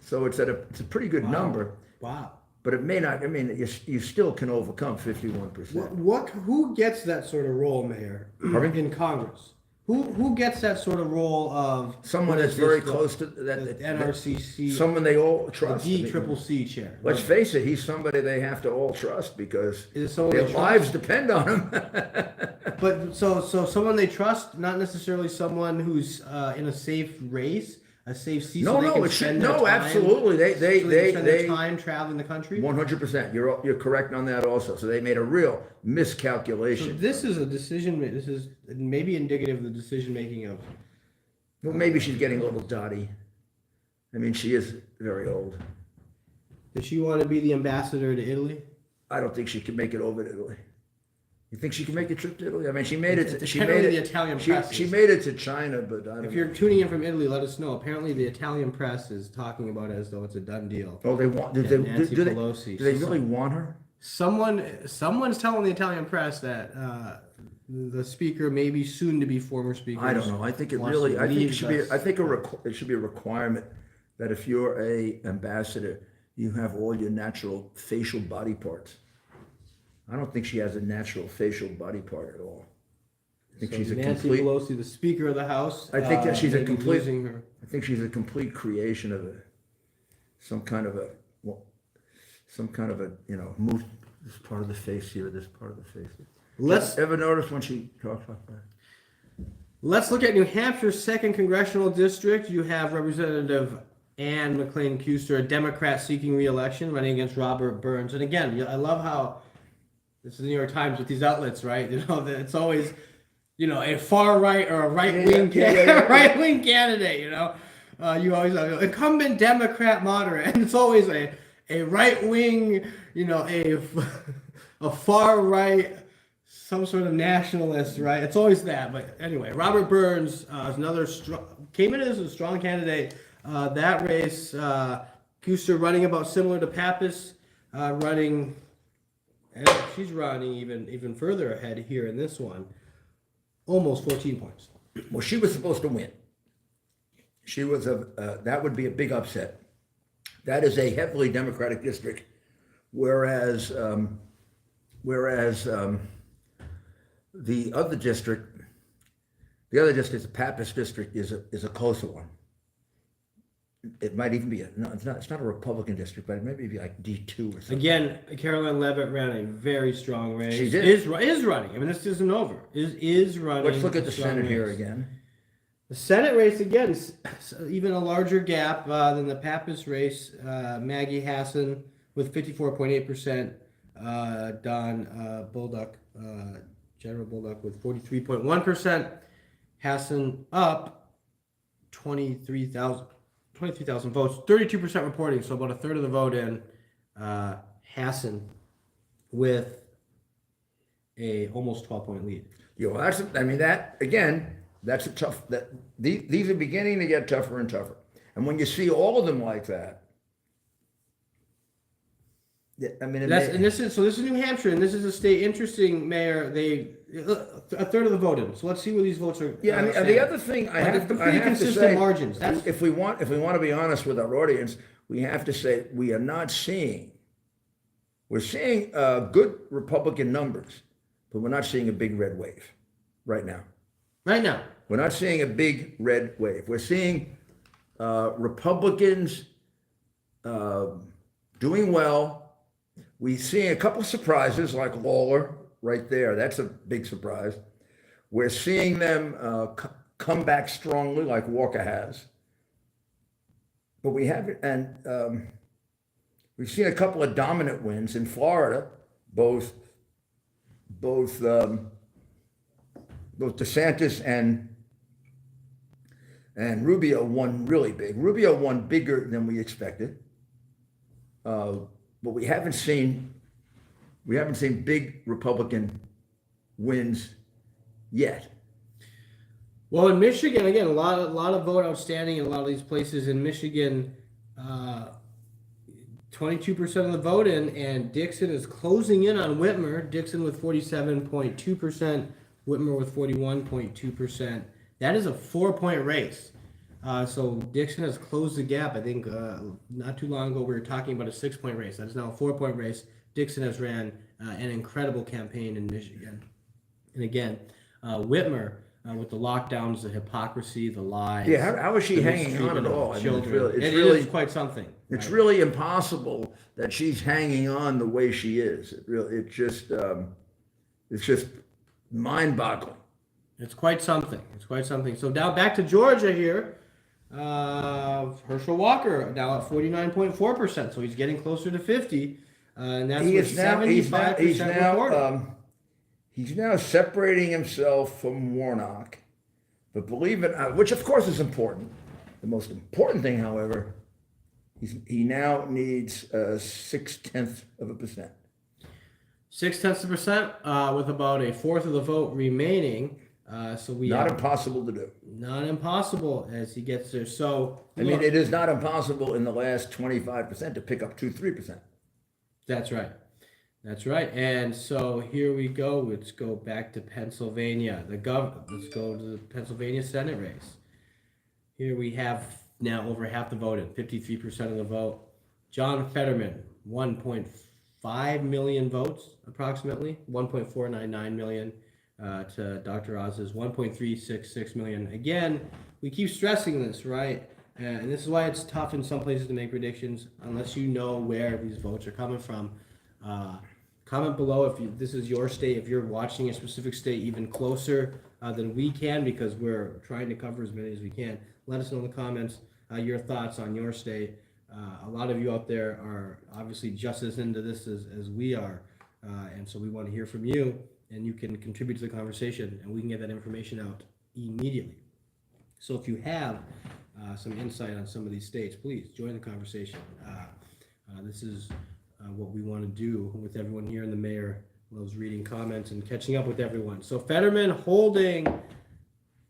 so it's a pretty good number. wow. But it may not. I mean, you still can overcome 51%. Who gets that sort of role, Mayor, in Congress? Who gets that sort of role of Someone what that's is very this, close to the that. NRCC, Someone they all trust. the DCCC chair? Let's face it, he's somebody they have to all trust because Is it someone their they trust? lives depend on him. But so someone they trust, not necessarily someone who's in a safe race, a safe seat. No, so they no, can it should- spend their no, time- absolutely. They- so they can spend their they- time traveling the country. 100%. You're correct on that also. So they made a real So miscalculation. this is a decision. This is maybe indicative of the decision making of. Well, maybe she's getting a little dotty. I mean, she is very old. Does she want to be the ambassador to Italy? I don't think she can make it over to Italy. You think she can make the trip to Italy? I mean, she made it. It's She apparently made the it. Italian press She is- made it to China, but I don't If know. you're tuning in from Italy, let us know. Apparently, the Italian press is talking about it as though it's a done deal. Oh, they want. Do Yeah, they? Nancy Do they? Pelosi. Do they really want her? Someone's telling the Italian press that the speaker, maybe soon to be former speaker. I don't know. I think it wants really. to I think it leave should be. us. I think it should be a requirement that if you're a ambassador, you have all your natural facial body parts. I don't think she has a natural facial body part at all. I think So she's a Nancy complete. Pelosi, the Speaker of the House. I think that she's a maybe complete- losing her. I think she's a complete creation of some kind of a well, some kind of a, move this part of the face here, this part of the face here. Let's Ever notice when she talks like that? Let's look at New Hampshire's 2nd congressional district. You have Representative Ann McLean Kuster, a Democrat seeking re-election, running against Robert Burns. And again, I love how this is the New York Times with these outlets, right? It's always, a far right or a right-wing right-wing candidate. You always have incumbent Democrat moderate, and it's always a right-wing, a far right, some sort of nationalist, right? It's always that. But anyway, Robert Burns is another came in as a strong candidate. That race, Kuster running about similar to Pappas, running, and she's running even further ahead here in this one, almost 14 points. Well, she was supposed to win. She was that would be a big upset. That is a heavily Democratic district, whereas the other district, the Pappas district, is a closer one. It might even be it's not a Republican district, but it maybe be like D2 or something. Again, Caroline Leavitt ran a very strong race. She did. Is running. I mean, this isn't over. Is running. Let's look at the Senate race. here again. The Senate race, again, is even a larger gap than the Pappas race. Maggie Hassan with 54.8%. Don Bolduc, General Bolduc with 43.1%. Hassan up 23,000 votes, 32% reporting, so about a third of the vote in. Hassan with a almost 12-point lead. That's a tough. These are beginning to get tougher and tougher, and when you see all of them like that, This is New Hampshire, and this is a state. Interesting, Mayor. A third of the vote in. So let's see where these votes are. Yeah, the other thing I have to say, margins. If we want to be honest with our audience, we have to say we are not seeing. We're seeing good Republican numbers, but we're not seeing a big red wave right now. We're not seeing a big red wave. We're seeing Republicans doing well. We see a couple of surprises like Lawler right there. That's a big surprise. We're seeing them come back strongly like Walker has. But we haven't, and we've seen a couple of dominant wins in Florida. Both DeSantis and Rubio won really big. Rubio won bigger than we expected. But we haven't seen big Republican wins yet. Well, in Michigan, again, a lot of vote outstanding in a lot of these places. In Michigan, 22% of the vote in, and Dixon is closing in on Whitmer. Dixon with 47.2%, Whitmer with 41.2%. That is a 4-point race. So Dixon has closed the gap. I think not too long ago we were talking about a 6-point race. That is now a 4-point race. Dixon has ran an incredible campaign in Michigan. And again, Whitmer with the lockdowns, the hypocrisy, the lies. Yeah, how is she hanging on at all? Children. It is quite something. It's really impossible that she's hanging on the way she is. It's just mind-boggling. It's quite something. So now back to Georgia here. Herschel Walker now at 49.4%, so he's getting closer to 50, and that's with 75% reporting. He's now separating himself from Warnock, but believe it, which of course is important. The most important thing, however, he now needs 0.6%. 0.6%, with about a fourth of the vote remaining. So we not impossible to do. Not impossible as he gets there. So it is not impossible in the last 25% to pick up 2-3%. That's right. And so here we go. Let's go back to Pennsylvania. Let's go to the Pennsylvania Senate race. Here we have now over half the vote in, 53% of the vote. John Fetterman, 1.5 million votes, approximately 1.499 million. To Dr. Oz's 1.366 million. Again, we keep stressing this, right? And this is why it's tough in some places to make predictions unless you know where these votes are coming from. Comment below if this is your state, if you're watching a specific state even closer than we can, because we're trying to cover as many as we can. Let us know in the comments your thoughts on your state. A lot of you out there are obviously just as into this as we are, and so we want to hear from you, and you can contribute to the conversation, and we can get that information out immediately. So if you have some insight on some of these states, please join the conversation. This is what we want to do with everyone here, and the mayor loves reading comments and catching up with everyone. So Fetterman holding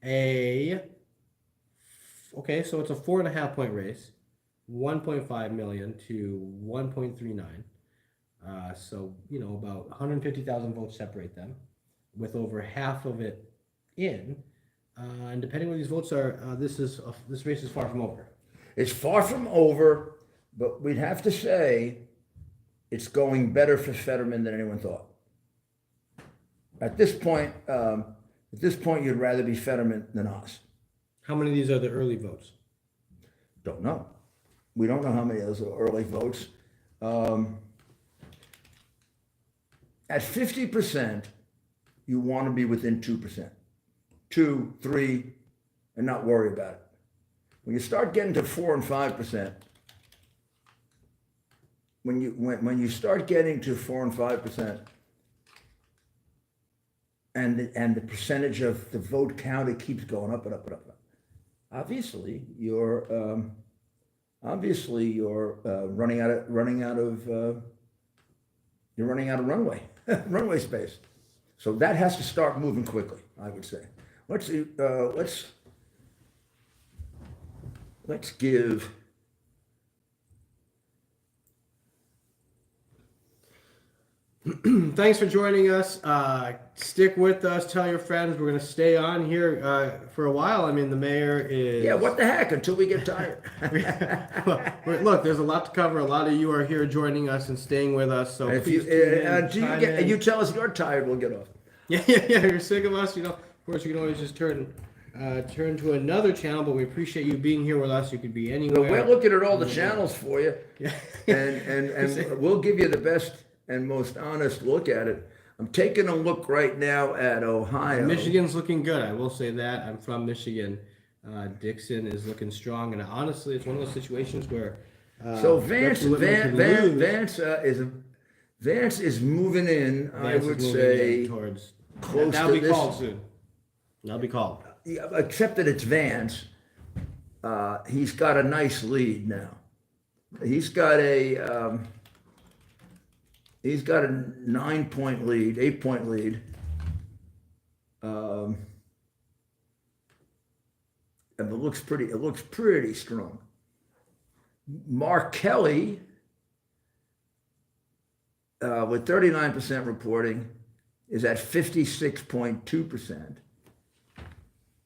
okay, so it's a 4.5 point race, 1.5 million to 1.39. So, about 150,000 votes separate them, with over half of it in. And depending where these votes are, this race is far from over. It's far from over, but we'd have to say it's going better for Fetterman than anyone thought. At this point, you'd rather be Fetterman than us. How many of these are the early votes? Don't know. We don't know how many of those are early votes. At 50%, you want to be within 2%. 2, 3, and not worry about it. When you start getting to 4 and 5%, when you start getting to 4 and 5%, and the percentage of the vote counted keeps going up and up and up and up, obviously you're running out of runway space. So that has to start moving quickly, I would say. Let's give. Thanks for joining us. Stick with us. Tell your friends. We're going to stay on here for a while. I mean, the mayor is... Yeah, what the heck, until we get tired. Look, there's a lot to cover. A lot of you are here joining us and staying with us. So If please tune in, you tell us you're tired, we'll get off. Yeah. You're sick of us. Of course, you can always just turn to another channel, but we appreciate you being here with us. You could be anywhere. But we're looking at all the channels for you, Yeah. and we'll give you the best and most honest look at it. I'm taking a look right now at Ohio. Michigan's looking good. I will say that. I'm from Michigan. Dixon is looking strong, and honestly, it's one of those situations where. So Vance is moving in. I would say towards close that'll to be this. called soon. That'll be called. Yeah, except that it's Vance. He's got a nice lead now. He's got a 9-point lead, 8-point lead. And it looks pretty strong. Mark Kelly, with 39% reporting, is at 56.2%.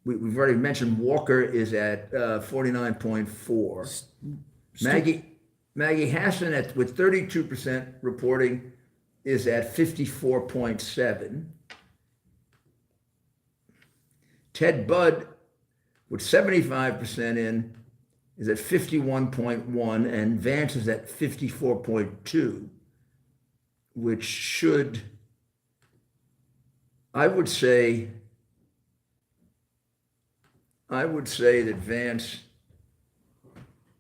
We've already mentioned Walker is at 49.4%. Maggie Hassan with 32% reporting is at 54.7%. Ted Budd with 75% in is at 51.1%, and Vance is at 54.2%, which should, I would say that Vance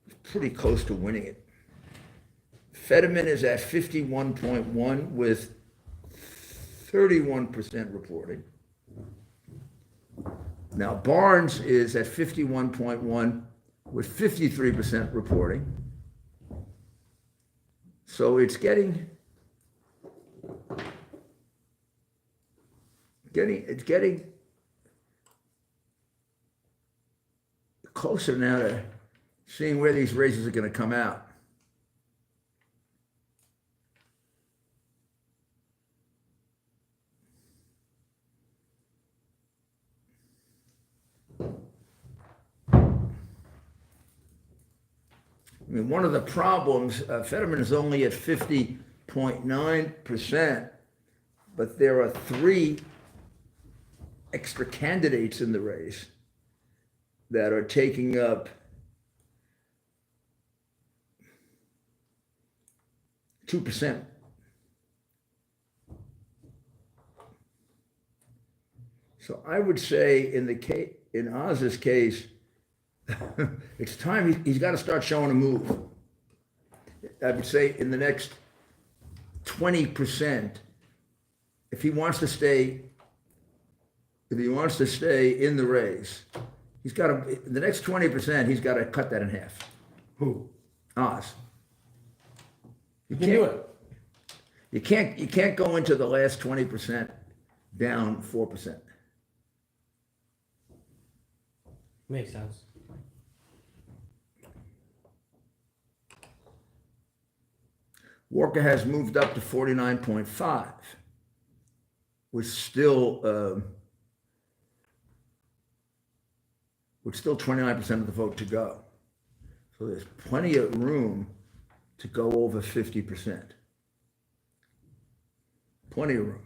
is pretty close to winning it. Fetterman is at 51.1 with 31% reporting. Now Barnes is at 51.1 with 53% reporting. So it's getting closer now to seeing where these races are going to come out. I mean, one of the problems, Fetterman is only at 50.9%, but there are 3 extra candidates in the race that are taking up 2%. So I would say in Oz's case, it's time he's got to start showing a move. I would say in the next 20%, if he wants to stay in the race, he's got to, the next 20%, he's got to cut that in half. Who? Oz. You can do it. You can't go into the last 20% down 4%. Makes sense. Walker has moved up to 49.5, with still 29% of the vote to go. So there's plenty of room to go over 50%. Plenty of room.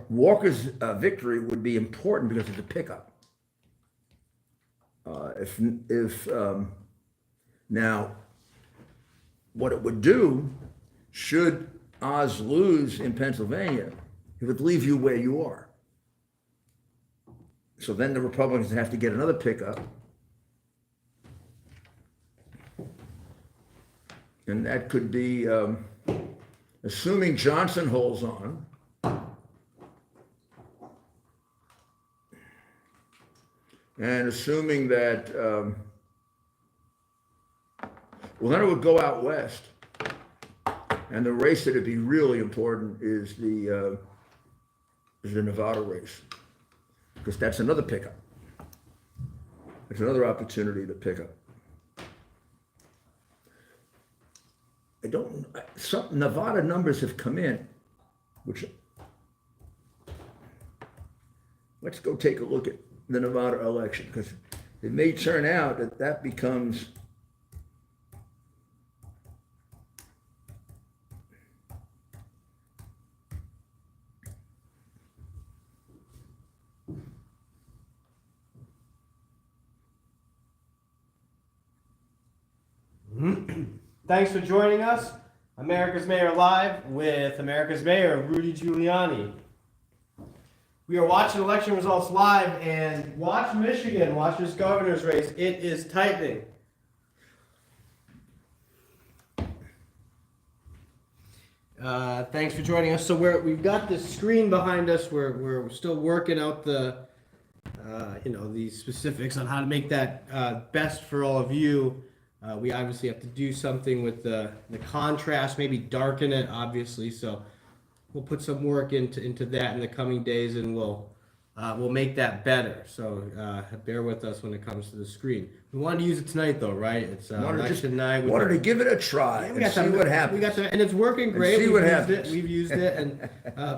Walker's victory would be important because it's a pickup. Now, what it would do, should Oz lose in Pennsylvania, it would leave you where you are. So then the Republicans have to get another pickup. And that could be, assuming Johnson holds on, and assuming that, well, then it would go out west. And the race that would be really important is the Nevada race, because that's another pickup. It's another opportunity to pick up. Some Nevada numbers have come in, which, let's go take a look at the Nevada election, because it may turn out that becomes Thanks for joining us. America's Mayor Live with America's Mayor, Rudy Giuliani. We are watching election results live, and watch Michigan, watch this governor's race. It is tightening. Thanks for joining us. So we've got this screen behind us. We're still working out the the specifics on how to make that best for all of you. We obviously have to do something with the contrast, maybe darken it, obviously. So we'll put some work into that in the coming days, and we'll make that better. So bear with us when it comes to the screen. We wanted to use it tonight, though, right? It's election night. Wanted to give it a try and see what happens. We got that, and it's working great. See what happens. We've used it, and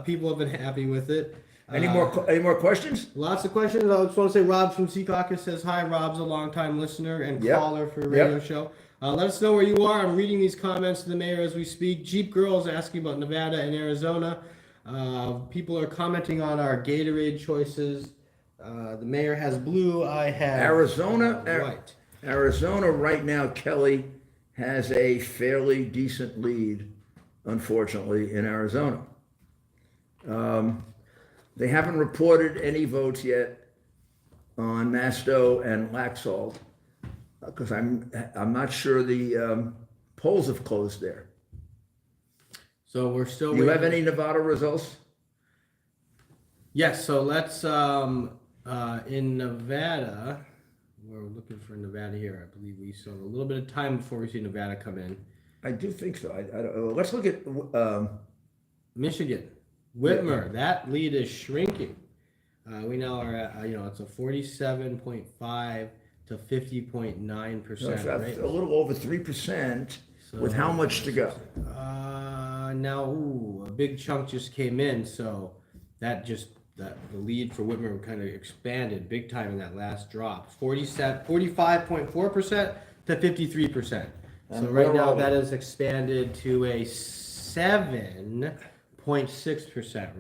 people have been happy with it. Any more questions? Lots of questions. I just want to say Rob from Sea Caucus says hi. Rob's a longtime listener and caller for a radio show. Let us know where you are. I'm reading these comments to the mayor as we speak. Jeep Girl is asking about Nevada and Arizona. People are commenting on our Gatorade choices. The mayor has blue. I have Arizona. white. Arizona right now, Kelly has a fairly decent lead, unfortunately, in Arizona. They haven't reported any votes yet on Masto and Laxalt, because I'm not sure the polls have closed there. So we're still. Do you have any Nevada results? Yes. So let's in Nevada. We're looking for Nevada here. I believe we still have a little bit of time before we see Nevada come in. I do think so. Let's look at Michigan. Whitmer, that lead is shrinking. We now are at, it's a 47.5 to 50.9%. Right? A little over 3%, with how much to go? Now, a big chunk just came in, so the lead for Whitmer kind of expanded big time in that last drop. 45.4% to 53%. So right now that has expanded to a 7.6%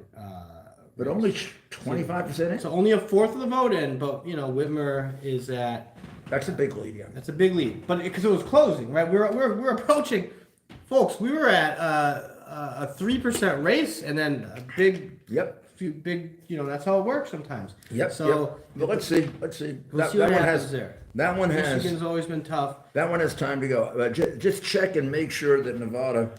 but only 25% in? So only a fourth of the vote in, but Whitmer is at. That's a big lead, yeah. That's a big lead, but because it was closing, right? We're approaching, folks. We were at a 3% race, and then a big. Yep. That's how it works sometimes. Yep. So yep. But let's see. We'll see what that one happens has there. that one Michigan's has always been tough. that one has time to go. Just check and make sure that Nevada.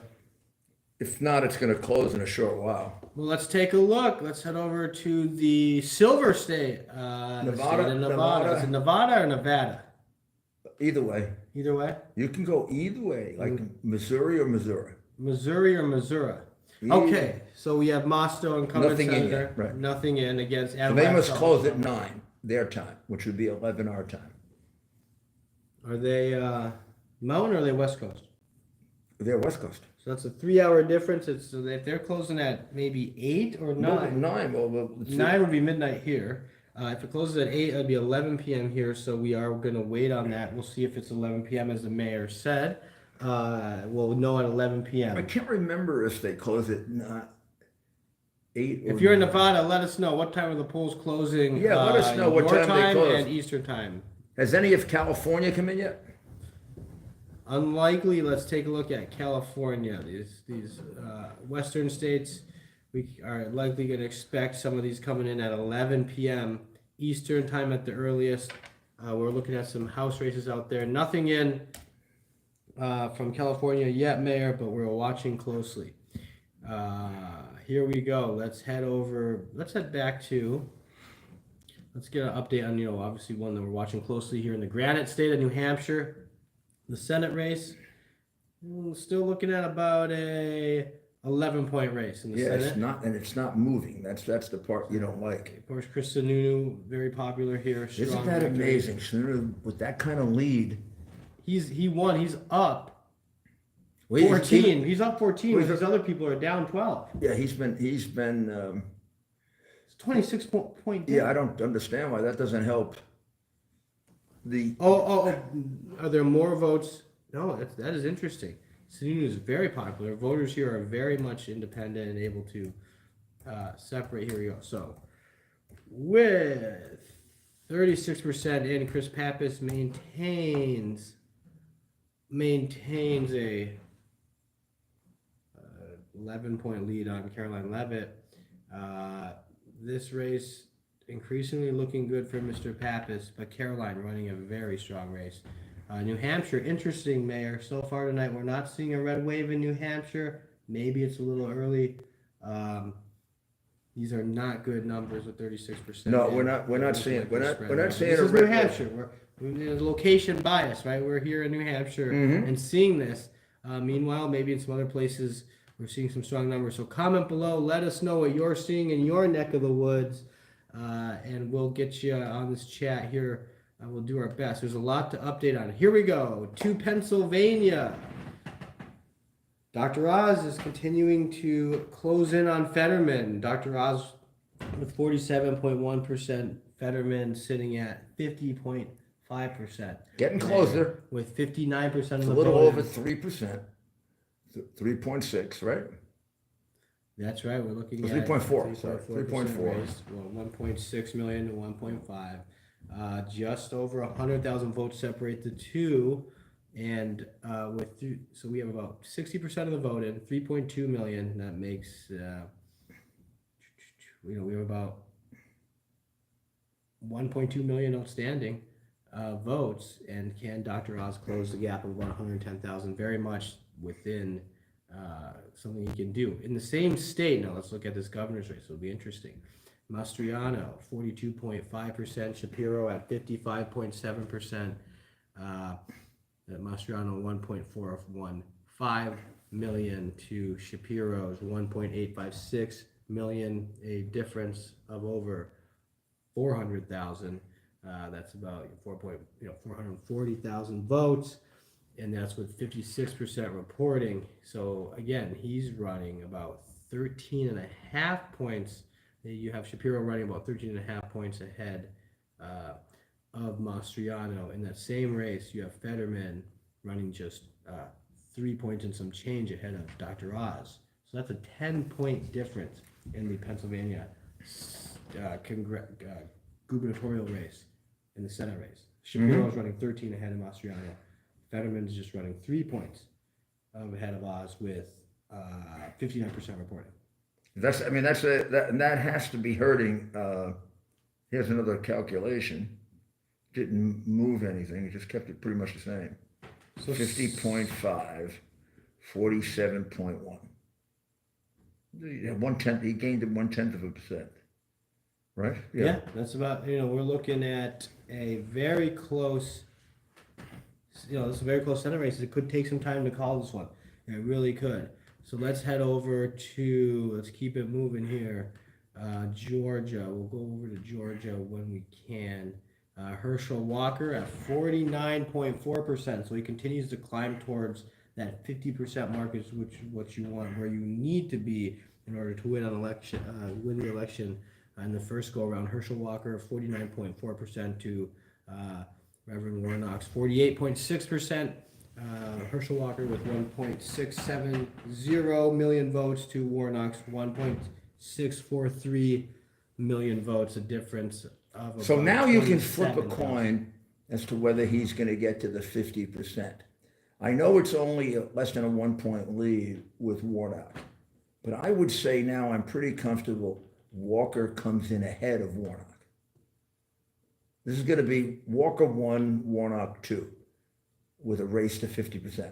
If not, it's going to close in a short while. Well, let's take a look. Let's head over to the Silver State. Nevada. Nevada. Is it Nevada or Nevada? Either way, Either way. you can go either way, like Missouri or Missouri. Missouri or Missouri. Either. Okay, so we have Mosto and Cummins Nothing in Center. yet, right. Nothing in against. So they must close at 9 their time, which would be 11 our time. Are they Mountain or are they West Coast? They're West Coast. So that's a 3-hour difference. So if they're closing at maybe 8 or 9. 9. Well, let's see. 9 would be midnight here. If it closes at 8, it'd be 11 p.m. here. So we are going to wait on that. We'll see if it's 11 p.m. as the mayor said. We'll know at 11 p.m. I can't remember if they close at 8 or If you're in 9. Nevada, let us know what time are the polls closing. Yeah, let us know what your time they close. and Eastern time. Has any of California come in yet? Unlikely. Let's take a look at California. These western states, we are likely going to expect some of these coming in at 11 p.m. Eastern time at the earliest. We're looking at some House races out there. Nothing in from California yet, Mayor, but we're watching closely. Here we go. Let's head back to. Let's get an update on, obviously one that we're watching closely here in the Granite State of New Hampshire. The Senate race, still looking at about a 11-point race in the Senate. It's not moving. That's the part you don't like. Of course, Chris Sununu, very popular here. Isn't that amazing? Sununu with that kind of lead. He won. He's up 14. He's up 14. These other people are down 12. Yeah, he's been. It's 26 point. Yeah, I don't understand why that doesn't help. Are there more votes? No, that is interesting. Sununu is very popular. Voters here are very much independent and able to separate. Here we go. So, with 36% in, Chris Pappas maintains a 11-point lead on Caroline Leavitt. This race increasingly looking good for Mr. Pappas, but Caroline running a very strong race. New Hampshire, interesting, Mayor. So far tonight, we're not seeing a red wave in New Hampshire. Maybe it's a little early. These are not good numbers with 36%. No, we're not seeing. We're not seeing this a is red New Hampshire. We're location bias, right? We're here in New Hampshire and seeing this. Meanwhile, maybe in some other places, we're seeing some strong numbers. So comment below. Let us know what you're seeing in your neck of the woods. And we'll get you on this chat here. We'll do our best. There's a lot to update on. Here we go to Pennsylvania. Dr. Oz is continuing to close in on Fetterman. Dr. Oz with 47.1%. Fetterman sitting at 50.5%. Getting closer. With 59% of It's the a little vote. over 3%. 3.6, right? That's right. We're looking at 3.4. Sorry, 3.4. raised, well, 1.6 million to 1.5. Just over 100,000 votes separate the two, and so we have about 60% of the vote in 3.2 million. That makes we have about 1.2 million outstanding votes. And can Dr. Oz close the gap of about 110,000? Very much within something he can do. In the same state, now let's look at this governor's race. It'll be interesting. Mastriano, 42.5%. Shapiro at 55.7%. Mastriano, 1.415 million to Shapiro's 1.856 million, a difference of over 400,000. That's about 440,000 votes. And that's with 56% reporting. So again, he's running about 13.5 points. You have Shapiro running about 13.5 points ahead of Mastriano. In that same race, you have Fetterman running just 3 points and some change ahead of Dr. Oz. So that's a 10-point difference in the Pennsylvania gubernatorial race in the Senate race. Shapiro is running 13 ahead of Mastriano. Fetterman is just running 3 points ahead of Oz with 59% reporting. That has to be hurting. Here's another calculation. Didn't move anything. It just kept it pretty much the same. So 50.5, 47.1. 1/10. He gained 0.1%. Right? Yeah, that's about, we're looking at a very close, this is a very close Senate race. It could take some time to call this one. It really could. So let's head over to, let's keep it moving here. Georgia. We'll go over to Georgia when we can. Herschel Walker at 49.4%. So he continues to climb towards that 50% mark, is what you want, where you need to be in order to win win the election in the first go around. Herschel Walker 49.4% to Reverend Warnock's 48.6%. Herschel Walker with 1.670 million votes to Warnock's 1.643 million votes, a difference of So about now you can flip a 27,000. coin as to whether he's going to get to the 50%. I know it's only less than a 1-point lead with Warnock, but I would say now I'm pretty comfortable Walker comes in ahead of Warnock. This is going to be Walker 1, Warnock 2, with a race to 50%.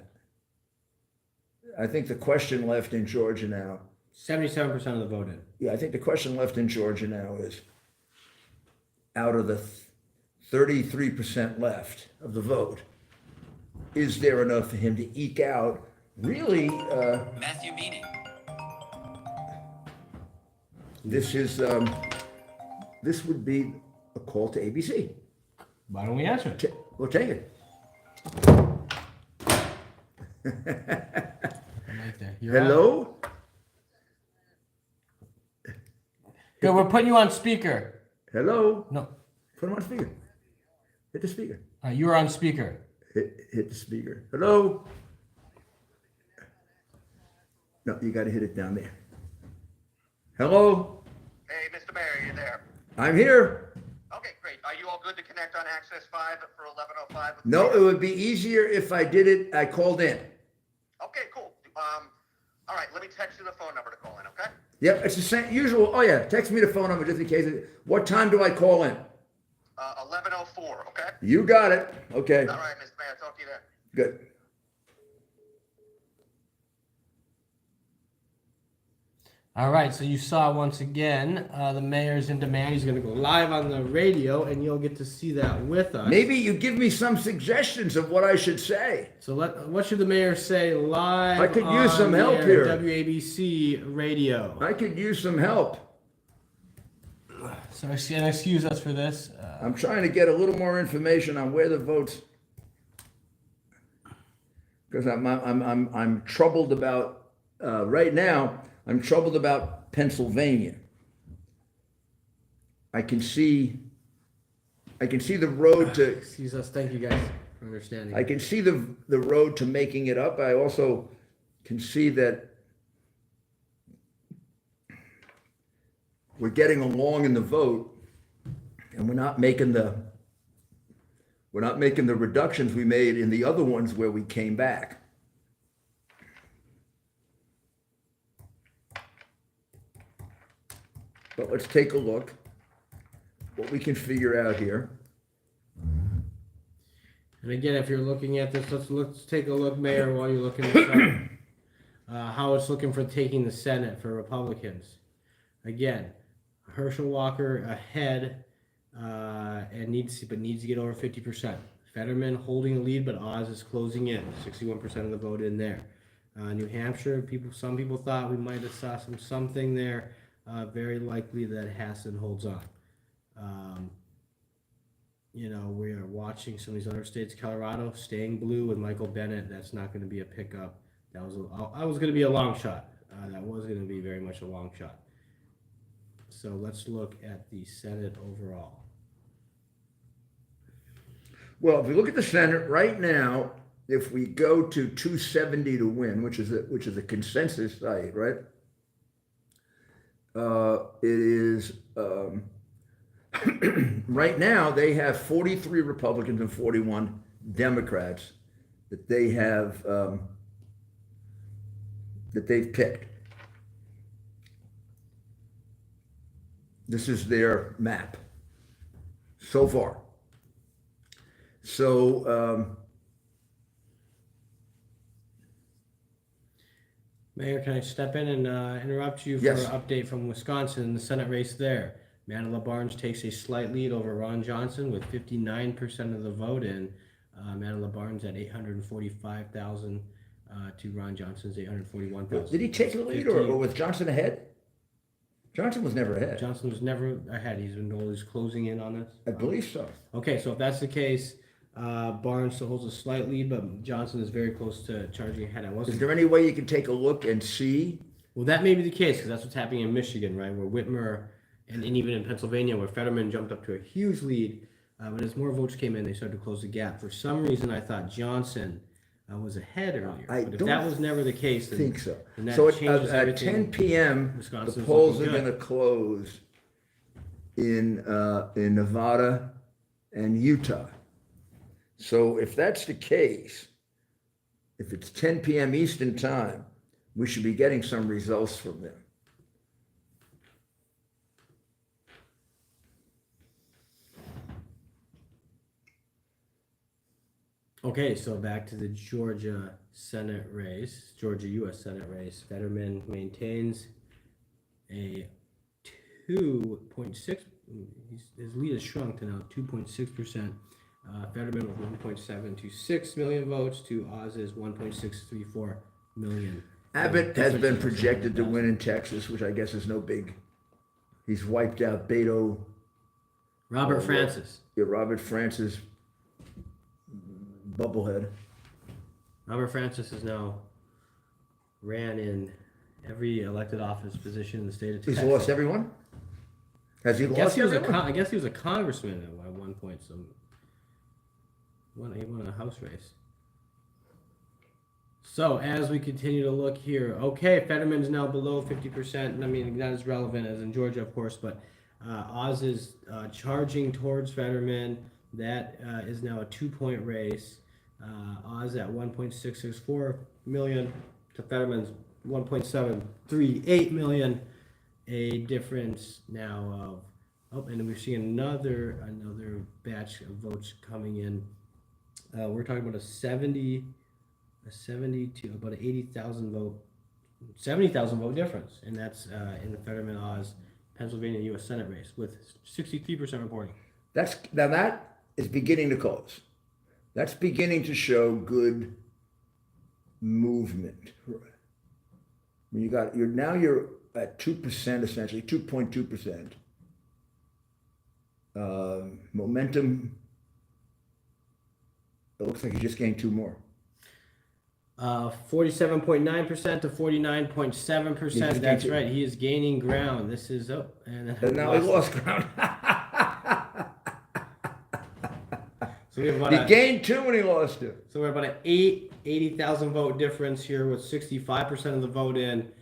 I think the question left in Georgia now, 77% of the vote in. I think the question left in Georgia now is, out of the 33% left of the vote, is there enough for him to eke out really? Matthew Meany. This would be a call to ABC. Why don't we answer it? We'll take it. Right there. You're on. Hello? Good, we're putting you on speaker. Hello? No, Put him on speaker. Hit the speaker. you're on speaker. Hit the speaker. Hello? No, you got to hit it down there. Hello? Hey, Mr. Mayor, you there? I'm here. Okay, great. Are you all good to connect on Access 5 for 11:05? No, it would be easier if I did it. I called in. Okay, cool. All right, let me text you the phone number to call in, okay? Yep, it's the same usual. Oh yeah, text me the phone number just in case. What time do I call in? 11:04, okay? You got it. Okay, All right, Mr. Mayor, talk to you then. good. All right, so you saw once again the mayor's in demand. He's going to go live on the radio, and you'll get to see that with us. Maybe you give me some suggestions of what I should say. So what should the mayor say live? I could use on some the help air, here. WABC radio. I could use some help. So excuse us for this. I'm trying to get a little more information on where the votes, because I'm troubled about right now. I'm troubled about Pennsylvania. I can see the road to. Excuse us. Thank you guys for understanding. I can see the road to making it up. I also can see that we're getting along in the vote, and we're not making the reductions we made in the other ones where we came back. But let's take a look what we can figure out here. And again, if you're looking at this, let's take a look, Mayor, while you're looking at this up, how it's looking for taking the Senate for Republicans. Again, Herschel Walker ahead, and needs to get over 50%. Fetterman holding a lead, but Oz is closing in, 61% of the vote in there. New Hampshire, some people thought we might have saw something there. Very likely that Hassan holds on. We are watching some of these other states. Colorado staying blue with Michael Bennett. That's not going to be a pickup. That was going to be a long shot. That was going to be very much a long shot. So let's look at the Senate overall. Well, if we look at the Senate right now, if we go to 270 to win, which is a consensus site, right? It is, right now, they have 43 Republicans and 41 Democrats that they have, that they've picked. This is their map so far. So, Mayor, can I step in and interrupt you for Yes. an update from Wisconsin, the Senate race there? Manila Barnes takes a slight lead over Ron Johnson with 59% of the vote in. Manila Barnes at 845,000 to Ron Johnson's 841,000. did he take the lead or was Johnson ahead? Johnson was never ahead. Johnson was never ahead. He's been always closing in on this. I believe so. Okay, so if that's the case, Barnes still holds a slight lead, but Johnson is very close to charging ahead. I Is wasn't. there any way you can take a look and see? Well, that may be the case because that's what's happening in Michigan, right? Where Whitmer and even in Pennsylvania, where Fetterman jumped up to a huge lead, but as more votes came in, they started to close the gap. For some reason, I thought Johnson was ahead earlier. I But if don't that was never the case, I then, think so. then that So changes at everything. 10 p.m., the Wisconsin's polls are looking going good. to close in Nevada and Utah. So if that's the case, if it's 10 p.m. Eastern time, we should be getting some results from them. Okay, so back to the Georgia Senate race, Georgia U.S. Senate race. Fetterman maintains a 2.6. His lead has shrunk to now 2.6%. Fetterman with 1.726 million votes to Oz's 1.634 million. Abbott has been Difference of projected to 7,000. win in Texas, which I guess is no big. He's wiped out Beto. Robert Francis. Yeah, Robert Francis, bubblehead. Robert Francis has now ran in every elected office position in the state of Texas. He's lost everyone? Has he I guess lost he was everyone? I guess he was a congressman at one point. So he won a House race. So as we continue to look here, okay, Fetterman's now below 50%. I mean, not as relevant as in Georgia, of course, but Oz is charging towards Fetterman. That is now a 2-point race. Oz at 1.664 million to Fetterman's 1.738 million. A difference now of and we're seeing another batch of votes coming in. We're talking about a 70 to about an 80,000 vote, 70,000 vote difference, and that's in the Fetterman Oz Pennsylvania U.S. Senate race with 63% reporting. Now that is beginning to close. That's beginning to show good movement. When you're at 2% essentially, 2.2%. Momentum. It looks like you just gained 2 more. 47.9% to 49.7%. just That's gained right. He is gaining ground. This is up, and now he lost ground. So we have about He gained 2 and he lost 2. So we're about an 80,000 vote difference here with 65% of the vote in.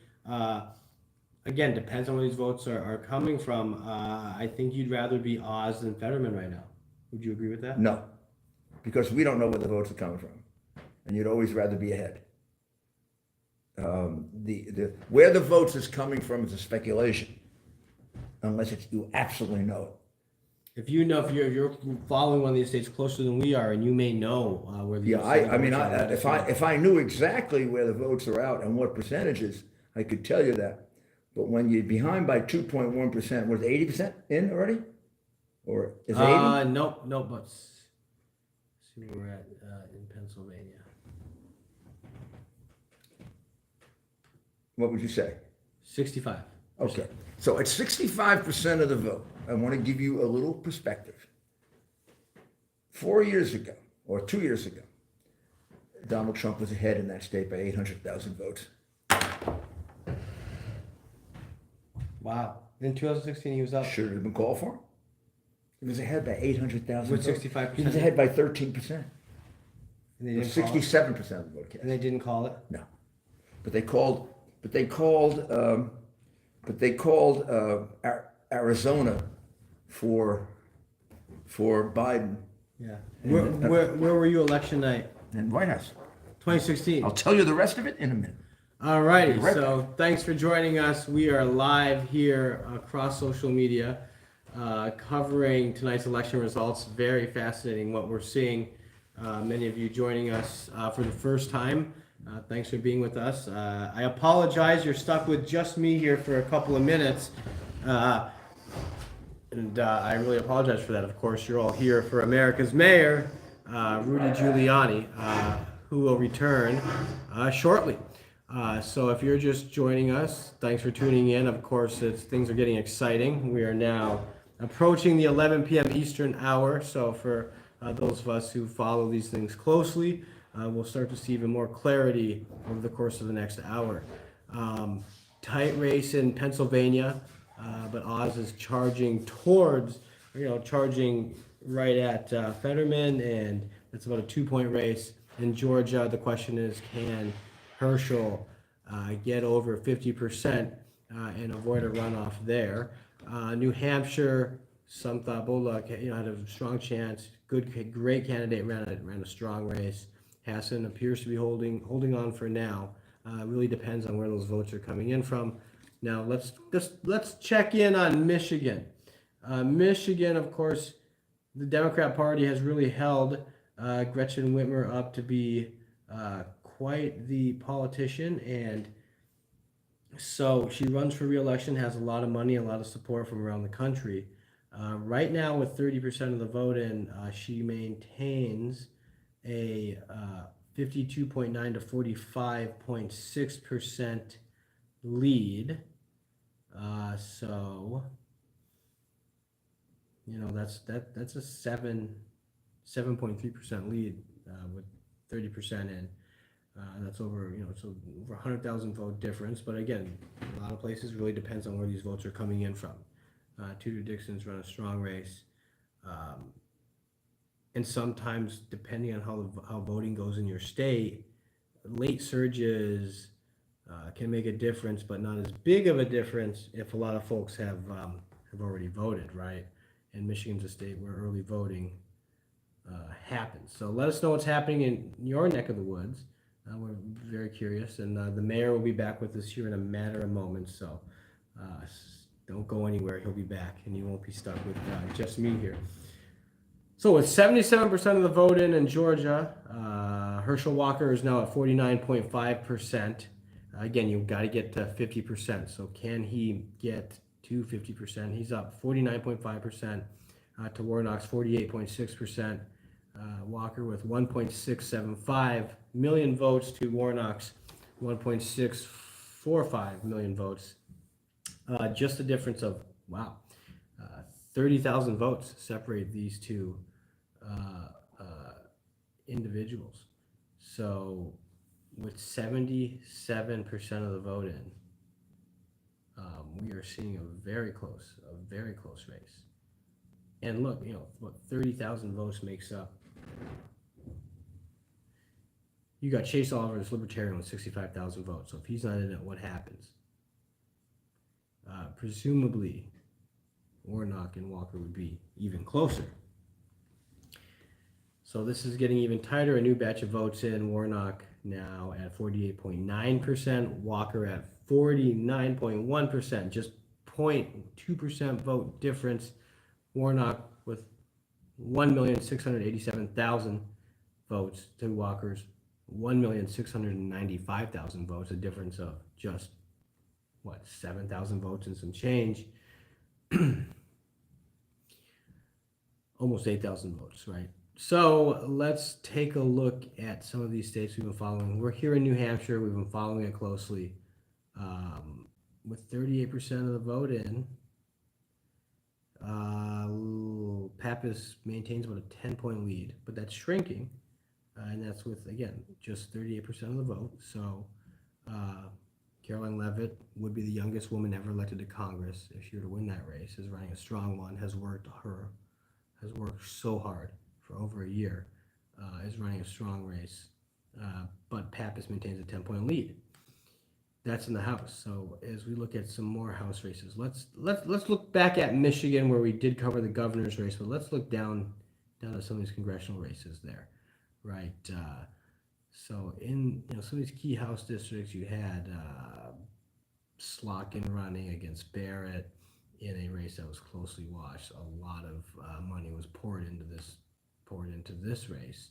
Again, depends on where these votes are coming from. I think you'd rather be Oz than Fetterman right now. Would you agree with that? No, because we don't know where the votes are coming from, and you'd always rather be ahead. Where the votes is coming from is a speculation, unless you absolutely know it. If you're following one of these states closer than we are, and you may know where the If I knew exactly where the votes are out and what percentages, I could tell you that. But when you're behind by 2.1%, was 80% in already, or is it 80? No, but see where we're at in Pennsylvania. What would you say? 65. Okay, so at 65% of the vote, I want to give you a little perspective. 4 years ago, or 2 years ago, Donald Trump was ahead in that state by 800,000 votes. Wow. In 2016, he was up. Should it have been called for? He was ahead by 800,000 With votes. 65%? He was ahead by 13%. And they It was didn't call it? 67% of the vote cast. And they didn't call it? No, but they called but they called Arizona for Biden Yeah. Where were you election night? in White House. 2016. I'll tell you the rest of it in a minute. All righty. Be right So thanks for joining us. We are live here across social media, covering tonight's election results. Very fascinating what we're seeing. Many of you joining us for the first time. Thanks for being with us. I apologize. You're stuck with just me here for a couple of minutes. And I really apologize for that. Of course, you're all here for America's Mayor, Rudy Giuliani, who will return shortly. So if you're just joining us, thanks for tuning in. Of course, things are getting exciting. We are now approaching the 11 p.m. Eastern hour. So for those of us who follow these things closely, we'll start to see even more clarity over the course of the next hour. Tight race in Pennsylvania. But Oz is charging right at Fetterman, and it's about a 2-point race. In Georgia, the question is, can Herschel get over 50% and avoid a runoff there? New Hampshire, some thought Bullock, had a strong chance. Great candidate, ran a strong race. Hassan appears to be holding on for now. Really depends on where those votes are coming in from. Now let's check in on Michigan. Michigan, of course, the Democrat Party has really held Gretchen Whitmer up to be quite the politician, and so she runs for re-election, has a lot of money, a lot of support from around the country. Right now, with 30% of the vote in, she maintains a 52.9 to 45.6% lead. So that's a 7.3% lead with 30% in. That's over it's over 100,000 vote difference. But again, a lot of places really depends on where these votes are coming in from. Tudor Dixon's run a strong race, and sometimes depending on how voting goes in your state, late surges can make a difference, but not as big of a difference if a lot of folks have already voted, right? And Michigan's a state where early voting happens. So let us know what's happening in your neck of the woods. We're very curious, and the mayor will be back with us here in a matter of moments. So don't go anywhere; he'll be back, and you won't be stuck with just me here. So with 77% of the vote in Georgia, Herschel Walker is now at 49.5%. Again, you've got to get to 50%. So can he get to 50%? He's up 49.5% to Warnock's 48.6%. Walker with 1.675 million votes to Warnock's 1.645 million votes. Just a difference of, 30,000 votes separate these two individuals. So with 77% of the vote in, we are seeing a very close race. And look, what 30,000 votes makes up. You got Chase Oliver's Libertarian with 65,000 votes. So if he's not in it, what happens? Presumably, Warnock and Walker would be even closer. So this is getting even tighter. A new batch of votes in. Warnock now at 48.9%. Walker at 49.1%. Just 0.2% vote difference. Warnock with 1,687,000 votes to Walker's 1,695,000 votes. A difference of just 7,000 votes and some change. Almost 8,000 votes, right? So let's take a look at some of these states we've been following. We're here in New Hampshire. We've been following it closely. With 38% of the vote in, Pappas maintains about a 10-point lead, but that's shrinking. And that's with, again, just 38% of the vote. So Caroline Leavitt would be the youngest woman ever elected to Congress if she were to win that race. Is running a strong one, has worked so hard for over a year, is running a strong race. But Pappas maintains a 10-point lead. that's in the House. So as we look at some more House races, let's look back at Michigan where we did cover the governor's race, but let's look down to some of these congressional races there, right? So in some of these key House districts, you had Slotkin running against Barrett in a race that was closely watched. A lot of money was poured into this race,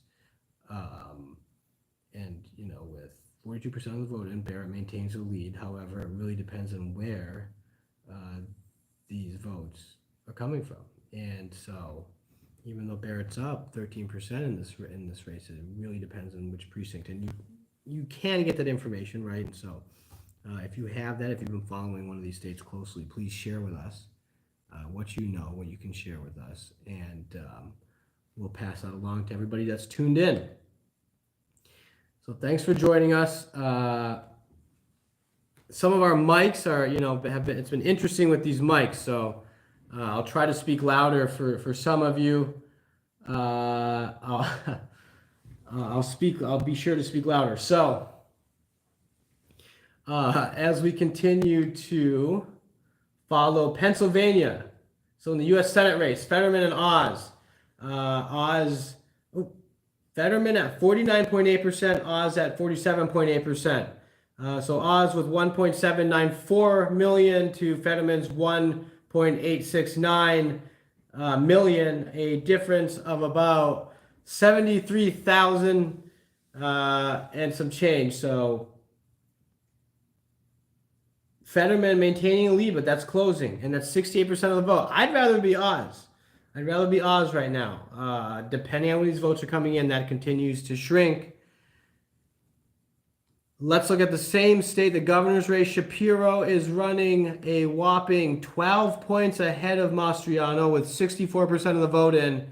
and with 42% of the vote in, Barrett maintains the lead. However, it really depends on where these votes are coming from. And so, even though Barrett's up 13% in this race, it really depends on which precinct. And you can get that information, right? And so, if you have that, if you've been following one of these states closely, please share with us what you know, what you can share with us, and we'll pass that along to everybody that's tuned in. So thanks for joining us. Some of our mics are, it's been interesting with these mics. So I'll try to speak louder for some of you. I'll be sure to speak louder. So as we continue to follow Pennsylvania, so in the U.S. Senate race, Fetterman and Oz. Fetterman at 49.8%, Oz at 47.8%. So Oz with 1.794 million to Fetterman's 1.869 million, a difference of about 73,000 and some change. So Fetterman maintaining a lead, but that's closing, and that's 68% of the vote. I'd rather be Oz. I'd rather be Oz right now. Depending on when these votes are coming in, that continues to shrink. Let's look at the same state, the governor's race. Shapiro is running a whopping 12 points ahead of Mastriano with 64% of the vote in.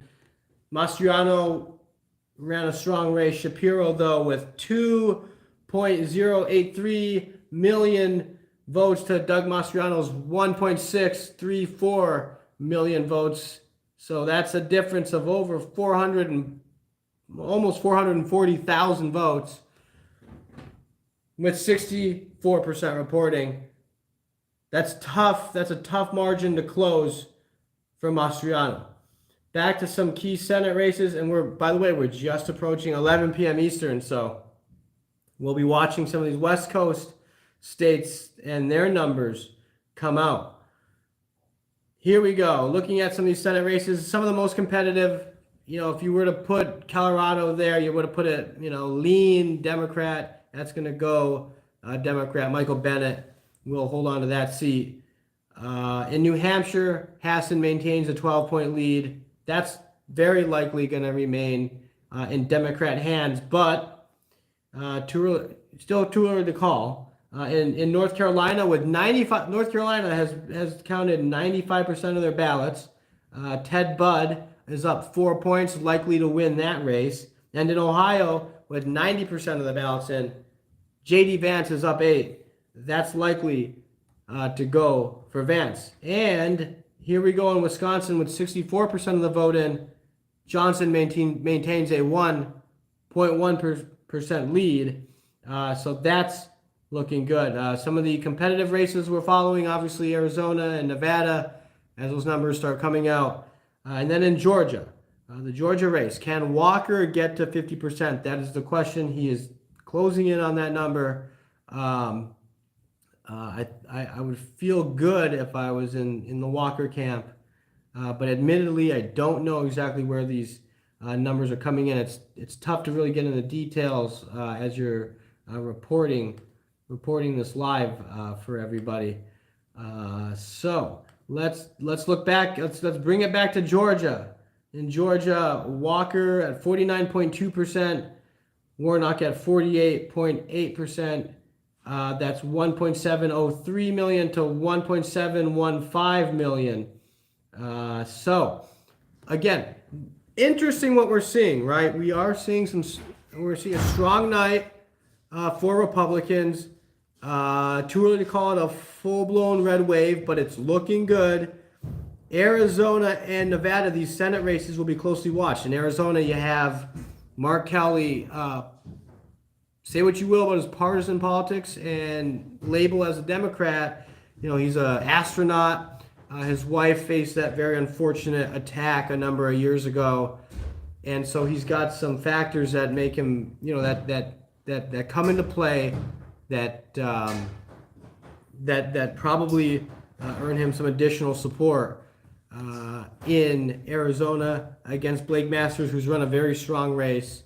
Mastriano ran a strong race. Shapiro, though, with 2.083 million votes to Doug Mastriano's 1.634 million votes. So that's a difference of over almost 440,000 votes with 64% reporting. That's tough. That's a tough margin to close for Mastriano. Back to some key Senate races, and we're just approaching 11 p.m. Eastern, so we'll be watching some of these West Coast states and their numbers come out. Here we go. Looking at some of these Senate races, some of the most competitive. If you were to put Colorado there, you would have put it, lean Democrat. That's going to go Democrat. Michael Bennett will hold on to that seat. In New Hampshire, Hassan maintains a 12-point lead. That's very likely going to remain in Democrat hands, but still too early to call. In North Carolina, with 95, North Carolina has counted 95% of their ballots. Ted Budd is up 4 points, likely to win that race. And in Ohio, with 90% of the ballots in, J.D. Vance is up 8. That's likely to go for Vance. And here we go in Wisconsin with 64% of the vote in. Johnson maintains a 1.1% lead. So that's looking good. Some of the competitive races we're following, obviously Arizona and Nevada, as those numbers start coming out. And then in Georgia, the Georgia race, can Walker get to 50%? That is the question. He is closing in on that number. I would feel good if I was in the Walker camp, but admittedly, I don't know exactly where these numbers are coming in. It's tough to really get into details as you're reporting this live for everybody. So let's look back. Let's bring it back to Georgia. In Georgia, Walker at 49.2%, Warnock at 48.8%. That's 1.703 million to 1.715 million. So again, interesting what we're seeing, right? We're seeing a strong night for Republicans. Too early to call it a full-blown red wave, but it's looking good. Arizona and Nevada, these Senate races will be closely watched. In Arizona, you have Mark Kelly say what you will about his partisan politics and label as a Democrat, you know, he's an astronaut. His wife faced that very unfortunate attack a number of years ago, and so he's got some factors that make him, you know, that come into play that that probably earn him some additional support in Arizona against Blake Masters, who's run a very strong race,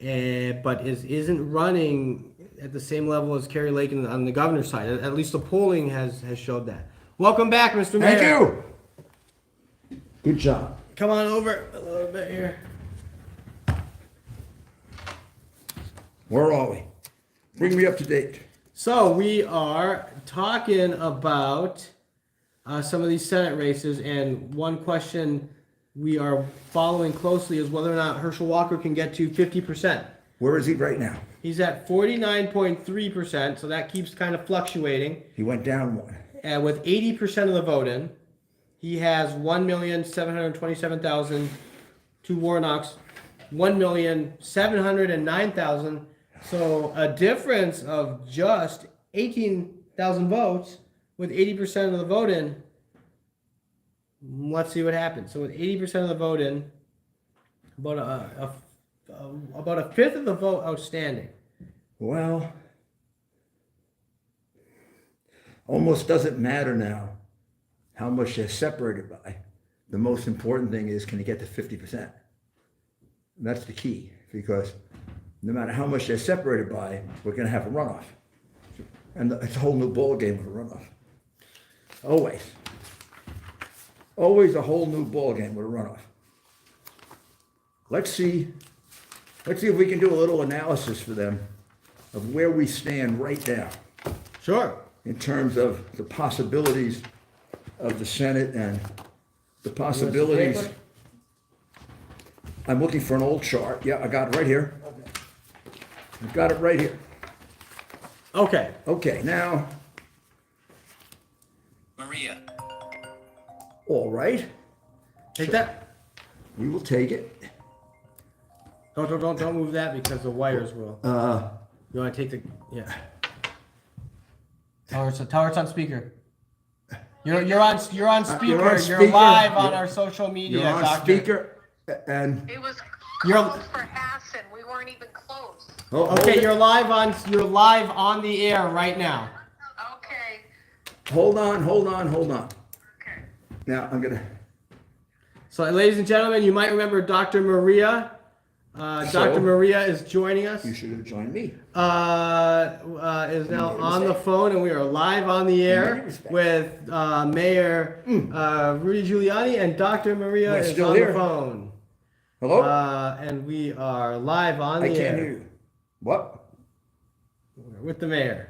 but isn't running at the same level as Kerry Lake on the governor's side. At least the polling has showed that. Welcome back, Mr. Mayor. Thank you. Good job. Come on over a little bit here. Where are we? Bring me up to date. So we are talking about some of these Senate races, and one question we are following closely is whether or not Herschel Walker can get to 50%. Where is he right now? He's at 49.3%, so that keeps kind of fluctuating. He went down one. And with 80% of the vote in, he has 1,727,000 to Warnock's 1,709,000. So a difference of just 18,000 votes with 80% of the vote in. Let's see what happens. So with 80% of the vote in, about a fifth of the vote outstanding. Well, almost doesn't matter now how much they're separated by. The most important thing is, can you get to 50%? That's the key, because no matter how much they're separated by, we're going to have a runoff. And it's a whole new ballgame with a runoff. Always. Always a whole new ballgame with a runoff. Let's see if we can do a little analysis for them of where we stand right now Sure. in terms of the possibilities of the Senate and the possibilities. paper? I'm looking for an old chart. Yeah, I got it right here. I've got it right here. Okay. Okay, now, Maria. all right, Take that. we will take it. Don't move that because the wires will. You want to take the Tell her it's on speaker. You're on speaker. You're on You're speaker. live on our social media. You're on Doctor. speaker, and, It was You're- closed for Hassan. We weren't even close. oh, Okay, you're live on the air right now. Okay. hold on. Okay. Now, I'm gonna, So, ladies and gentlemen, you might remember Dr. Maria. Dr. Maria is joining us. you should have joined me. Is now on the phone, and we are live on the air with Mayor Rudy Giuliani, and Dr. Maria We're is still on here. the phone. Hello? And we are live on the I air can't hear you. What? with the mayor.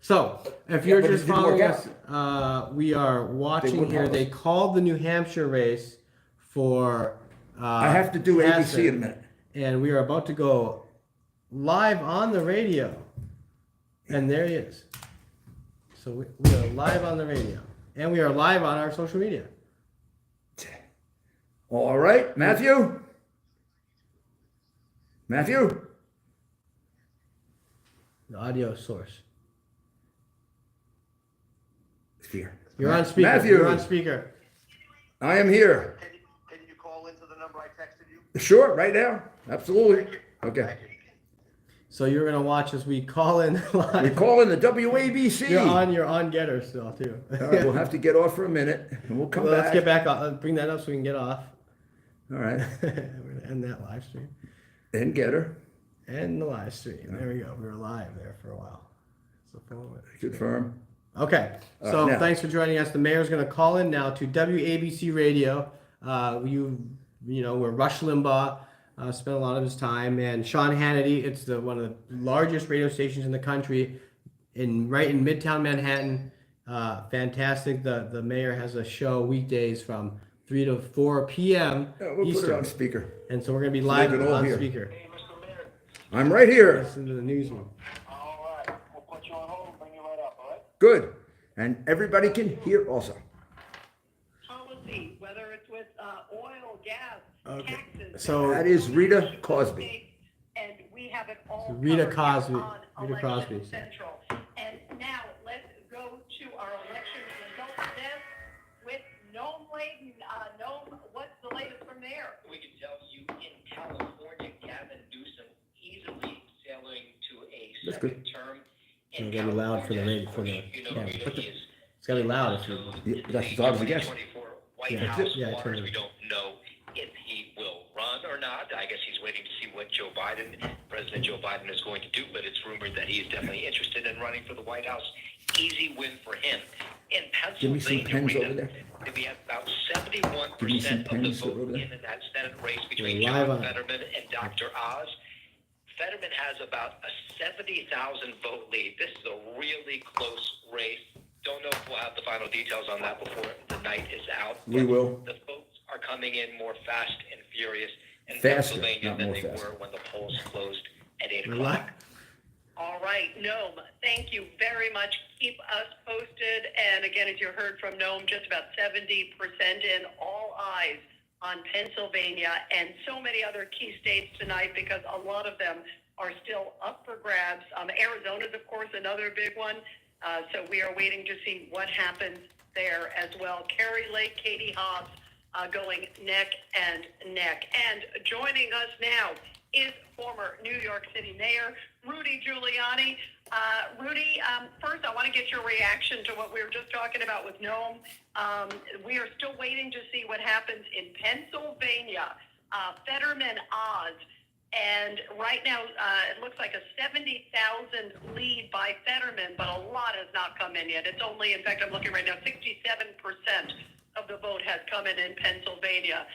So, if you're but it just didn't following work us, we are watching wouldn't here. help They us. called the New Hampshire race for. I have to do ABC Hassan, in a minute. and we are about to go live on the radio. And there he is. So we are live on the radio, and we are live on our social media. All right, Matthew? Matthew? The audio source. Here. You're on speaker. Matthew, You're on speaker. I am here. Can you call into the number I texted you? Sure, right now. Absolutely. Okay. So you're gonna watch as we call in live. We call in the WABC. You're on Getter still too. All right, we'll have to get off for a minute, and we'll come Well, back. let's get back on. Bring that up so we can get off. All right. We're gonna end that live stream. And get her. End the live stream. There we go. We were live there for a while. So Confirm. okay. So now- thanks for joining us. The mayor's going to call in now to WABC Radio. You know where Rush Limbaugh spent a lot of his time, and Sean Hannity. It's one of the largest radio stations in the country, right in Midtown Manhattan. Fantastic. The mayor has a show weekdays from 3 to 4 p.m. Yeah, we'll put Eastern. it on speaker. And so we're going to be live Make it all on here. speaker. I'm right here. Listen to the newsroom. All right, we'll put you on hold, bring you right up, all right? Good. And everybody can hear also. Policy, whether it's with oil, gas, taxes. So That is Rita Cosby. And we have it all Rita covered Cosby. on Rita Election Cosby. Central. And now let's go to our election results desk with Noam Layden. Noam, what's the latest from there? We can tell you in California, Gavin Newsom easily sailing to a That's second term. It's gotta be loud for the radio, for the camera. It's gotta be loud if you. Yeah, that's as loud as it gets. 2024 White Yeah, House yeah, waters. turn it. We don't know if he will run or not. I guess he's waiting to see what President Joe Biden is going to do, but it's rumored that he is definitely interested in running for the White House. Easy win for him. In Give me some Pennsylvania, pens over there. we have about Give me some 71% of the pens over vote there. in that Senate race between We're live John on. Fetterman and Dr. Oz. Fetterman has about a 70,000 vote lead. This is a really close race. Don't know if we'll have the final details on that before the night is out. We will. The votes are coming in more fast and furious in Faster, Pennsylvania not than more they faster. were when the polls closed at 8 We're o'clock. live. All right, Noam, thank you very much. Keep us posted. And again, as you heard from Noam, just about 70% in, all eyes on Pennsylvania and so many other key states tonight because a lot of them are still up for grabs. Arizona's, of course, another big one. So we are waiting to see what happens there as well. Kerry Lake, Katie Hobbs going neck and neck. And joining us now is former New York City Mayor Rudy Giuliani. Rudy, first I want to get your reaction to what we were just talking about with Noam. We are still waiting to see what happens in Pennsylvania. Fetterman Oz. And right now, it looks like a 70,000 lead by Fetterman, but a lot has not come in yet. It's only, in fact, I'm looking right now, 67% of the vote has come in Pennsylvania.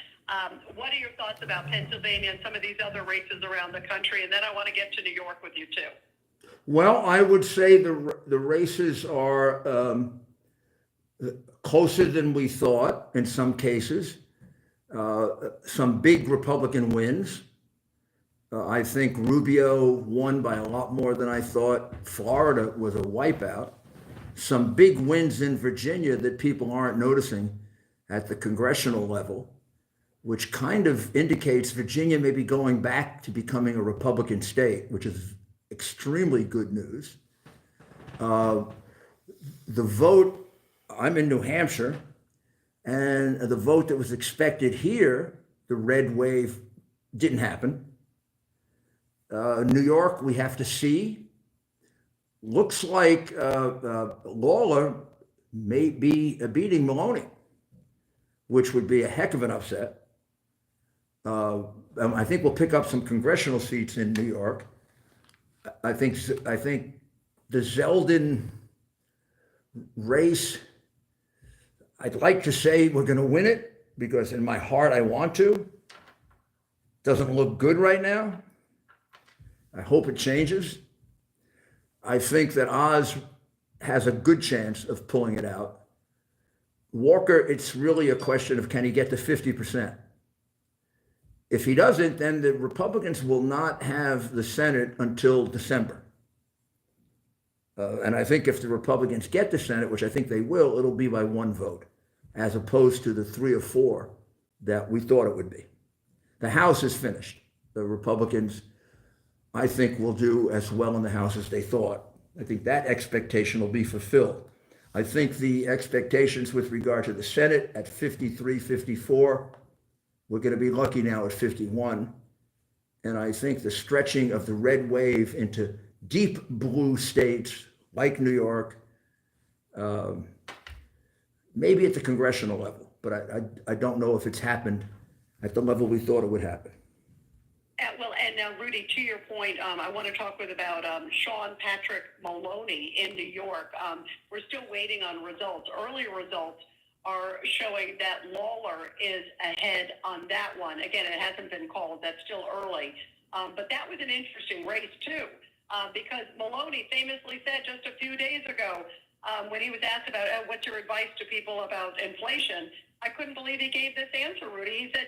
What are your thoughts about Pennsylvania and some of these other races around the country? And then I want to get to New York with you, too. Well, I would say the races are closer than we thought in some cases. Some big Republican wins. I think Rubio won by a lot more than I thought. Florida was a wipeout. Some big wins in Virginia that people aren't noticing at the congressional level, which kind of indicates Virginia may be going back to becoming a Republican state, which is extremely good news. The vote, I'm in New Hampshire, and the vote that was expected here, the red wave, didn't happen. New York, we have to see. Looks like Lawler may be beating Maloney, which would be a heck of an upset. I think we'll pick up some congressional seats in New York. I think the Zeldin race, I'd like to say we're going to win it because in my heart I want to. Doesn't look good right now. I hope it changes. I think that Oz has a good chance of pulling it out. Walker, it's really a question of can he get to 50%? If he doesn't, then the Republicans will not have the Senate until December. And I think if the Republicans get the Senate, which I think they will, it'll be by one vote, as opposed to the 3 or 4 that we thought it would be. The House is finished. The Republicans, I think, will do as well in the House as they thought. I think that expectation will be fulfilled. I think the expectations with regard to the Senate at 53, 54, we're going to be lucky now at 51. And I think the stretching of the red wave into deep blue states like New York, maybe at the congressional level, but I don't know if it's happened at the level we thought it would happen. And now, Rudy, to your point, I want to talk about Sean Patrick Maloney in New York. We're still waiting on results. Earlier results are showing that Lawler is ahead on that one. Again, it hasn't been called. That's still early. But that was an interesting race, too, because Maloney famously said just a few days ago when he was asked about what's your advice to people about inflation, I couldn't believe he gave this answer, Rudy. He said,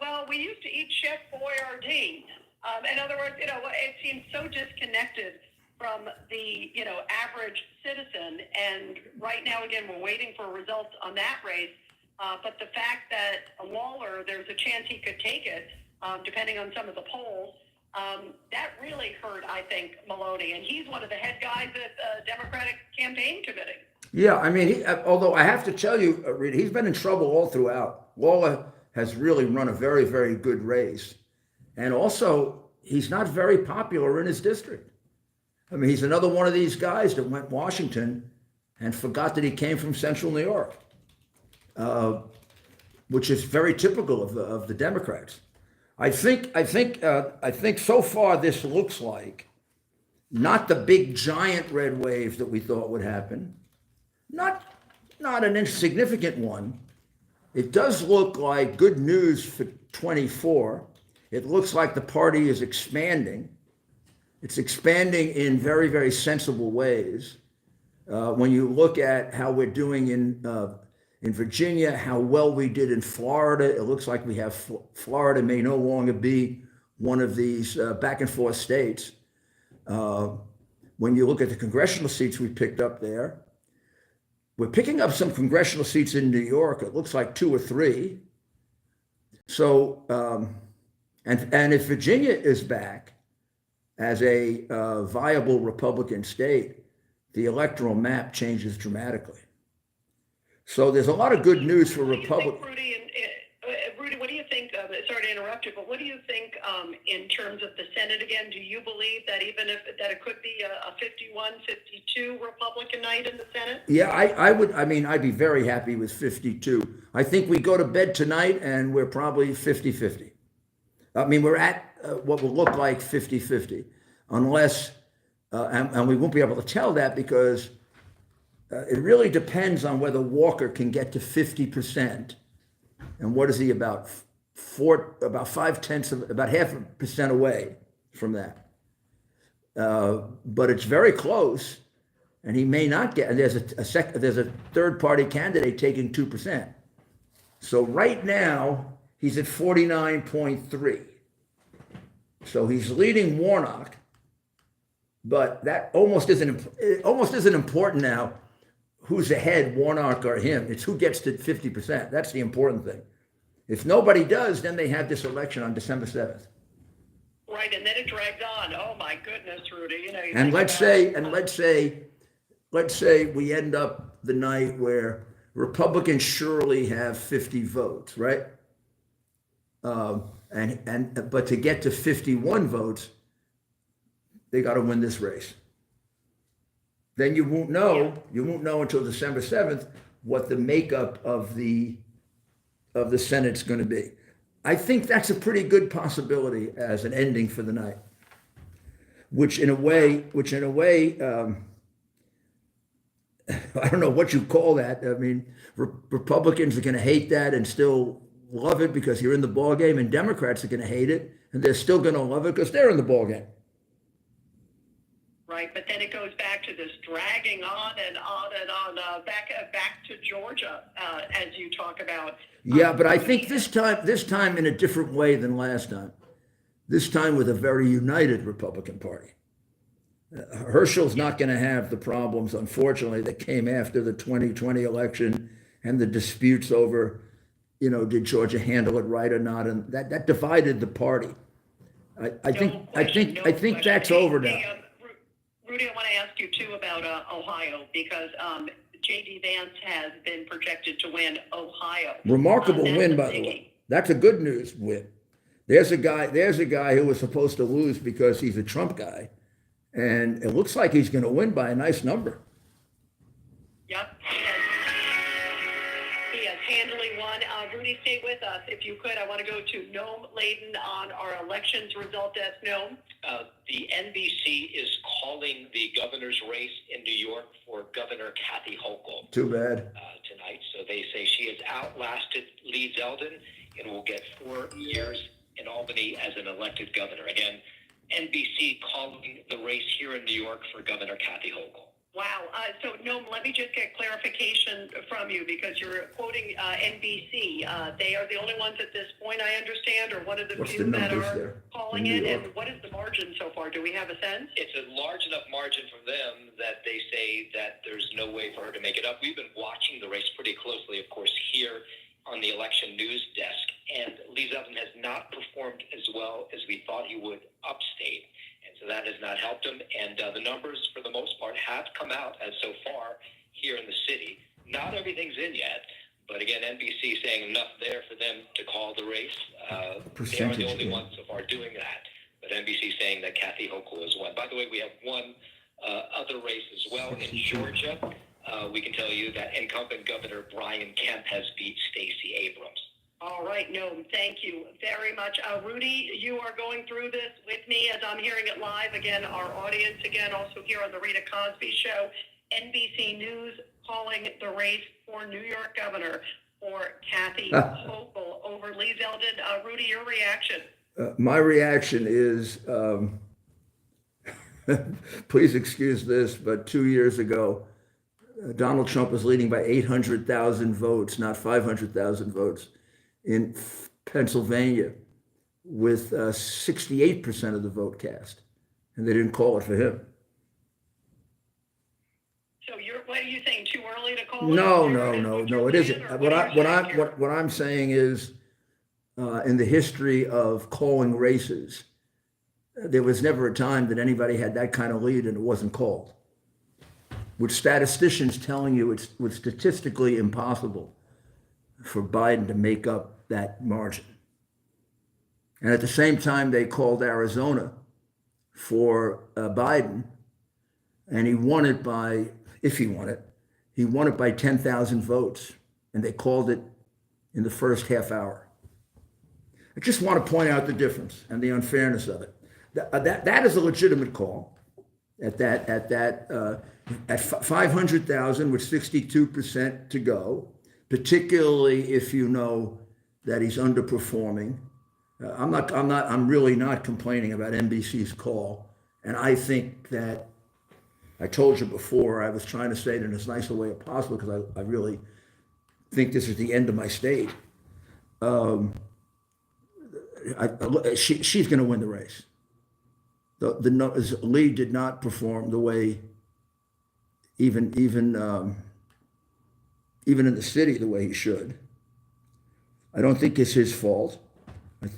well, we used to eat Chef Boyardee. In other words, it seems so disconnected from the, average citizen. And right now, again, we're waiting for results on that race. But the fact that Lawler, there's a chance he could take it, depending on some of the polls. That really hurt, I think, Maloney, and he's one of the head guys at the Democratic Campaign Committee. Yeah, I mean, although I have to tell you, Rita, he's been in trouble all throughout. Lawler has really run a very, very good race. And also, he's not very popular in his district. I mean, he's another one of these guys that went Washington and forgot that he came from Central New York, which is very typical of the Democrats. I think so far this looks like not the big giant red wave that we thought would happen, not an insignificant one. It does look like good news for 24. It looks like the party is expanding. It's expanding in very, very sensible ways. When you look at how we're doing in Virginia, how well we did in Florida, it looks like we have Florida may no longer be one of these back and forth states. When you look at the congressional seats we picked up there, we're picking up some congressional seats in New York. It looks like 2 or 3. So, and if Virginia is back as a viable Republican state, the electoral map changes dramatically. So there's a lot of good news for Republicans. Rudy, what do you think? Sorry to interrupt you, but what do you think in terms of the Senate again? Do you believe that even if that it could be a 51-52 Republican night in the Senate? Yeah, I would. I mean, I'd be very happy with 52. I think we go to bed tonight and we're probably 50-50. I mean, we're at what will look like 50-50, unless, and we won't be able to tell that because it really depends on whether Walker can get to 50%. And what is he about? About 0.5%, about 0.5% away from that. But it's very close, and he may not get. And there's a third party candidate taking 2%. So right now he's at 49.3. So he's leading Warnock, but that almost isn't important now. Who's ahead, Warnock or him? It's who gets to 50%. That's the important thing. If nobody does, then they have this election on December 7th. Right, and then it drags on. Oh my goodness, Rudy. You know. And let's say we end up the night where Republicans surely have 50 votes, right? But to get to 51 votes, they got to win this race. Then you won't know. You won't know until December 7th what the makeup of the Senate's going to be. I think that's a pretty good possibility as an ending for the night. Which in a way, I don't know what you call that. I mean, Republicans are going to hate that and still love it because you're in the ball game, and Democrats are going to hate it and they're still going to love it because they're in the ball game. Right, but then it goes back to this dragging on and on and on, back to Georgia, as you talk about. Yeah, but I think this time in a different way than last time. This time with a very united Republican Party. Herschel's not going to have the problems, unfortunately, that came after the 2020 election and the disputes over, did Georgia handle it right or not, and that divided the party. I think that's over now. Rudy, I want to ask you too about Ohio because J.D. Vance has been projected to win Ohio. Remarkable win, by the way. That's a good news win. There's a guy who was supposed to lose because he's a Trump guy, and it looks like he's going to win by a nice number. Yep. He has handily won. Rudy, stay with us. If you could, I want to go to Noam Layden on our elections result at Noam. The NBC is calling the governor's race in New York for Governor Kathy Hochul. Too bad. Tonight. So they say she has outlasted Lee Zeldin and will get 4 years in Albany as an elected governor. Again, NBC calling the race here in New York for Governor Kathy Hochul. Wow. So, Noam, let me just get clarification from you because you're quoting NBC. They are the only ones at this point, I understand, or one of the few that are calling it. And what is the margin so far? Do we have a sense? It's a large enough margin from them that they say that there's no way for her to make it up. We've been watching the race pretty closely, of course, here on the election news desk, and Lee Zeldin has not performed as well as we thought he would upstate. And so that has not helped him. And the numbers, for the most part, have come out as so far here in the city. Not everything's in yet, but again, NBC saying enough there for them to call the race. They are the only ones so far doing that. But NBC saying that Kathy Hochul has won. By the way, we have one other race as well in Georgia. We can tell you that incumbent Governor Brian Kemp has beat Stacey Abrams. All right, no, thank you very much. Rudy, you are going through this with me as I'm hearing it live. Again, our audience, again, also here on the Rita Cosby Show, NBC News calling the race for New York Governor for Kathy Hochul over Lee Zeldin. Rudy, your reaction? My reaction is, please excuse this, but 2 years ago, Donald Trump was leading by 800,000 votes, not 500,000 votes, in Pennsylvania with 68% of the vote cast, and they didn't call it for him. So what are you saying? Too early to call? No, it isn't. What I'm saying is, in the history of calling races, there was never a time that anybody had that kind of lead and it wasn't called. With statisticians telling you it was statistically impossible for Biden to make up that margin. And at the same time, they called Arizona for Biden, and he won it by, if he won it by 10,000 votes, and they called it in the first half hour. I just want to point out the difference and the unfairness of it. That is a legitimate call at 500,000 with 62% to go, particularly if you know that he's underperforming. I'm really not complaining about NBC's call. And I think that, I told you before, I was trying to say it in as nice a way as possible because I really think this is the end of my state. She's going to win the race. Lee did not perform the way, even in the city, the way he should. I don't think it's his fault. I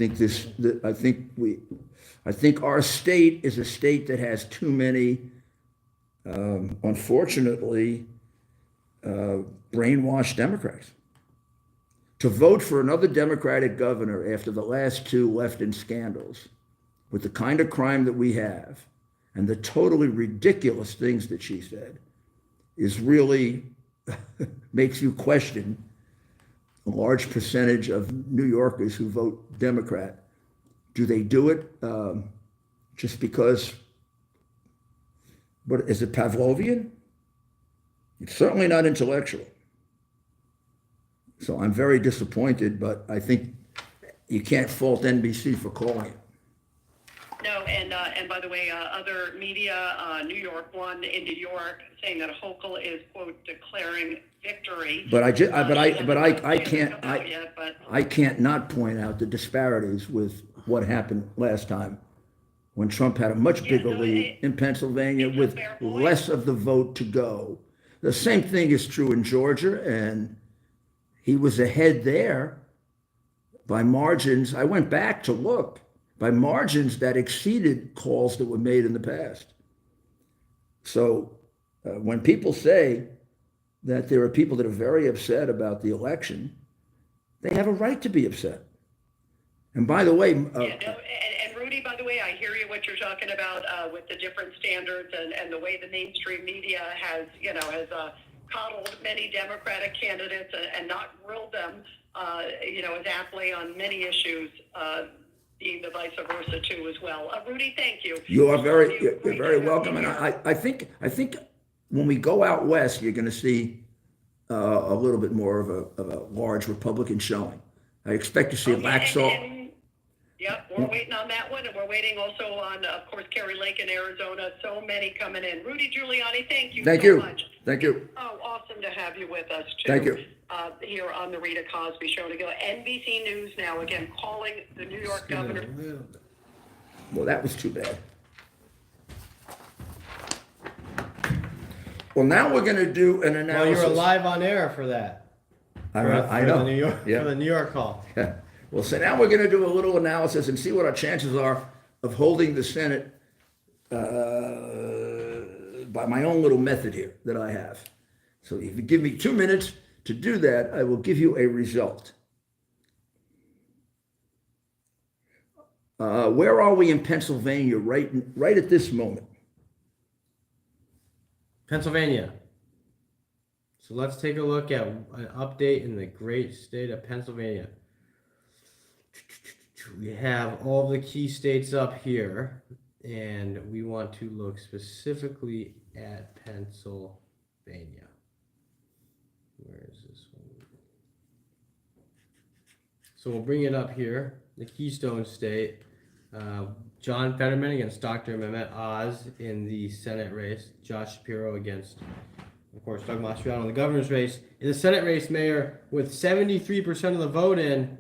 think our state is a state that has too many, unfortunately, brainwashed Democrats. To vote for another Democratic governor after the last two left in scandals, with the kind of crime that we have, and the totally ridiculous things that she said, is really makes you question a large percentage of New Yorkers who vote Democrat. Do they do it just because, what is it, Pavlovian? It's certainly not intellectual. So I'm very disappointed, but I think you can't fault NBC for calling it. No, and by the way, other media, New York One in New York, saying that Hochul is, quote, declaring victory. But I can't not point out the disparities with what happened last time, when Trump had a much bigger lead in Pennsylvania with less of the vote to go. The same thing is true in Georgia, and he was ahead there by margins. I went back to look, by margins that exceeded calls that were made in the past. So when people say that there are people that are very upset about the election, they have a right to be upset. And by the way, and Rudy, by the way, I hear you what you're talking about with the different standards and the way the mainstream media has coddled many Democratic candidates and not grilled them, as aptly on many issues. Being the vice versa too as well. Rudy, thank you. You're very welcome. And I think when we go out west, you're going to see a little bit more of a large Republican showing. I expect to see Laxalt. Yep, we're waiting on that one, and we're waiting also on, of course, Kerry Lake in Arizona. So many coming in. Rudy Giuliani, thank you so much. Thank you. Oh, awesome to have you with us, too. Thank you. Here on the Rita Cosby Show. To go NBC News now, again, calling the New York governor. Well, that was too bad. Well, now we're going to do an analysis. Well, you were live on air for that. I for know. the New York Yeah. for the New York call. Yeah. Well, so now we're going to do a little analysis and see what our chances are of holding the Senate by my own little method here that I have. So if you give me 2 minutes to do that, I will give you a result. Where are we in Pennsylvania right at this moment? Pennsylvania. So let's take a look at an update in the great state of Pennsylvania. We have all the key states up here, and we want to look specifically at Pennsylvania. Where is this one? So we'll bring it up here, the Keystone State. John Fetterman against Dr. Mehmet Oz in the Senate race. Josh Shapiro against, of course, Doug Mastriano in the governor's race. In the Senate race, Mayor, with 73% of the vote in,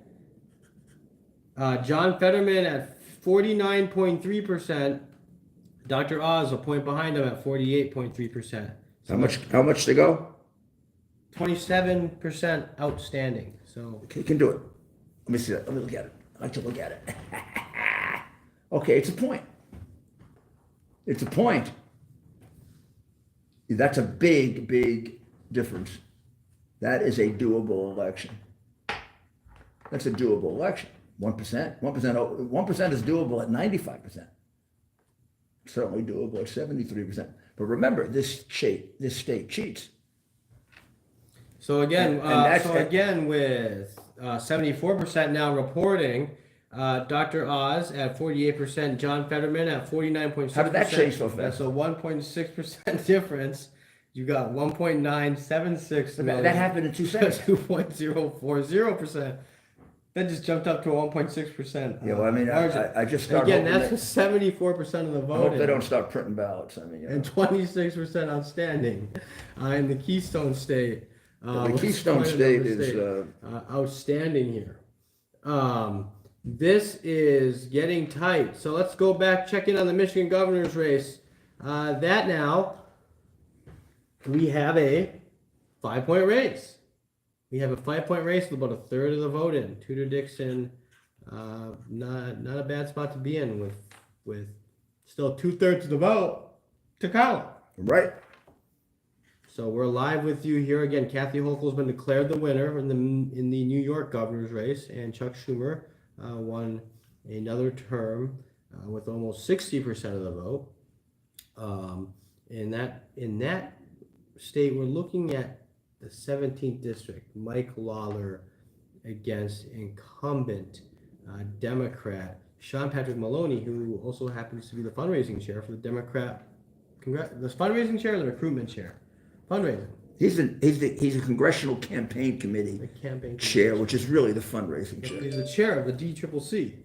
John Fetterman at 49.3%. Dr. Oz a point behind him at 48.3%. How much to go? 27% outstanding. So Okay, you can do it. Let me see that. Let me look at it. I like to look at it. Okay, it's a point. It's a point. That's a big, big difference. That is a doable election. That's a doable election. 1%, 1% is doable at 95%. Certainly doable at 73%. But remember, this state cheats. So again, And with 74% now reporting, Dr. Oz at 48%, John Fetterman at 49.6%. How did that change so fast? That's a 1.6% difference. You got 1.976 million. That happened in 2 seconds. 2.040%. That just jumped up to a 1.6%. Yeah, well, I mean, I just start Again, hoping that's with 74% of the I vote. hope they don't start printing ballots. I mean, And 26% outstanding in the Keystone State. the Keystone State is outstanding here. This is getting tight. So let's go back, check in on the Michigan governor's race. That now, we have a 5-point race. We have a 5-point race with about a third of the vote in. Tudor Dixon, not a bad spot to be in with still 2/3 of the vote to count. right. So we're live with you here again. Kathy Hochul's been declared the winner in the New York governor's race, and Chuck Schumer won another term with almost 60% of the vote. In that state, we're looking at the 17th district. Mike Lawler against incumbent Democrat Sean Patrick Maloney, who also happens to be the fundraising chair for the Democrat. The fundraising chair or the recruitment chair? Fundraising. He's a congressional campaign committee The campaign chair, which is really the fundraising chair. He's the chair of the DCCC.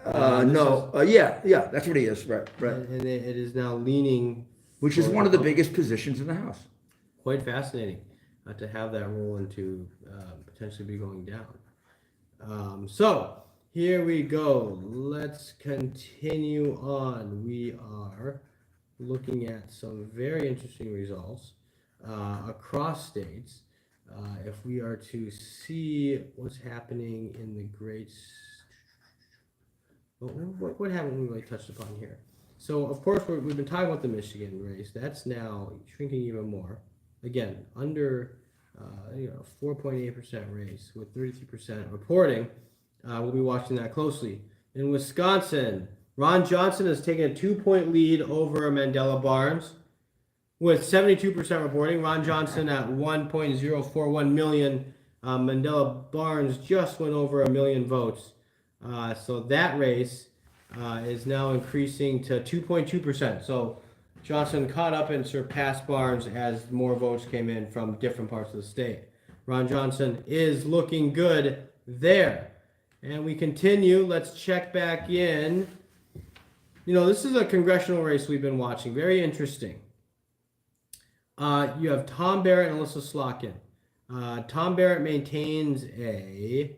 Yeah, that's what he is. Right. And it is now leaning. Which is toward one of the Republican. biggest positions in the House. Quite fascinating to have that role and to potentially be going down. So here we go. Let's continue on. We are looking at some very interesting results across states. If we are to see what's happening in the great, what haven't we really touched upon here? So of course we've been talking about the Michigan race. That's now shrinking even more. Again, under 4.8% race with 33% reporting. We'll be watching that closely. In Wisconsin, Ron Johnson has taken a 2-point lead over Mandela Barnes with 72% reporting. Ron Johnson at 1.041 million. Mandela Barnes just went over 1 million votes. So that race is now increasing to 2.2%. So Johnson caught up and surpassed Barnes as more votes came in from different parts of the state. Ron Johnson is looking good there. And we continue. Let's check back in. This is a congressional race we've been watching. Very interesting. You have Tom Barrett and Alyssa Slotkin. Tom Barrett maintains a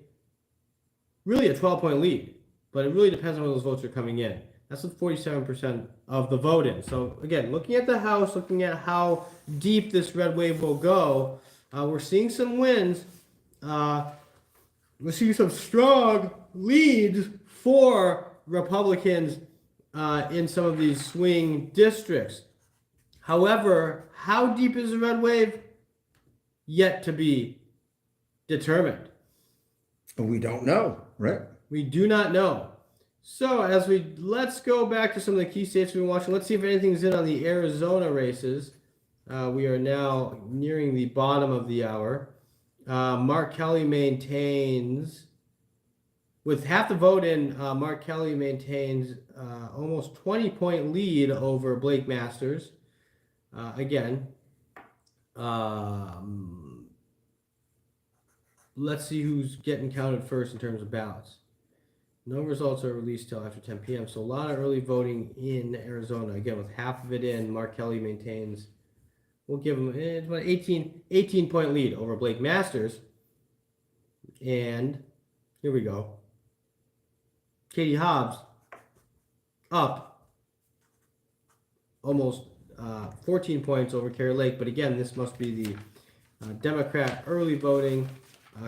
12-point lead, but it really depends on when those votes are coming in. That's with 47% of the vote in. So again, looking at the House, looking at how deep this red wave will go, we're seeing some wins we see some strong leads for Republicans in some of these swing districts. However, how deep is the red wave? Yet to be determined. We don't know, right? We do not know. So let's go back to some of the key states we've been watching. Let's see if anything's in on the Arizona races. We are now nearing the bottom of the hour. Mark Kelly maintains, with half the vote in, Mark Kelly maintains almost 20-point lead over Blake Masters. Again, let's see who's getting counted first in terms of ballots. No results are released till after 10 p.m. So a lot of early voting in Arizona. Again, with half of it in, Mark Kelly maintains, we'll give him about 18-point lead over Blake Masters. And here we go. Katie Hobbs up almost 14 points over Kari Lake. But again, this must be the Democrat early voting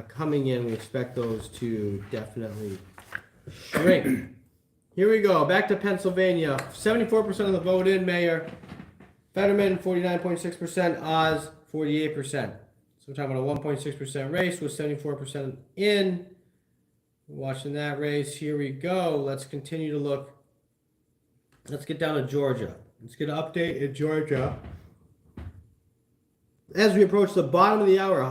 coming in. We expect those to definitely shrink. Here we go. Back to Pennsylvania. 74% of the vote in, Mayor. Fetterman, 49.6%. Oz, 48%. So we're talking about a 1.6% race with 74% in. Watching that race. Here we go. Let's continue to look. Let's get down to Georgia. Let's get an update in Georgia. As we approach the bottom of the hour,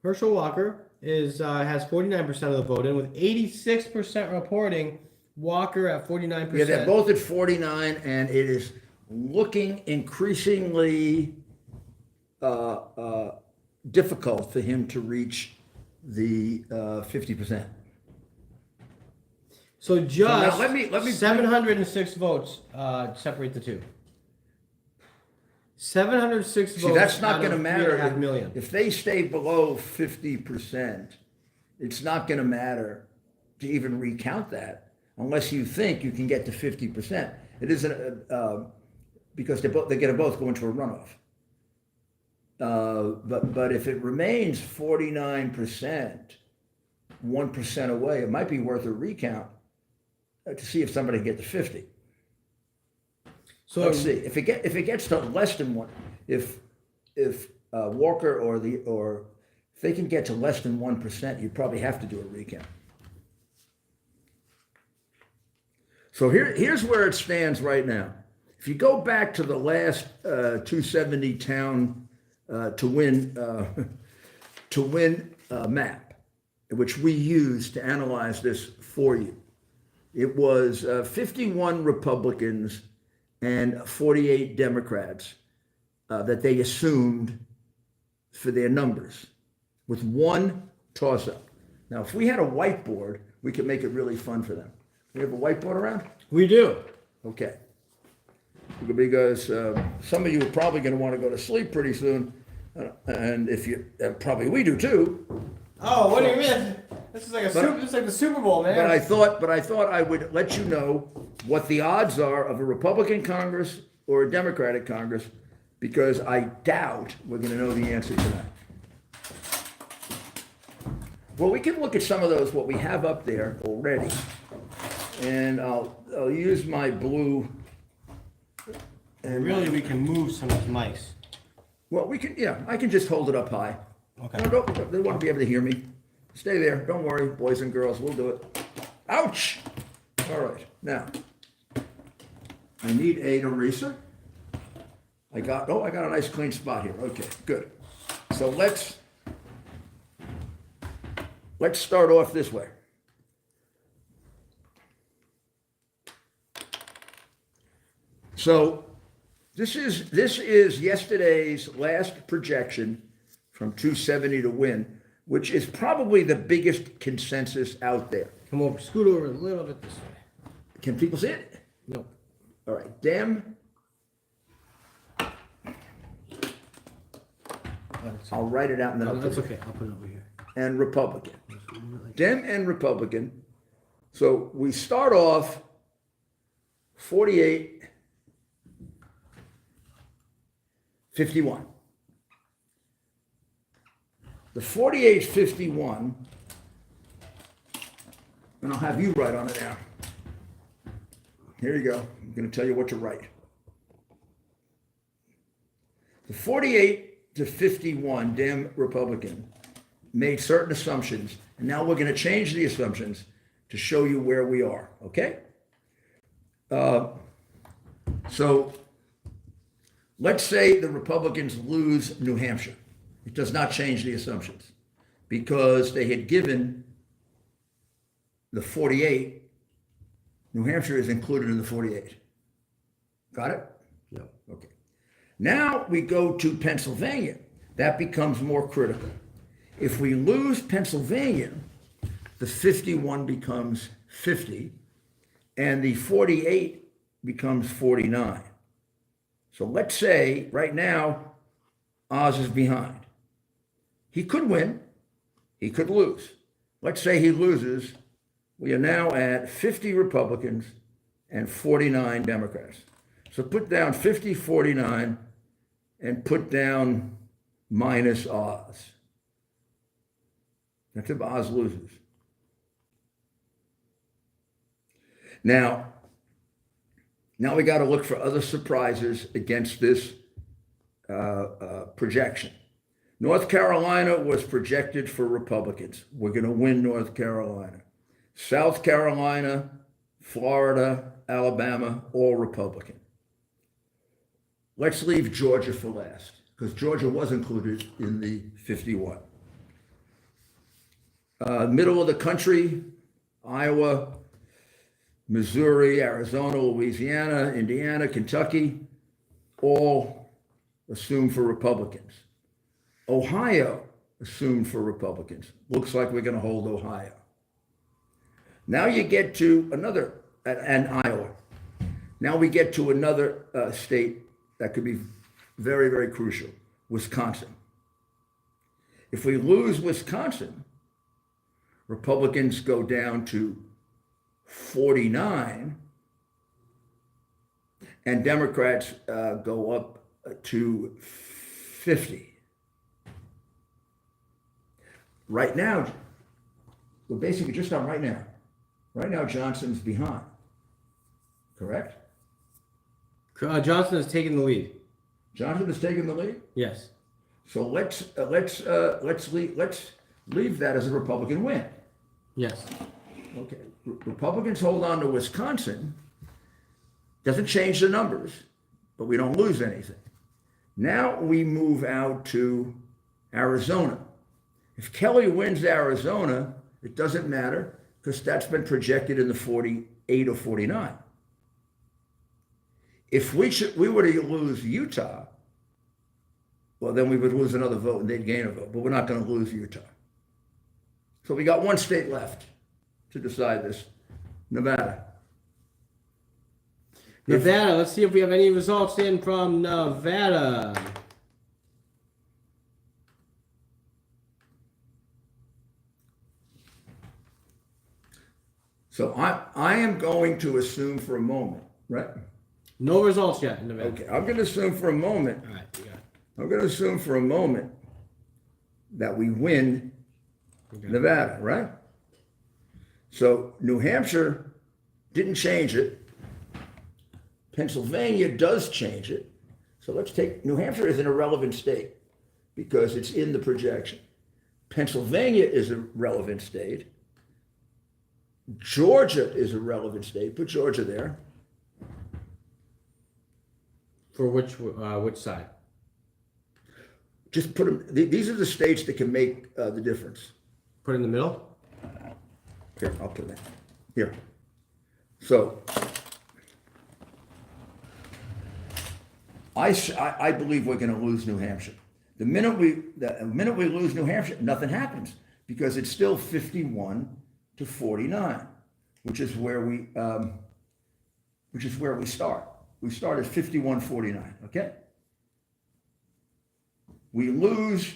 Herschel Walker has 49% of the vote in, with 86% reporting. Walker at 49%. Yeah, they're both at 49, and it is looking increasingly difficult for him to reach the 50%. So just let me 706 votes separate the two. 706 votes. See, that's not going to matter. 3.5 million. If they stay below 50%, it's not going to matter to even recount that unless you think you can get to 50%. It isn't because they're going to both go into a runoff. But if it remains 49%, 1% away, it might be worth a recount to see if somebody can get to 50. So let's see if it gets to less than one. If Walker or if they can get to less than 1%, you probably have to do a recount. So here's where it stands right now. If you go back to the last 270 town to win map, which we used to analyze this for you, it was 51 Republicans and 48 Democrats that they assumed for their numbers, with one toss-up. Now, if we had a whiteboard, we could make it really fun for them. We have a whiteboard around? We do. Okay. Because some of you are probably going to want to go to sleep pretty soon, and if you probably we do too. Oh, what do you mean? This is like the Super Bowl, man. But I thought I would let you know what the odds are of a Republican Congress or a Democratic Congress, because I doubt we're going to know the answer to that. Well, we can look at some of those, what we have up there already, and I'll use my blue. And really, we can move some of these mics. Well, we can, yeah, I can just hold it up high. Okay. No, they want to be able to hear me. Stay there. Don't worry, boys and girls. We'll do it. Ouch! All right. Now, I need an eraser. I got a nice clean spot here. Okay, good. So let's start off this way. So this is yesterday's last projection from 270 to win, which is probably the biggest consensus out there. Come over, scoot over a little bit this way. Can people see it? No. All right, Dem. I'll write it out and then I'll That's put it. okay. I'll put it over here. And Republican. Dem and Republican. So we start off 48, 51. The 48-51, and I'll have you write on it now. Here you go. I'm going to tell you what to write. The 48-51 Dem Republican made certain assumptions, and now we're going to change the assumptions to show you where we are, okay? So let's say the Republicans lose New Hampshire. It does not change the assumptions because they had given the 48. New Hampshire is included in the 48. Got it? Yeah. Okay. Now we go to Pennsylvania. That becomes more critical. If we lose Pennsylvania, the 51 becomes 50, and the 48 becomes 49. So let's say right now, Oz is behind. He could win, he could lose. Let's say he loses. We are now at 50 Republicans and 49 Democrats. So put down 50, 49, and put down minus Oz. That's if Oz loses. Now we got to look for other surprises against this projection. North Carolina was projected for Republicans. We're going to win North Carolina. South Carolina, Florida, Alabama, all Republican. Let's leave Georgia for last, because Georgia was included in the 51. Middle of the country, Iowa, Missouri, Arizona, Louisiana, Indiana, Kentucky, all assumed for Republicans. Ohio assumed for Republicans. Looks like we're going to hold Ohio. Now you get to another, and Iowa. Now we get to another state that could be very, very crucial, Wisconsin. If we lose Wisconsin, Republicans go down to 49, and Democrats go up to 50. Right now, well, basically just on right now. Right now, Johnson's behind. Correct? Johnson has taken the lead. Johnson is taking the lead. Yes. So let's leave that as a Republican win. Yes. Okay. Republicans hold on to Wisconsin. Doesn't change the numbers, but we don't lose anything. Now we move out to Arizona. If Kelly wins Arizona, it doesn't matter because that's been projected in the 48 or 49. If we were to lose Utah, well, then we would lose another vote and they'd gain a vote, but we're not going to lose Utah. So we got one state left to decide this, Nevada. Nevada, let's see if we have any results in from Nevada. So I am going to assume for a moment, right? No results yet in Nevada. Okay, I'm going to assume for a moment. All right, you got it. I'm going to assume for a moment that we win Nevada, right? So New Hampshire didn't change it. Pennsylvania does change it. So let's take, New Hampshire is an irrelevant state because it's in the projection. Pennsylvania is a relevant state. Georgia is a relevant state. Put Georgia there. For which side? Just put them, these are the states that can make the difference. Put it in the middle? Here, I'll put that. Here. So, I believe we're going to lose New Hampshire. The minute we lose New Hampshire, nothing happens because it's still 51 to 49, which is where we start. We start at 51-49. Okay. We lose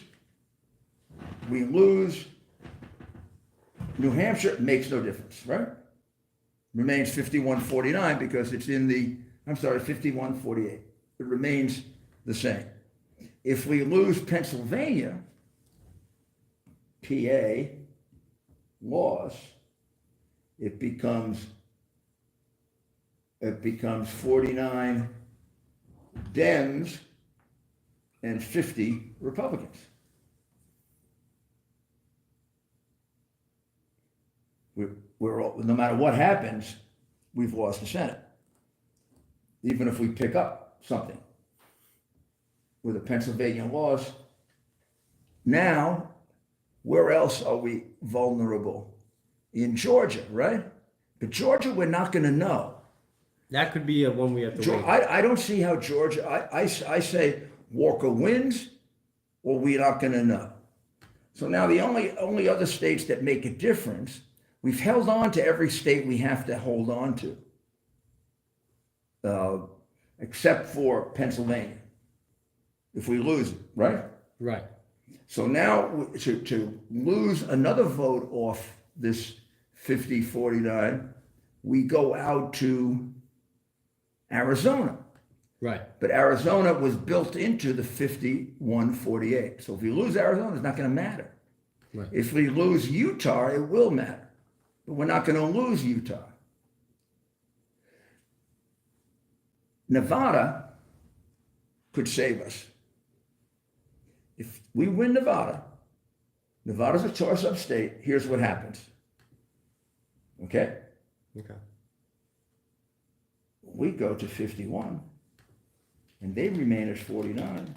New Hampshire, makes no difference, right? Remains 51-49 because it's in the, 51-48. It remains the same. If we lose Pennsylvania, PA loss, it becomes 49 Dems and 50 Republicans. We're all, no matter what happens, we've lost the Senate. Even if we pick up something with a Pennsylvania loss, now, where else are we vulnerable? In Georgia, right? But Georgia, we're not going to know. That could be a one we have to wait. I don't see how Georgia, I say Walker wins, or we're not going to know. So now the only other states that make a difference, we've held on to every state we have to hold on to, except for Pennsylvania, if we lose it, right? Right. So now to lose another vote off this 50-49, we go out to Arizona. Right. But Arizona was built into the 51-48. So if we lose Arizona, it's not going to matter. Right. If we lose Utah, it will matter. But we're not going to lose Utah. Nevada could save us. If we win Nevada, Nevada's a toss-up state, here's what happens. Okay? Okay. We go to 51, and they remain at 49,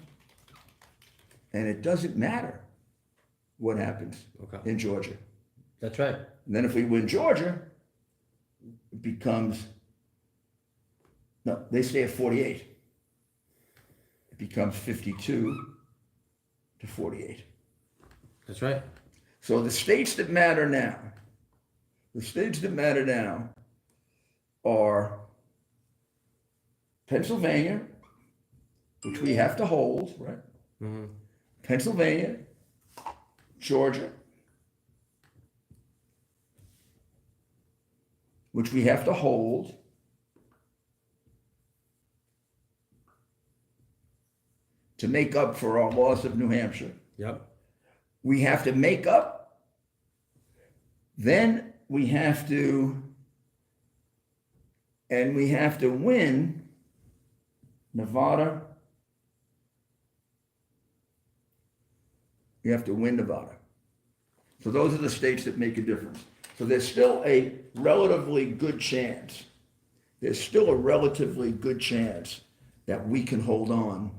and it doesn't matter what happens in Georgia. That's right. And then if we win Georgia, it becomes, no, they stay at 48. It becomes 52 to 48. That's right. So the states that matter now, are Pennsylvania, which we have to hold, right? Mm-hmm. Pennsylvania, Georgia, which we have to hold, to make up for our loss of New Hampshire. Yep. We have to make up, then we have to win Nevada. You have to win Nevada. So those are the states that make a difference. So there's still a relatively good chance. That we can hold on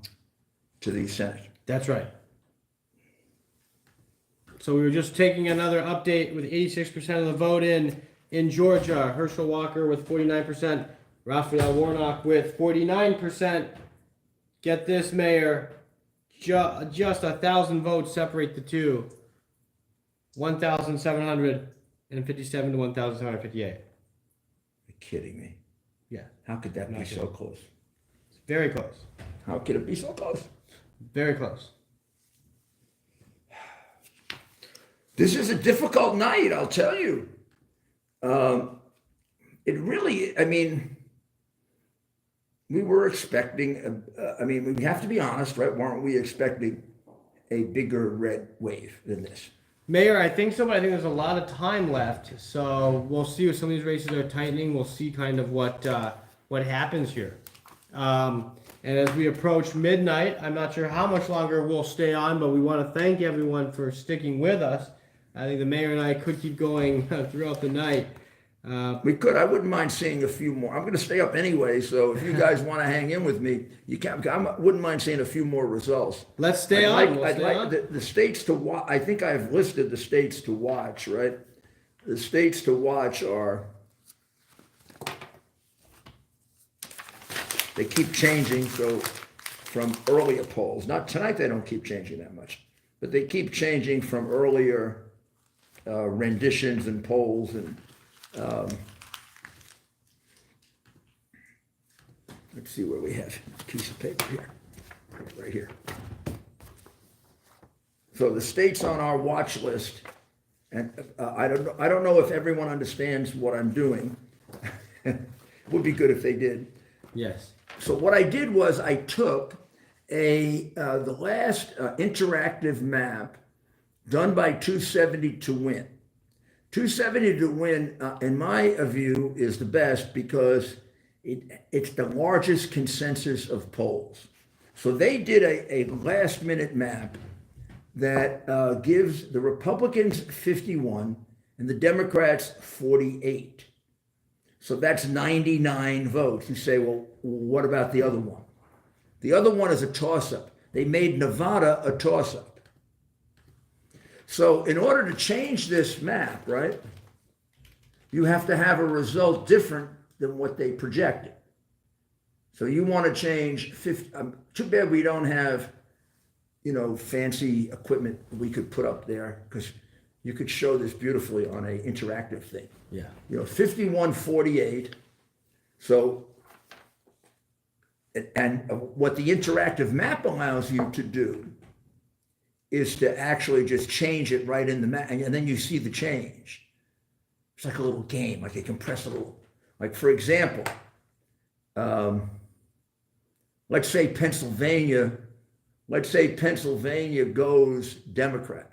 to the Senate. That's right. So we were just taking another update with 86% of the vote in Georgia. Herschel Walker with 49%. Raphael Warnock with 49%. Get this, Mayor. Just 1,000 votes separate the two. 1,757 to 1,758. You're kidding me. Yeah. How could that be so close? It's very close. How could it be so close? Very close. This is a difficult night, I'll tell you. It really, I mean, we were expecting, we have to be honest, right? Weren't we expecting a bigger red wave than this? Mayor, I think so, but I think there's a lot of time left. So we'll see if some of these races are tightening. We'll see kind of what happens here. And as we approach midnight, I'm not sure how much longer we'll stay on, but we want to thank everyone for sticking with us. I think the mayor and I could keep going throughout the night. We could. I wouldn't mind seeing a few more. I'm going to stay up anyway, so if you guys want to hang in with me, you can. I wouldn't mind seeing a few more results. Let's stay on. I'd like the states to watch. I think I've listed the states to watch, right? The states to watch are, they keep changing, so from earlier polls. Not tonight, they don't keep changing that much, but they keep changing from earlier renditions and polls. And let's see where we have a piece of paper here, right here. So the states on our watch list, and I don't know if everyone understands what I'm doing. It would be good if they did. Yes. So what I did was I took the last interactive map done by 270 to win. 270 to win, in my view, is the best because it's the largest consensus of polls. So they did a last minute map that gives the Republicans 51 and the Democrats 48. So that's 99 votes. You say, well, what about the other one? The other one is a toss-up. They made Nevada a toss-up. So in order to change this map, right, you have to have a result different than what they projected. So you want to change 50. Too bad we don't have, fancy equipment we could put up there, because you could show this beautifully on an interactive thing. Yeah. 51-48. So, and what the interactive map allows you to do is to actually just change it right in the map, and then you see the change. It's like a little game, like you compress a little. Like, for example, let's say Pennsylvania goes Democrat.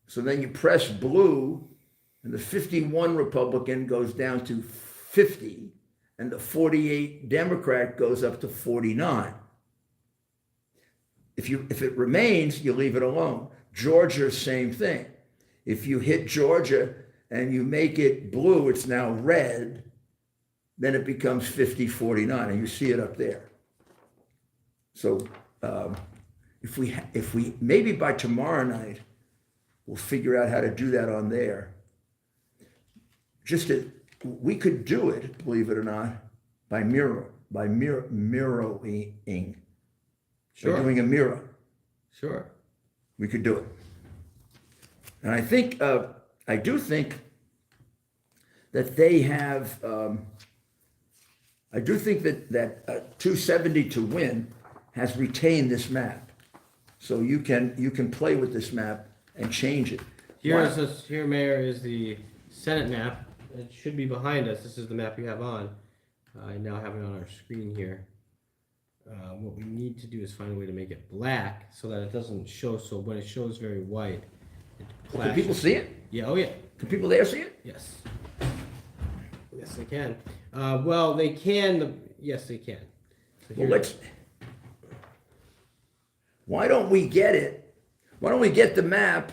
So then you press blue, and the 51 Republican goes down to 50, and the 48 Democrat goes up to 49. If it remains, you leave it alone. Georgia, same thing. If you hit Georgia and you make it blue, it's now red, then it becomes 50-49, and you see it up there. So if we maybe by tomorrow night, we'll figure out how to do that on there. We could do it, believe it or not, by mirroring. Sure. By doing a mirror. Sure. We could do it. And I do think that they have, I do think that 270 to win has retained this map. So you can play with this map and change it. Here, Mayor, is the Senate map. It should be behind us. This is the map you have on. I now have it on our screen here. What we need to do is find a way to make it black so that it doesn't show. So when it shows very white, it Can people see it? Yeah. Oh, yeah. Can people there see it? Yes. Yes, they can. Well, they can. Yes, they can. So Well, why don't we get it? Why don't we get the map?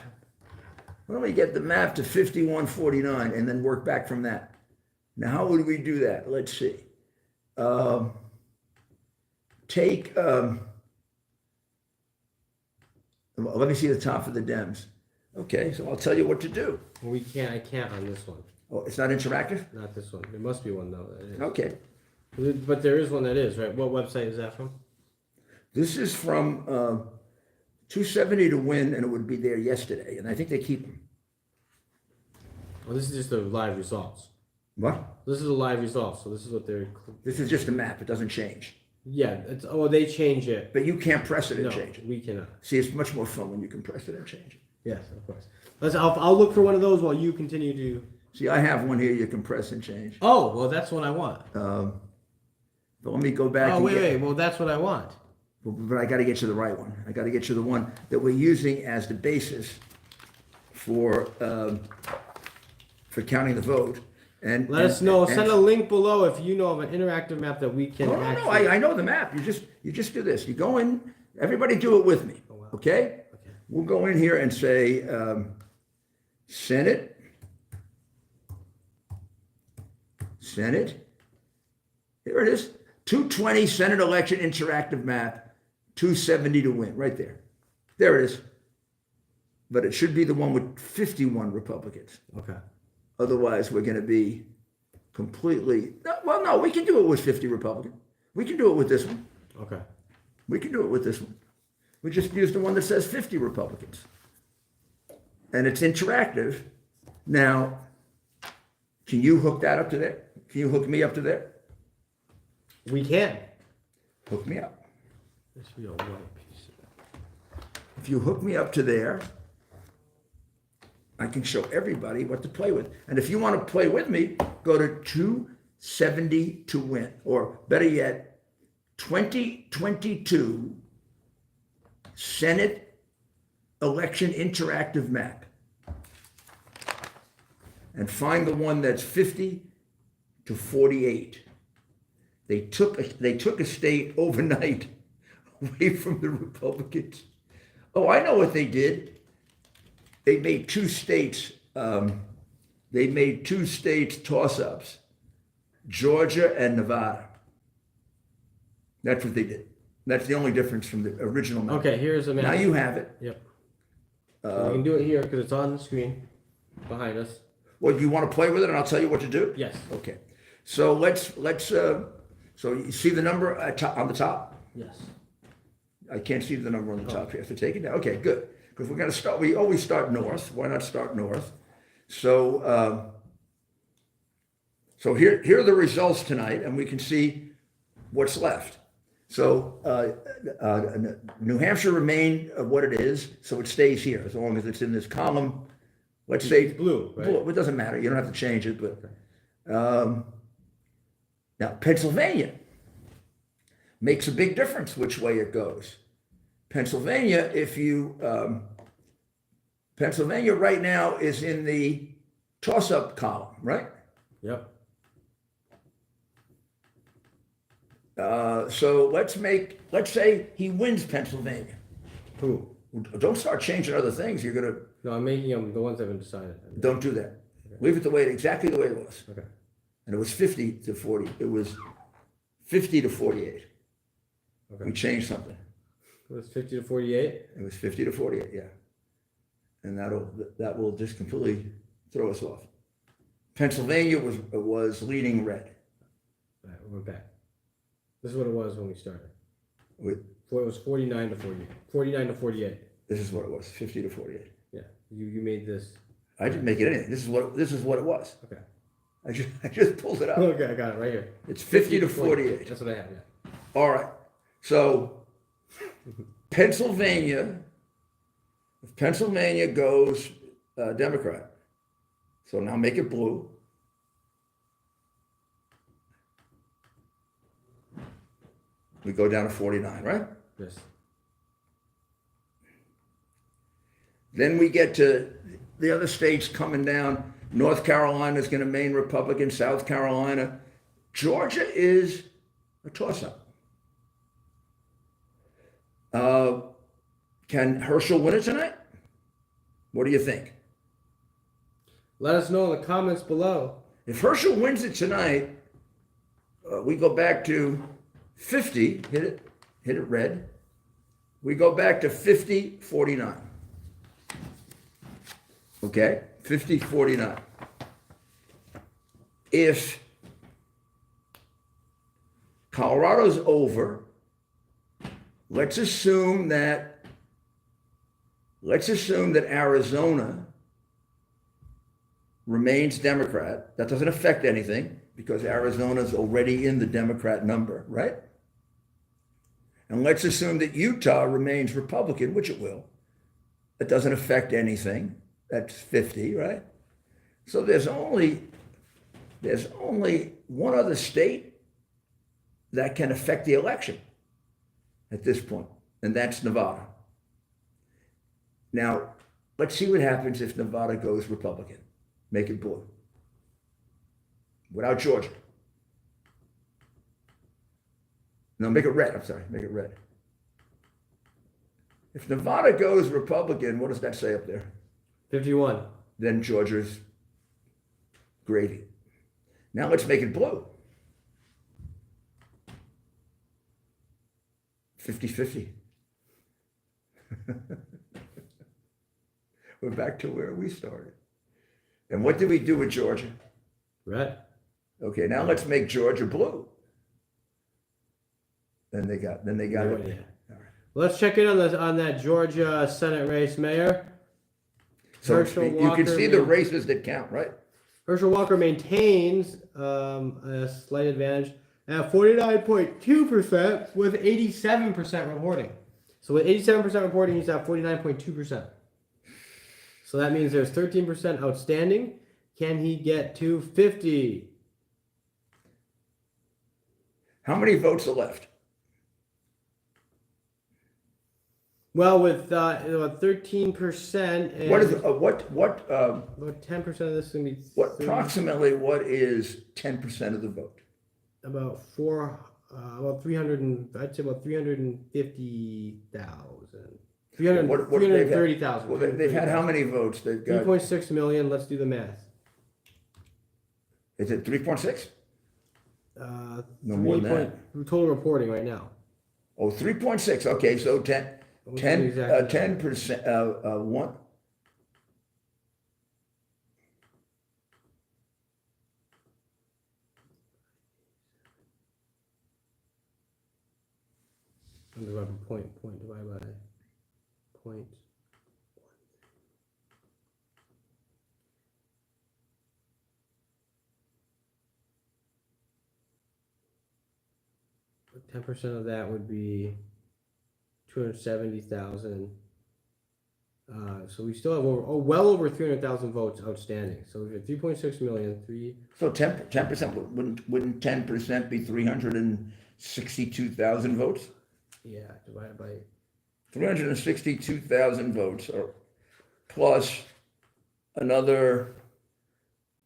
Why don't we get the map to 51-49 and then work back from that? Now, how would we do that? Let's see. Let me see the top of the Dems. Okay, so I'll tell you what to do. Well, we can't. I can't on this one. Oh, it's not interactive? Not this one. There must be one though. That is. Okay. But there is one that is, right? What website is that from? This is from 270 to win, and it would be there yesterday, and I think they keep them. Well, this is just the live results. What? This is the live results, so this is what they're. This is just a map. It doesn't change. Yeah. They change it. But you can't press it and No, change it. we cannot. See, it's much more fun when you can press it and change it. Yes, of course. I'll look for one of those while you continue to. See, I have one here you can press and change. Oh, well, that's what I want. But let me go back. Oh, wait. Well, that's what I want. But I got to get you the right one. I got to get you the one that we're using as the basis for counting the vote. And Let us know. Send a link below if you know of an interactive map that we can. No, I know the map. You just do this. You go in. Everybody, do it with me. Oh, wow. Okay? We'll go in here and say Senate. Here it is. 220 Senate election interactive map. 270 to win. Right there. There it is. But it should be the one with 51 Republicans. Okay. Otherwise, we're going to be completely. No, we can do it with 50 Republicans. We can do it with this one. Okay. We can do it with this one. We just use the one that says 50 Republicans. And it's interactive. Now, can you hook that up to there? Can you hook me up to there? We can. Hook me up. This should be a white piece. If you hook me up to there, I can show everybody what to play with. And if you want to play with me, go to 270 to win. Or better yet, 2022 Senate election interactive map and find the one that's 50 to 48. They took a state overnight away from the Republicans. Oh, I know what they did. They made two states. Toss-ups: Georgia and Nevada. That's what they did. That's the only difference from the original map. Okay, here's the map. Now you have it. Yep. So we can do it here because it's on the screen behind us. Well, you want to play with it, and I'll tell you what to do. Yes. Okay. So let's. So you see the number on the top? Yes. I can't see the number on the top. You have to take it down. Okay, good. Because we're going to start. We always start north. Why not start north? So. So here are the results tonight, and we can see what's left. So New Hampshire remained what it is, so it stays here as long as it's in this column. Let's say It's blue, right? Blue. It doesn't matter. You don't have to change it. But now Pennsylvania makes a big difference which way it goes. Pennsylvania, Pennsylvania right now is in the toss-up column, right? Yep. So let's say he wins Pennsylvania. Who? Don't start changing other things. You're gonna No, I'm making them the ones that have been decided. don't do that. Leave it exactly the way it was. Okay. And it was 50 to 40. It was 50 to 48. Okay. We changed something. It was 50 to 48. It was 50 to 48. Yeah. And that will just completely throw us off. Pennsylvania was leading red. All right, we're back. This is what it was when we started. With, It was 49 to 48. 49 to 48. this is what it was. 50 to 48. Yeah. You made this. I didn't make it anything. This is what it was. Okay. I just pulled it up. Okay, I got it right here. It's 50 to 48. That's what I have. Yeah. All right. So Pennsylvania, if Pennsylvania goes Democrat, so now make it blue. We go down to 49, right? Yes. Then we get to the other states coming down. North Carolina is going to remain Republican. South Carolina. Georgia is a toss-up. Can Herschel win it tonight? What do you think? Let us know in the comments below. If Herschel wins it tonight, we go back to 50. Hit it red. We go back to 50-49. Okay, 50-49. If Colorado's over, let's assume that Arizona remains Democrat. That doesn't affect anything because Arizona's already in the Democrat number, right? And let's assume that Utah remains Republican, which it will. That doesn't affect anything. That's 50, right? So there's only one other state that can affect the election at this point, and that's Nevada. Now, let's see what happens if Nevada goes Republican. Make it blue. Without Georgia. No, make it red. I'm sorry, make it red. If Nevada goes Republican, what does that say up there? 51. Then Georgia's gravy. Now let's make it blue. 50-50. We're back to where we started. And what did we do with Georgia? Red. Okay, now let's make Georgia blue. Then they got it. Yeah. All right. Let's check in on that Georgia Senate race, Mayor. So Herschel you can Walker see the races that count, right? Herschel Walker maintains a slight advantage at 49.2% with 87% reporting. So with 87% reporting, he's at 49.2%. So that means there's 13% outstanding. Can he get to 50? How many votes are left? Well, with 13%, What is, and what, about 10% of this is going to be approximately what is 10% of the vote? about about 300 and I'd say about 350,000. 300, What they've had- 330,000. Well, they've had how many votes? They've got, 3.6 million. Let's do the math. is it 3.6? No more than that. Total reporting right now. Oh, 3.6, okay, so 10%, What's the exact 10%, one, Divided by point divided by point. 10% of that would be 270,000. So we still have well over 300,000 votes outstanding. So we've got 3.6 million. so 10%, wouldn't 10% be 362,000 votes? Yeah, divided by 362,000 votes, or plus another,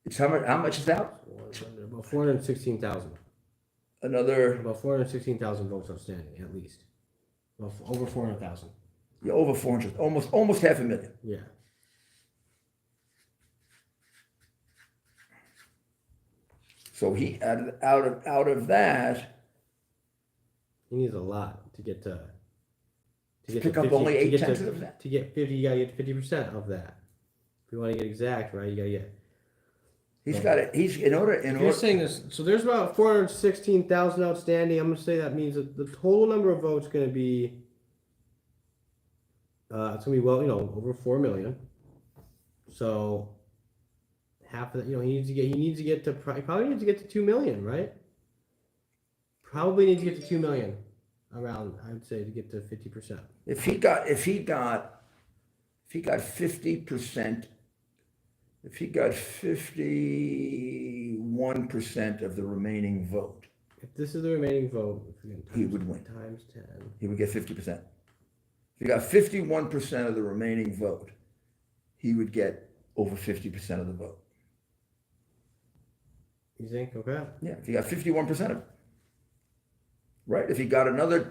it's how much is out? about 416,000. Another, About 416,000 votes outstanding, at least. Well, over 400,000. yeah, over 400, almost half a million. Yeah. So he, out of that, He needs a lot to get to pick up only 0.8 of that. To get 50, you gotta get 50% of that. If you want to get exact, right? You gotta get. He's got it, in order. You're saying this, so there's about 416,000 outstanding. I'm gonna say that means that the total number of votes is gonna be, it's gonna be over 4 million. So half of that, he needs to get to probably needs to get to 2 million, right? Probably needs to get to 2 million around, I would say, to get to 50%. If he got 50%, if he got 51% of the remaining vote, If this is the remaining vote, he would win. Times 10. He would get 50%. If he got 51% of the remaining vote, he would get over 50% of the vote. You think? Okay. Yeah, if he got 51% of it. Right? If he got another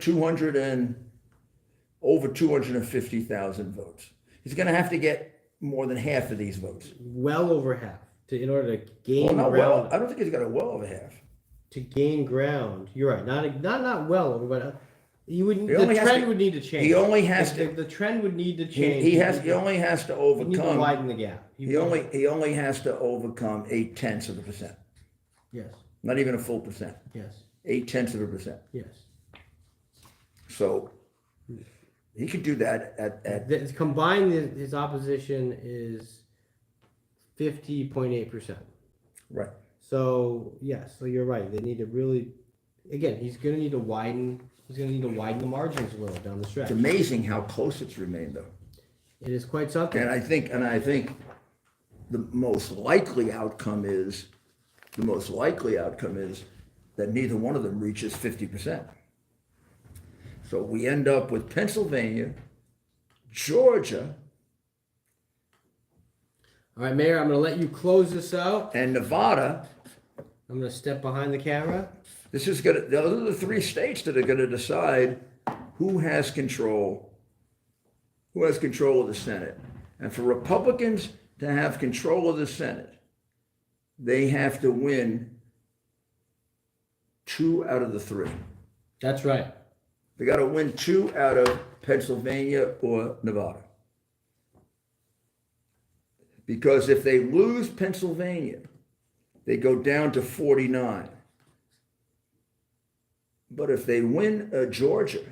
over 250,000 votes, he's going to have to get more than half of these votes. Well over half in order to gain Well, ground. I don't think he's got a well over half. To gain ground, you're right. Not well over, but you would. He The only has trend to- would need to change. he only has The trend would need to He, change. he only has to You need to overcome. widen the gap. He only has to overcome 0.8%. Yes. Not even a full percent. Yes. 0.8%. Yes. So he could do that at Combined, his opposition is 50.8%. right. So yes, so you're right. They need to really, again, he's going to need to widen. He's going to need to widen the margins a little down the stretch. It's amazing how close it's remained, though. It is quite something. And I think the most likely outcome is that neither one of them reaches 50%. So we end up with Pennsylvania, Georgia, All right, Mayor, I'm going to let you close this out. and Nevada. I'm going to step behind the camera. Those are the three states that are gonna decide who has control of the Senate. And for Republicans to have control of the Senate, they have to win 2 out of the 3. That's right. They got to win 2 out of Pennsylvania or Nevada. Because if they lose Pennsylvania, they go down to 49. But if they win Georgia.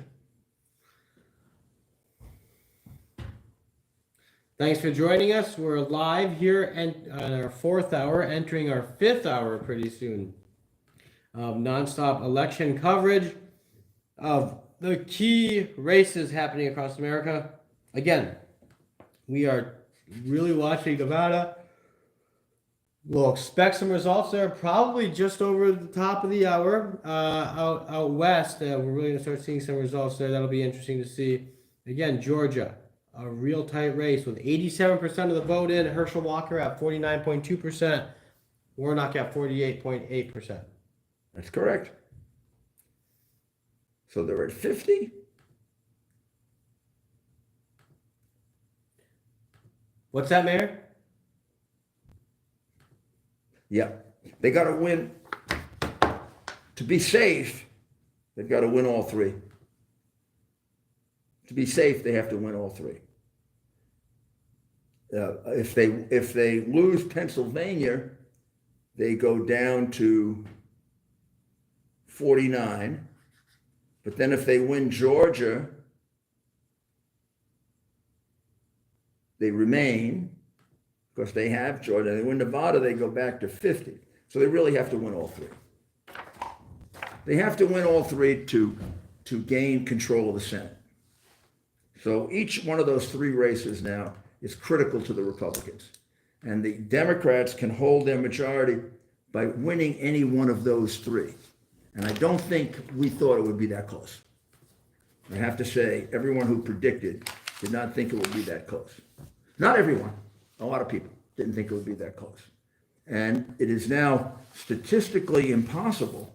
Thanks for joining us. We're live here and on our 4th hour, entering our 5th hour pretty soon of nonstop election coverage of the key races happening across America. Again, we are really watching Nevada. We'll expect some results there, probably just over the top of the hour. Out west, we're really going to start seeing some results there. That'll be interesting to see. Again, Georgia, a real tight race with 87% of the vote in. Herschel Walker at 49.2%. Warnock at 48.8%. That's correct. So they're at 50. What's that, Mayor? Yeah, they got to win. To be safe, they've got to win all three. To be safe, they have to win all three. If they lose Pennsylvania, they go down to 49. But then if they win Georgia, they remain, because they have Georgia. They win Nevada, they go back to 50. So they really have to win all three. They have to win all three to gain control of the Senate. So each one of those three races now is critical to the Republicans. And the Democrats can hold their majority by winning any one of those three. And I don't think we thought it would be that close. I have to say, everyone who predicted did not think it would be that close. Not everyone, a lot of people didn't think it would be that close. And it is now statistically impossible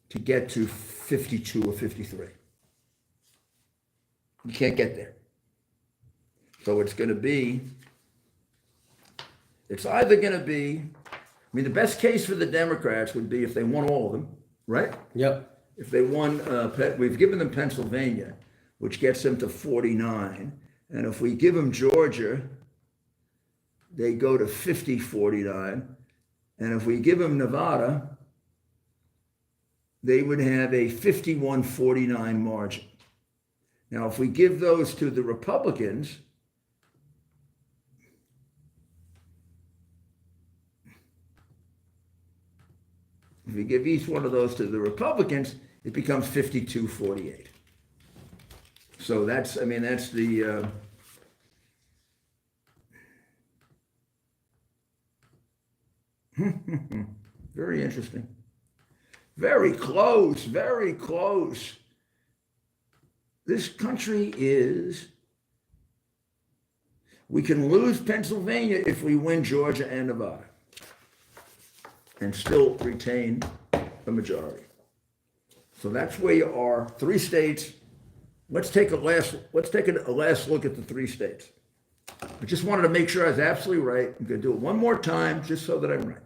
to get to 52 or 53. You can't get there. So it's either going to be, the best case for the Democrats would be if they won all of them, right? Yep. If they won, we've given them Pennsylvania, which gets them to 49. And if we give them Georgia, they go to 50-49. And if we give them Nevada, they would have a 51-49 margin. Now, if we give those to the Republicans, if we give each one of those to the Republicans, it becomes 52-48. So that's the very interesting. Very close, very close. This country we can lose Pennsylvania if we win Georgia and Nevada and still retain the majority. So that's where you are. 3 states. Let's take a last look at the 3 states. I just wanted to make sure I was absolutely right. I'm going to do it one more time just so that I'm right.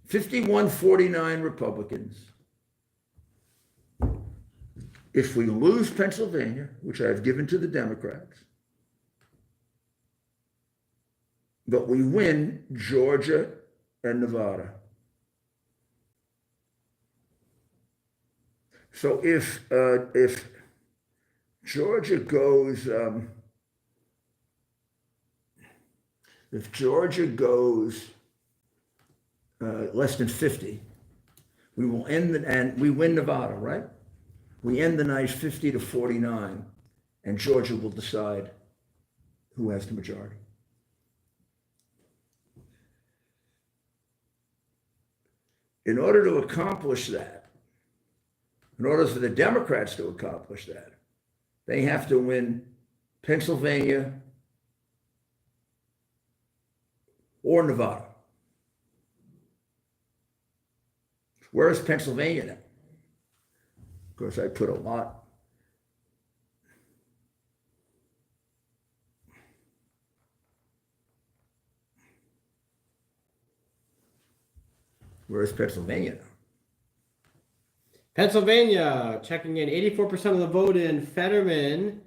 51-49 Republicans. If we lose Pennsylvania, which I've given to the Democrats, but we win Georgia and Nevada. So if Georgia goes, less than 50, we will end and we win Nevada, right? We end the night 50-49, and Georgia will decide who has the majority. In order to accomplish that, in order for the Democrats to accomplish that, they have to win Pennsylvania or Nevada. Where is Pennsylvania now? Of course, I put a lot. Where is Pennsylvania now? Pennsylvania, checking in 84% of the vote in. Fetterman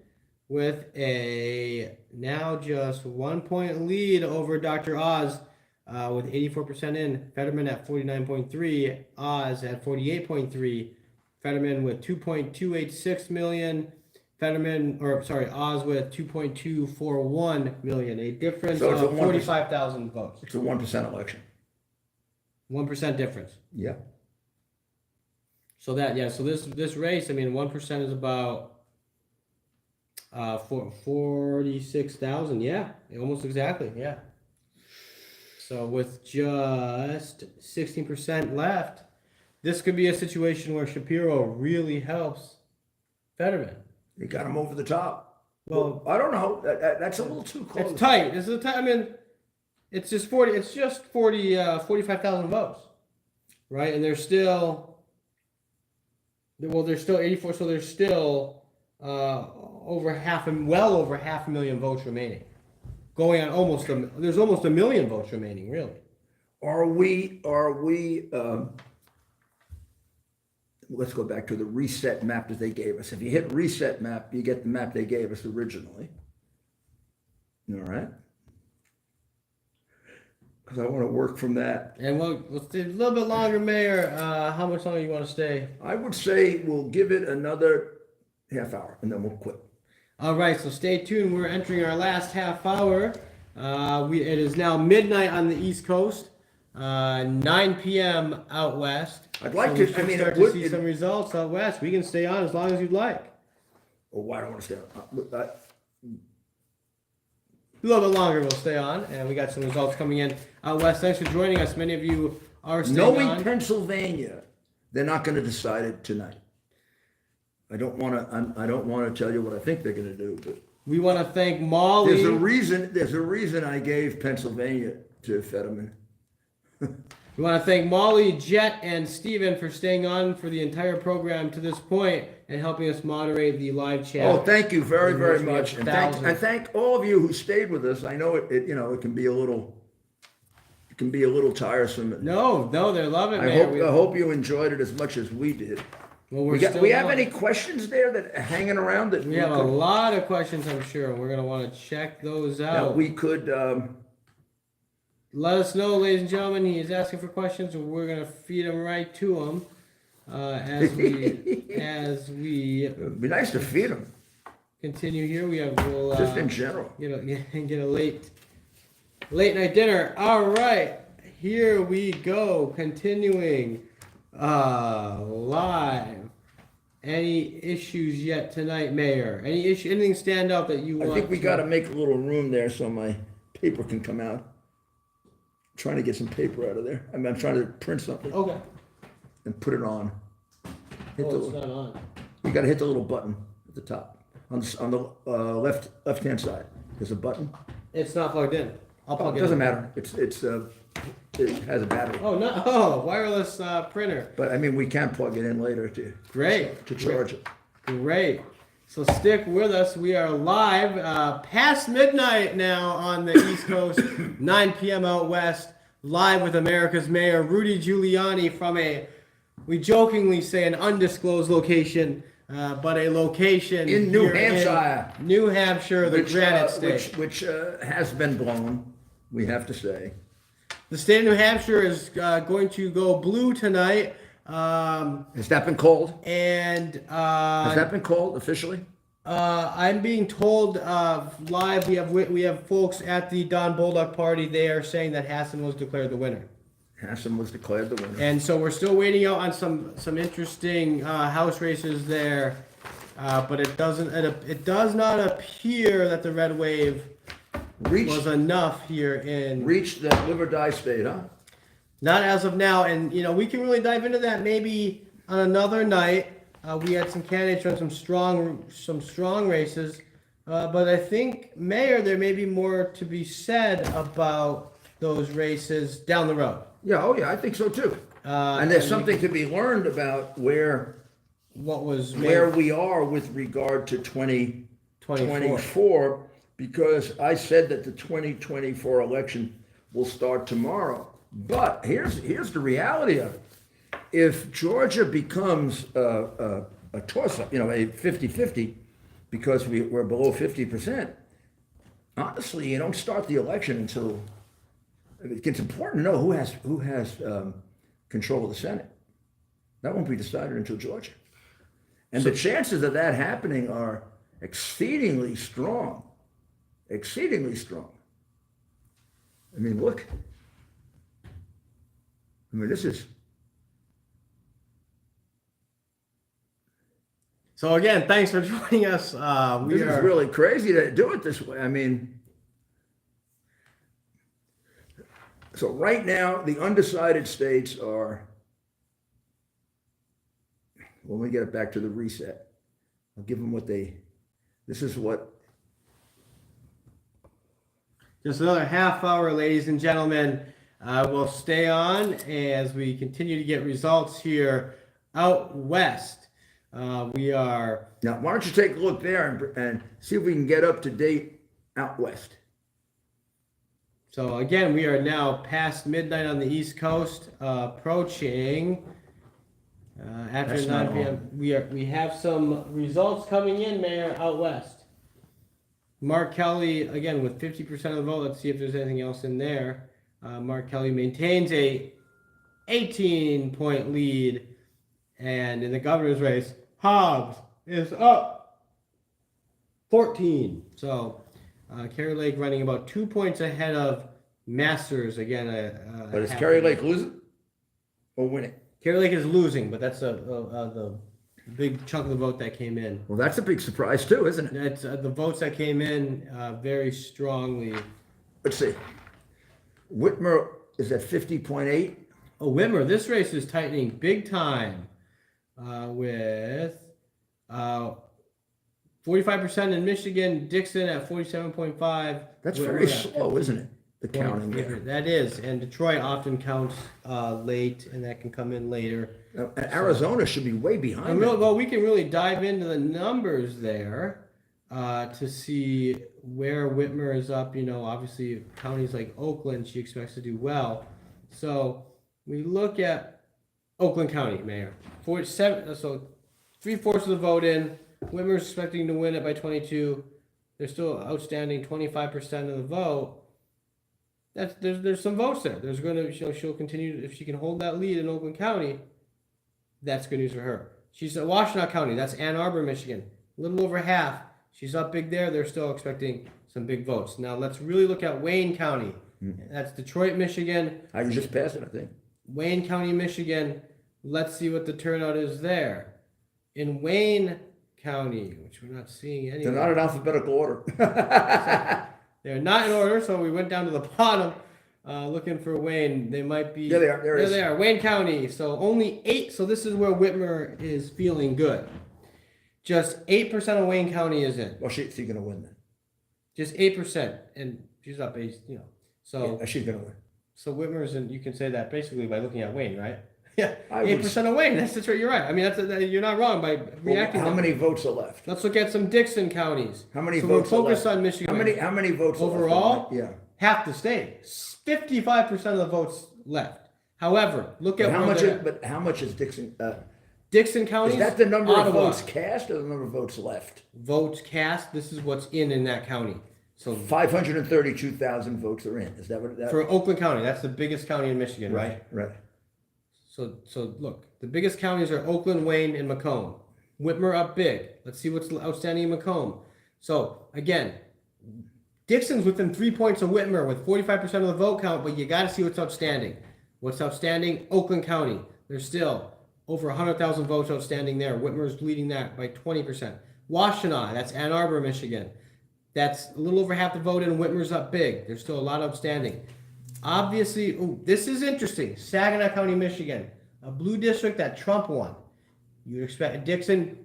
with a now just 1 point lead over Dr. Oz with 84% in. Fetterman at 49.3, Oz at 48.3. Fetterman with 2.286 million. Oz with 2.241 million. A difference of 45,000 votes. It's a 1% election. 1% difference. Yeah. So this race, 1% is about 46,000. Yeah, almost exactly. Yeah. So with just 16% left, this could be a situation where Shapiro really helps Fetterman. He got him over the top. Well, I don't know. That's a little too close. it's tight. It's a tight. I mean, it's just 40. It's just 45,000 votes, right? And there's still, well, there's still 84. So there's still well over half a million votes remaining. Going on there's almost a million votes remaining, really. Are we? Let's go back to the reset map that they gave us. If you hit reset map, you get the map they gave us originally. All right. Because I want to work from that. And we'll stay a little bit longer, Mayor. How much longer you want to stay? I would say we'll give it another half hour and then we'll quit. All right, so stay tuned. We're entering our last half hour. It is now midnight on the East Coast, 9 p.m. out west. I'd like So to. we should I mean, start it to would. see some results out west. We can stay on as long as you'd like. Oh, I don't want to stay. A little bit longer, we'll stay on, and we got some results coming in out west. Thanks for joining us. Many of you are staying Knowing on. Pennsylvania, they're not going to decide it tonight. I don't want to tell you what I think they're going to do, but We want to thank Molly. there's a reason I gave Pennsylvania to Fetterman. We want to thank Molly, Jet, and Steven for staying on for the entire program to this point and helping us moderate the live chat. Oh, thank you very, very We have much, and thousands. thank all of you who stayed with us. I know it can be a little tiresome. No, they're loving it, I man. hope you enjoyed it as much as we did. Well, We have any questions there that are hanging around that We have a lot of questions, I'm sure, and we're going to want to check those that out. we could. Let us know, ladies and gentlemen. He is asking for questions, and we're going to feed them right to him as we It'd be nice to feed them, continue here. We'll just in general. get a late night dinner. All right, here we go. Continuing live. Any issues yet tonight, Mayor? Anything stand out that you want? I think we got to make a little room there so my paper can come out. I'm trying to get some paper out of there. I'm trying to print something Okay. and put it on. Hit Oh, the- it's not on. You got to hit the little button at the top on the left hand side. There's a button. It's not plugged in. I'll Oh, plug it it doesn't in. matter. It has a battery. Oh no! Oh, wireless printer. But I mean, we can plug it in later to Great. charge it. Great. So stick with us. We are live past midnight now on the East Coast, 9 p.m. out west. Live with America's Mayor Rudy Giuliani from we jokingly say an undisclosed location, but a location In New here Hampshire. in New Hampshire, the Granite State. Which has been blown, we have to say. The state of New Hampshire is going to go blue tonight. Has that been called? And Has that been called officially? I'm being told live we have folks at the Don Bolduc party. They are saying that Hassan was declared the winner, Hassan was declared the winner. and so we're still waiting out on some interesting House races there. But it does not appear that the red wave was enough here in Reached that live or die state, huh? not as of now. And we can really dive into that maybe on another night. We had some candidates run some strong races, but I think, Mayor, there may be more to be said about those races down the road. Yeah, oh yeah, I think so too. And there's something to be learned about where we are with regard to 2024, because I said that the 2024 election will start tomorrow. But here's the reality of it. If Georgia becomes a toss-up, a 50-50, because we're below 50%, honestly, you don't start the election until it's important to know who has control of the Senate. That won't be decided until Georgia. And the chances of that happening are exceedingly strong. Exceedingly strong. I mean, look. This is... So again, thanks for joining us. This is really crazy to do it this way. I mean, so right now, the undecided states are, when we get it back to the reset, I'll give them what they This is what, Just another half hour, ladies and gentlemen. We'll stay on as we continue to get results here out west. We are. now, why don't you take a look there and see if we can get up to date out west. So again, we are now past midnight on the East Coast, approaching after That's 9 not p.m. We have some results coming in, Mayor, out west. Mark Kelly again with 50% of the vote. Let's see if there's anything else in there. Mark Kelly maintains a 18-point lead, and in the governor's race, Hobbs is up 14. So Kerry Lake running about 2 points ahead of Masters again. But is Kerry Lake losing or winning? Kerry Lake is losing, but that's the big chunk of the vote that came in. Well, that's a big surprise too, isn't it? That's the votes that came in very strongly. Let's see. Whitmer is at 50.8. Oh, Whitmer, this race is tightening big time with 45% in Michigan, Dixon at 47.5. That's Whitmer very at slow, isn't it? The counting there. That is, and Detroit often counts late, and that can come in later. And Arizona should be way behind. And that. well, we can really dive into the numbers there to see where Whitmer is up. You know, obviously counties like Oakland, she expects to do well. So we look at Oakland County, Mayor. 47, so 3/4 of the vote in. Whitmer's expecting to win it by 22. They're still outstanding 25% of the vote. There's some votes there. There's going to she'll continue if she can hold that lead in Oakland County. That's good news for her. She's at Washtenaw County. That's Ann Arbor, Michigan. A little over half. She's up big there. They're still expecting some big votes. Now let's really look at Wayne County. That's Detroit, Michigan. I can just pass it, I think. Wayne County, Michigan. Let's see what the turnout is there. In Wayne County, which we're not seeing anywhere. They're not in alphabetical order. They're not in order, so we went down to the bottom looking for Wayne. They might be. There they are. There they are. Wayne County. So only 8. So this is where Whitmer is feeling good. Just 8% of Wayne County is in. Well, she's going to win then. Just 8%, and she's up 8. You know, so Yeah, she's going to win. so Whitmer's in. You can say that basically by looking at Wayne, right? Yeah, I would 8% of Wayne. That's right. You're right. I mean, you're not wrong by reacting. How that many way. votes are left? Let's look at some Dixon counties. How many so votes we're are focused left? on Michigan. How many votes are overall? left? Yeah. Half the state. 55% of the votes left. However, look at How much is Dixon? Dixon County. Is that the number Ottawa. of votes cast or the number of votes left? Votes cast. This is what's in that county. So 532,000 votes are in. Is that what that? for Oakland County, that's the biggest county in Michigan, right? Right. So look, the biggest counties are Oakland, Wayne, and Macomb. Whitmer up big. Let's see what's outstanding in Macomb. So again, Dixon's within 3 points of Whitmer with 45% of the vote count, but you got to see what's outstanding. What's outstanding? Oakland County. There's still over 100,000 votes outstanding there. Whitmer's leading that by 20%. Washtenaw, that's Ann Arbor, Michigan. That's a little over half the vote in. Whitmer's up big. There's still a lot outstanding. Obviously, this is interesting. Saginaw County, Michigan, a blue district that Trump won. You'd expect Dixon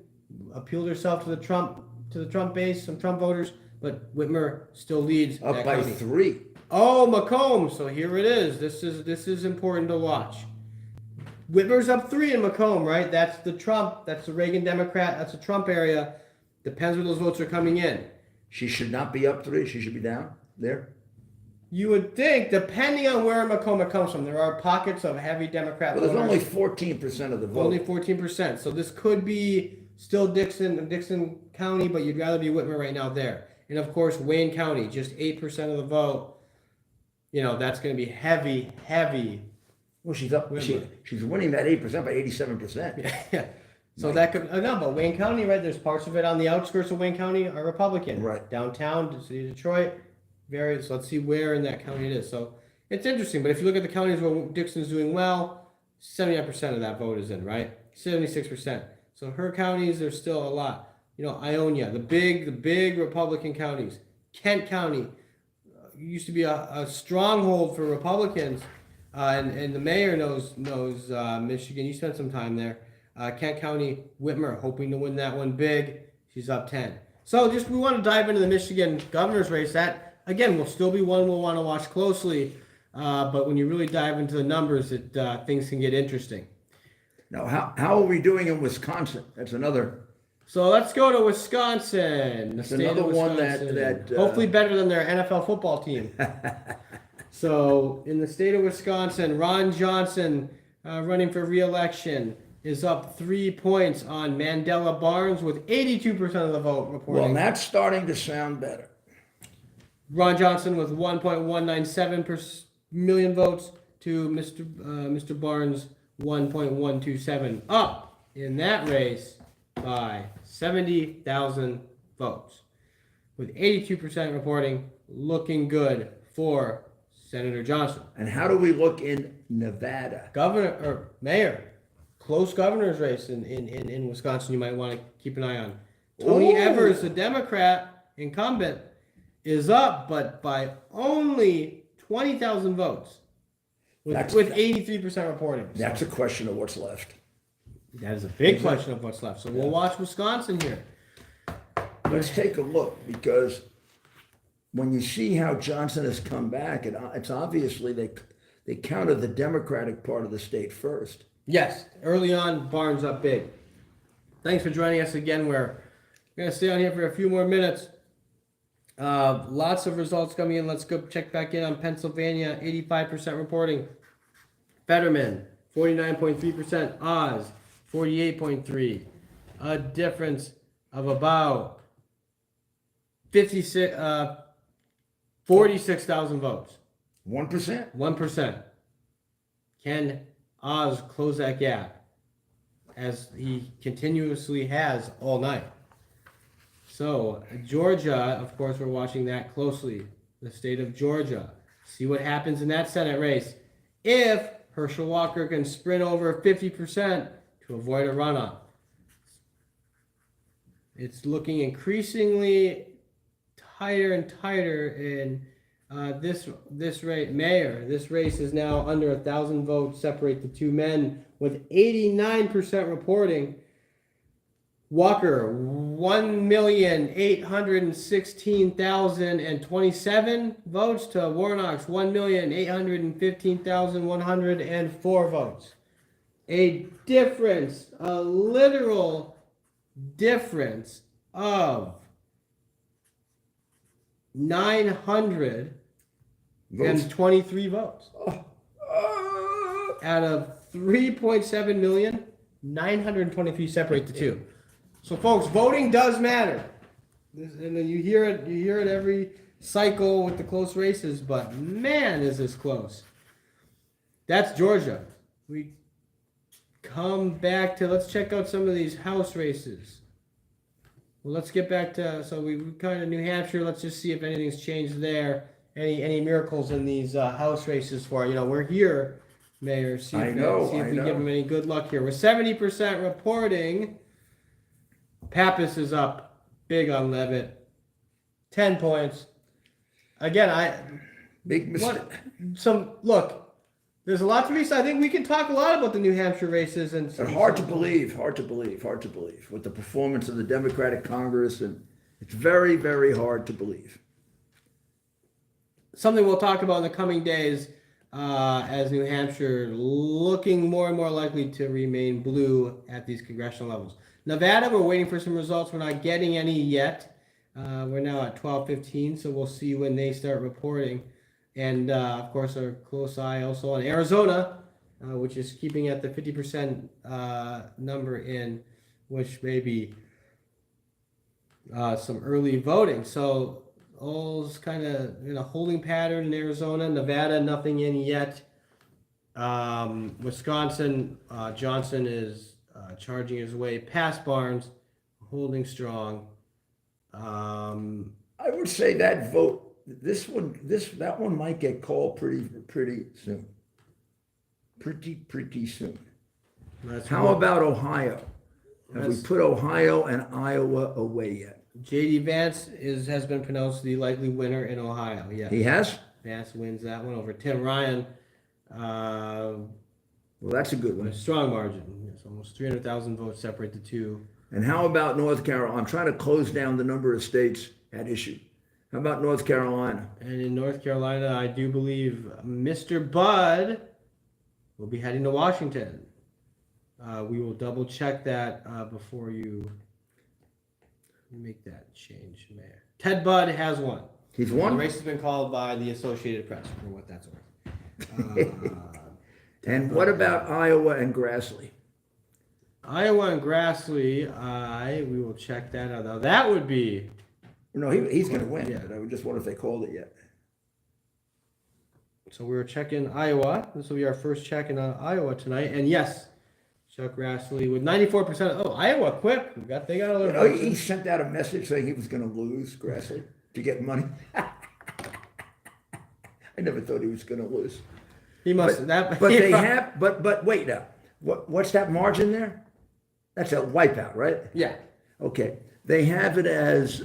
appealed herself to the Trump base, some Trump voters, but Whitmer still leads Up that by county. 3. Oh, Macomb. So here it is. This is important to watch. Whitmer's up 3 in Macomb, right? That's the Trump. That's the Reagan Democrat. That's the Trump area. Depends where those votes are coming in. She should not be up 3. She should be down there. You would think, depending on where Macomb comes from, there are pockets of heavy Democrat But there's voters. only 14% of the vote. Only 14%. So this could be still Dixon County, but you'd rather be Whitmer right now there. And of course, Wayne County, just 8% of the vote. You know, that's going to be heavy. Well, she's up. She's winning that 8% by 87%. Yeah. So that could, no, but Wayne County, right? There's parts of it on the outskirts of Wayne County are Republican. Right. Downtown, the city of Detroit, varies. Let's see where in that county it is. So it's interesting. But if you look at the counties where Dixon's doing well, 79% of that vote is in, right? 76%. So her counties, there's still a lot. You know, Ionia, the big Republican counties. Kent County used to be a stronghold for Republicans, and the mayor knows Michigan. You spent some time there. Kent County, Whitmer hoping to win that one big. She's up 10. So just we want to dive into the Michigan governor's race. That, again, will still be one we'll want to watch closely. But when you really dive into the numbers, things can get interesting. Now, how are we doing in Wisconsin? That's another. So let's go to Wisconsin. The state another of one Wisconsin. that hopefully better than their NFL football team. So in the state of Wisconsin, Ron Johnson, running for re-election, is up 3 points on Mandela Barnes with 82% of the vote reporting. Well, that's starting to sound better. Ron Johnson with 1.197 million votes to Mr. Barnes 1.127, up in that race by 70,000 votes, with 82% reporting, looking good for Senator Johnson. And how do we look in Nevada? Mayor, close governor's race in Wisconsin you might want to keep an eye on. Tony Evers, the Democrat incumbent, is up, but by only 20,000 votes, with 83% reporting. That's a question of what's left. That is a big question of what's left. So we'll watch Wisconsin here. Let's take a look, because when you see how Johnson has come back, it's obviously they counted the Democratic part of the state first. Yes, early on, Barnes up big. Thanks for joining us again. We're going to stay on here for a few more minutes. Lots of results coming in. Let's go check back in on Pennsylvania. 85% reporting. Fetterman, 49.3%. Oz, 48.3%. A difference of about 46,000 votes. 1%? 1%. Can Oz close that gap, as he continuously has all night? So, Georgia, of course, we're watching that closely. The state of Georgia. See what happens in that Senate race. If Herschel Walker can sprint over 50% to avoid a runoff. It's looking increasingly tighter and tighter in this race. Mayor, this race is now under 1,000 votes separate the two men, with 89% reporting. Walker, 1,816,027 votes to Warnock's 1,815,104 votes. A difference, a literal difference of 923 votes. Out of 3.7 million, 923 separate the two. So, folks, voting does matter. And you hear it every cycle with the close races, but man, is this close. That's Georgia. We come back to, let's check out some of these House races. Well, let's get back to, so we kind of New Hampshire. Let's just see if anything's changed there. Any miracles in these House races for, we're here, Mayor. See if we give them any good luck here. With 70% reporting, Pappas is up big on Levitt. 10 points. Again, Big mistake. Look, there's a lot to be said. I think we can talk a lot about the New Hampshire races. But hard to believe with the performance of the Democratic Congress, and it's very, very hard to believe. Something we'll talk about in the coming days as New Hampshire looking more and more likely to remain blue at these congressional levels. Nevada, we're waiting for some results. We're not getting any yet. We're now at 12:15, so we'll see when they start reporting. And, of course, a close eye also on Arizona, which is keeping at the 50% number in, which may be some early voting. So all's kind of in a holding pattern in Arizona. Nevada, nothing in yet. Wisconsin, Johnson is charging his way past Barnes, holding strong. I would say that vote, that one might get called pretty soon. Pretty soon. How about Ohio? Have we put Ohio and Iowa away yet? J.D. Vance has been pronounced the likely winner in Ohio. Yeah, he has. Vance wins that one over Tim Ryan. Well, that's a good one. A strong margin. Yes, almost 300,000 votes separate the two. And how about North Carolina? I'm trying to close down the number of states at issue. How about North Carolina? And in North Carolina, I do believe Mr. Bud will be heading to Washington. We will double check that before you make that change, Mayor. Ted Budd has won. He's The won? race has been called by the Associated Press, for what that's worth. And what about Iowa and Grassley? Iowa and Grassley, we will check that out. Now, that would be... No, he's going to win, Yeah. but I just wonder if they called it yet. So we were checking Iowa. This will be our first check in Iowa tonight. And yes, Chuck Grassley with 94%. Oh, Iowa, quick. They got a You little... know, he sent out a message saying he was going to lose, Grassley, to get money. I never thought he was going to lose. He must that. But they have, but wait now. What's that margin there? That's a wipeout, right? Yeah. Okay. They have it as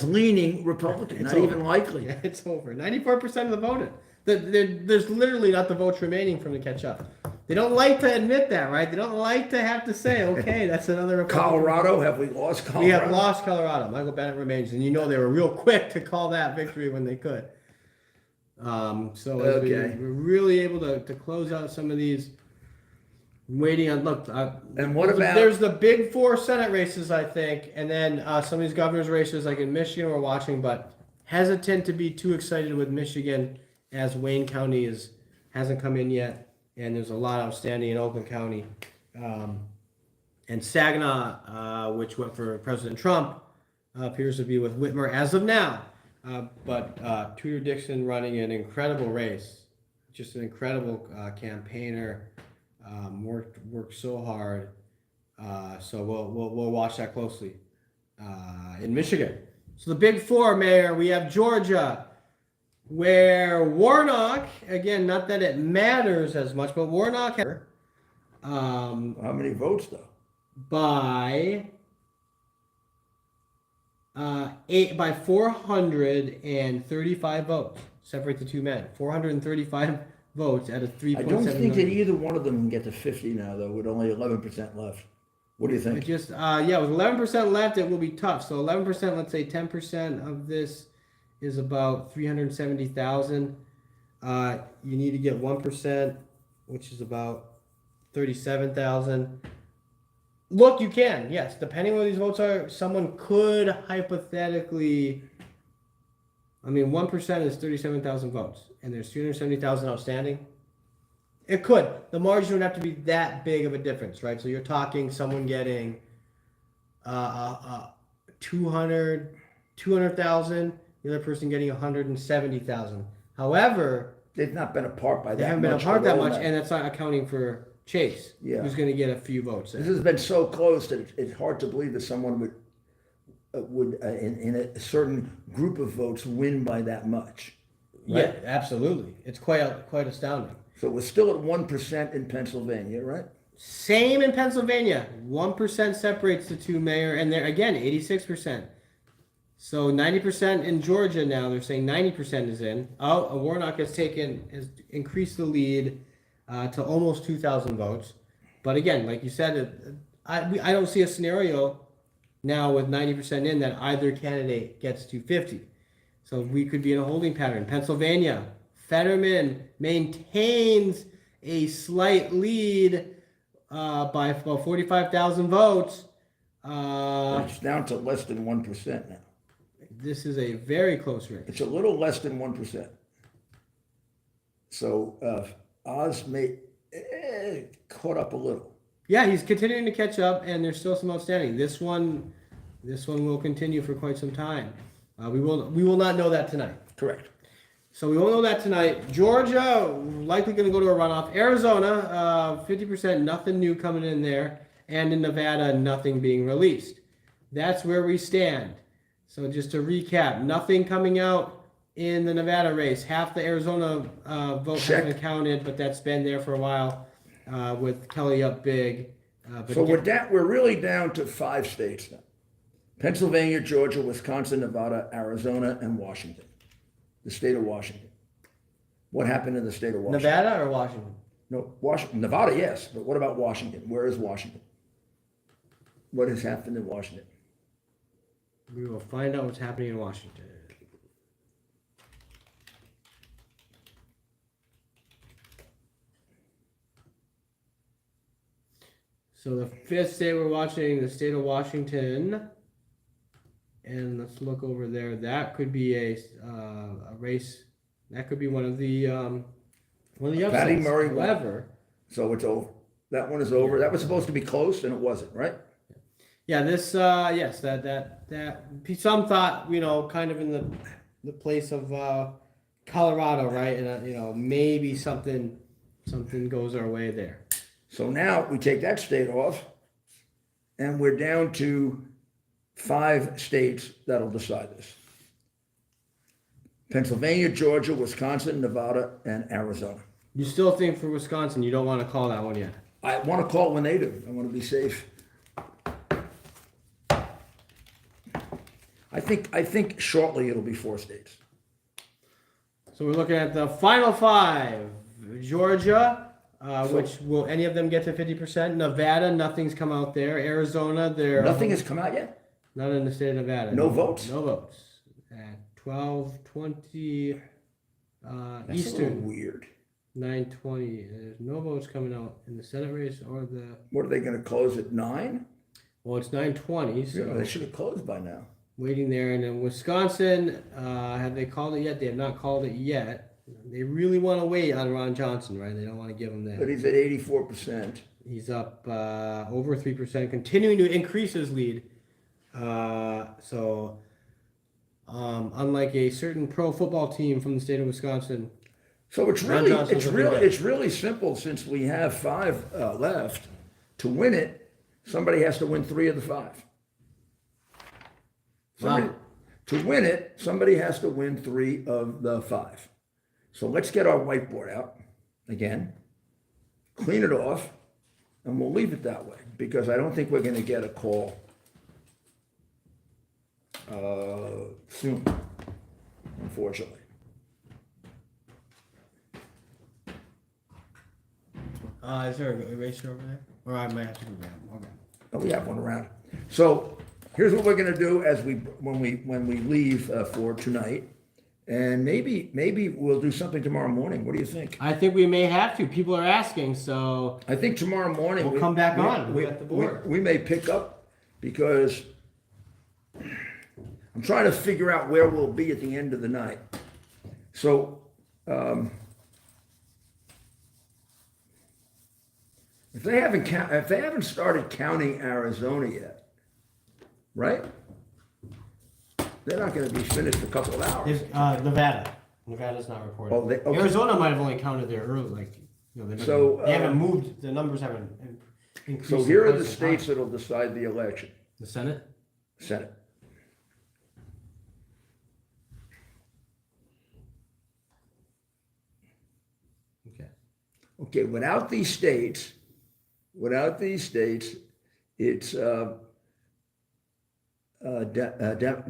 leaning Republican, It's not over. even likely. Yeah, it's over. 94% of the voted. There's literally not the votes remaining from to catch up. They don't like to admit that, right? They don't like to have to say, okay, that's another Republican. Colorado, have we lost Colorado? We have lost Colorado. Michael Bennett remains, and you know they were real quick to call that victory when they could. So Okay. we're really able to close out some of these. Waiting on And what about- there's the big four Senate races, I think, and then some of these governor's races, like in Michigan, we're watching, but hesitant to be too excited with Michigan as Wayne County hasn't come in yet, and there's a lot outstanding in Oakland County, and Saginaw, which went for President Trump, appears to be with Whitmer as of now, but Tudor Dixon running an incredible race, just an incredible campaigner. Worked so hard. So we'll watch that closely in Michigan. So the big four, Mayor, we have Georgia, where Warnock, again, not that it matters as much, but Warnock How many votes though? by 435 votes. Separate the two men. 435 votes at a 3.7 I don't think that million. either one of them can get to 50 now, though, with only 11% left. What do you It think? just with 11% left, it will be tough. So 11%, let's say 10% of this is about 370,000. You need to get 1%, which is about 37,000. Look, you can, yes, depending on where these votes are, someone could hypothetically. 1% is 37,000 votes, and there's 370,000 outstanding. It could. The margin would have to be that big of a difference, right? So you're talking someone getting 200,000, the other person getting 170,000. However, They've not been apart by that much. they haven't been apart that at all much, now. and that's not accounting for Chase, Yeah. who's going to get a few votes. This has been so close that it's hard to believe that someone would in a certain group of votes win by that much. Yeah, absolutely. It's quite astounding. So we're still at 1% in Pennsylvania, right? Same in Pennsylvania. 1% separates the two, Mayor, and they're again 86%. So 90% in Georgia now. They're saying 90% is in. Oh, Warnock has increased the lead to almost 2,000 votes. But again, like you said, I don't see a scenario now with 90% in that either candidate gets to 50. So we could be in a holding pattern. Pennsylvania, Fetterman maintains a slight lead by about 45,000 votes. It's down to less than 1% now. This is a very close race. It's a little less than 1%. So Oz may caught up a little. Yeah, he's continuing to catch up, and there's still some outstanding. This one will continue for quite some time. We will not know that tonight. Correct. So we won't know that tonight. Georgia likely going to go to a runoff. Arizona, 50%, nothing new coming in there, and in Nevada, nothing being released. That's where we stand. So just to recap, nothing coming out in the Nevada race. Half the Arizona vote has been counted, but that's been there for a while with Kelly up big. So we're really down to 5 states now. Pennsylvania, Georgia, Wisconsin, Nevada, Arizona, and Washington. The state of Washington. What happened in the state of Washington? Nevada or Washington? No, Nevada, yes, but what about Washington? Where is Washington? what has happened in Washington. We will find out what's happening in Washington. So the fifth state we're watching, the state of Washington, and let's look over there. That could be a race. That could be one of the upsets. Patty Murray won. However, So it's over. That one is over. That was supposed to be close, and it wasn't, right? yeah, this yes, that some thought, kind of in the place of Colorado, right? And maybe something goes our way there. So now we take that state off, and we're down to 5 states that'll decide this. Pennsylvania, Georgia, Wisconsin, Nevada, and Arizona. You still think for Wisconsin, you don't want to call that one yet? I want to call when they do. I want to be safe. I think shortly it'll be 4 states. So we're looking at the final 5. Georgia, which will any of them get to 50%? Nevada, nothing's come out there. Arizona, Nothing has come out yet? not in the state of Nevada. No votes? No votes. At 12:20 That's a Eastern, little weird. 9:20. There's no votes coming out in the Senate race or the. What are they going to close at 9? Well, it's 9:20, so They should have closed by now. waiting there. And then Wisconsin, have they called it yet? They have not called it yet. They really want to wait on Ron Johnson, right? They don't want to give him But that. he's at 84%. He's up over 3%, continuing to increase his lead. So, unlike a certain pro football team from the state of Wisconsin, So it's Ron really Johnson's looking good. it's really simple since we have 5 left. To win it, somebody has to win 3 of the 5. Wow. To win it, somebody has to win 3 of the 5. So let's get our whiteboard out again, clean it off, and we'll leave it that way because I don't think we're going to get a call soon, unfortunately. Is there a eraser over there? Or I might have to go grab them. Okay. Oh, we have one around. So here's what we're going to do as when we leave for tonight, and maybe we'll do something tomorrow morning. What do you think? I think we may have to. People are asking, so I think tomorrow morning we'll come back on. We got the board. We may pick up because I'm trying to figure out where we'll be at the end of the night. So if they haven't started counting Arizona yet, right? They're not going to be finished for a couple of hours. Nevada. Nevada's not reported. Oh, okay. Arizona might have only counted there early, like they haven't moved. The numbers haven't increased. So here are in the quite some states time. that'll decide the election. The Senate. Senate. Okay. Okay, without these states, it's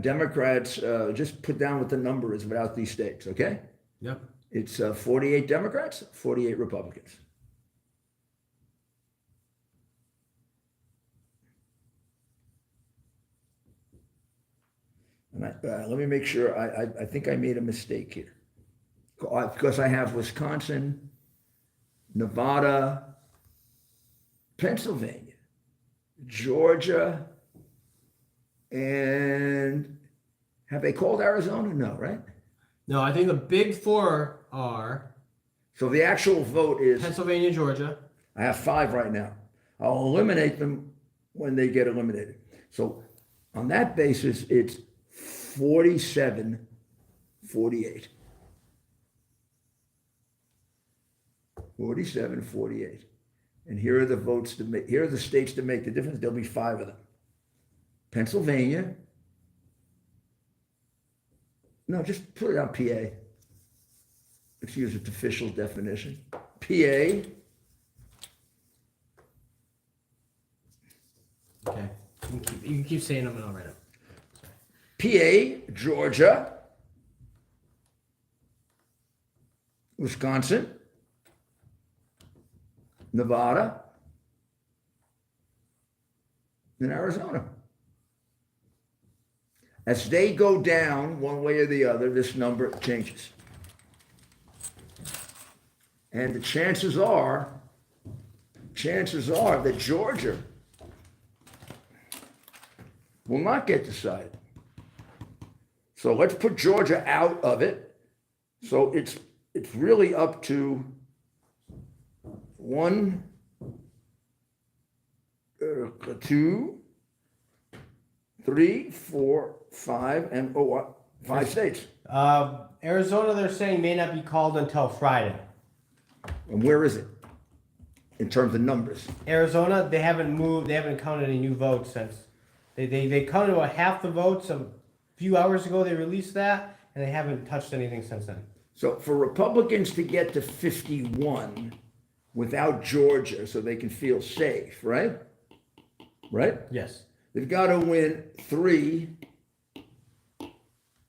Democrats, just put down what the number is without these states, okay? Yep. It's 48 Democrats, 48 Republicans. And let me make sure, I think I made a mistake here. Because I have Wisconsin, Nevada, Pennsylvania, Georgia, and have they called Arizona? No, right? No, I think the big 4 are So the actual vote is, Pennsylvania, Georgia. I have 5 right now. I'll eliminate them when they get eliminated. So on that basis, it's 47, 48. 47, 48. And here are the votes to make, here are the states to make the difference. There'll be 5 of them. Pennsylvania. No, just put it on PA. Let's use its official definition. PA. Okay. You can keep saying them and I'll write them. PA, Georgia, Wisconsin, Nevada, in Arizona. As they go down one way or the other, this number changes. And the chances are that Georgia will not get decided. So let's put Georgia out of it. So it's really up to 1, 2, 3, 4, 5, and 5 states. Arizona, they're saying may not be called until Friday. And where is it in terms of numbers? Arizona, they haven't moved. They haven't counted any new votes since they counted about half the votes a few hours ago. They released that, and they haven't touched anything since then. So for Republicans to get to 51 without Georgia, so they can feel safe, right? Right? Yes. They've got to win 3.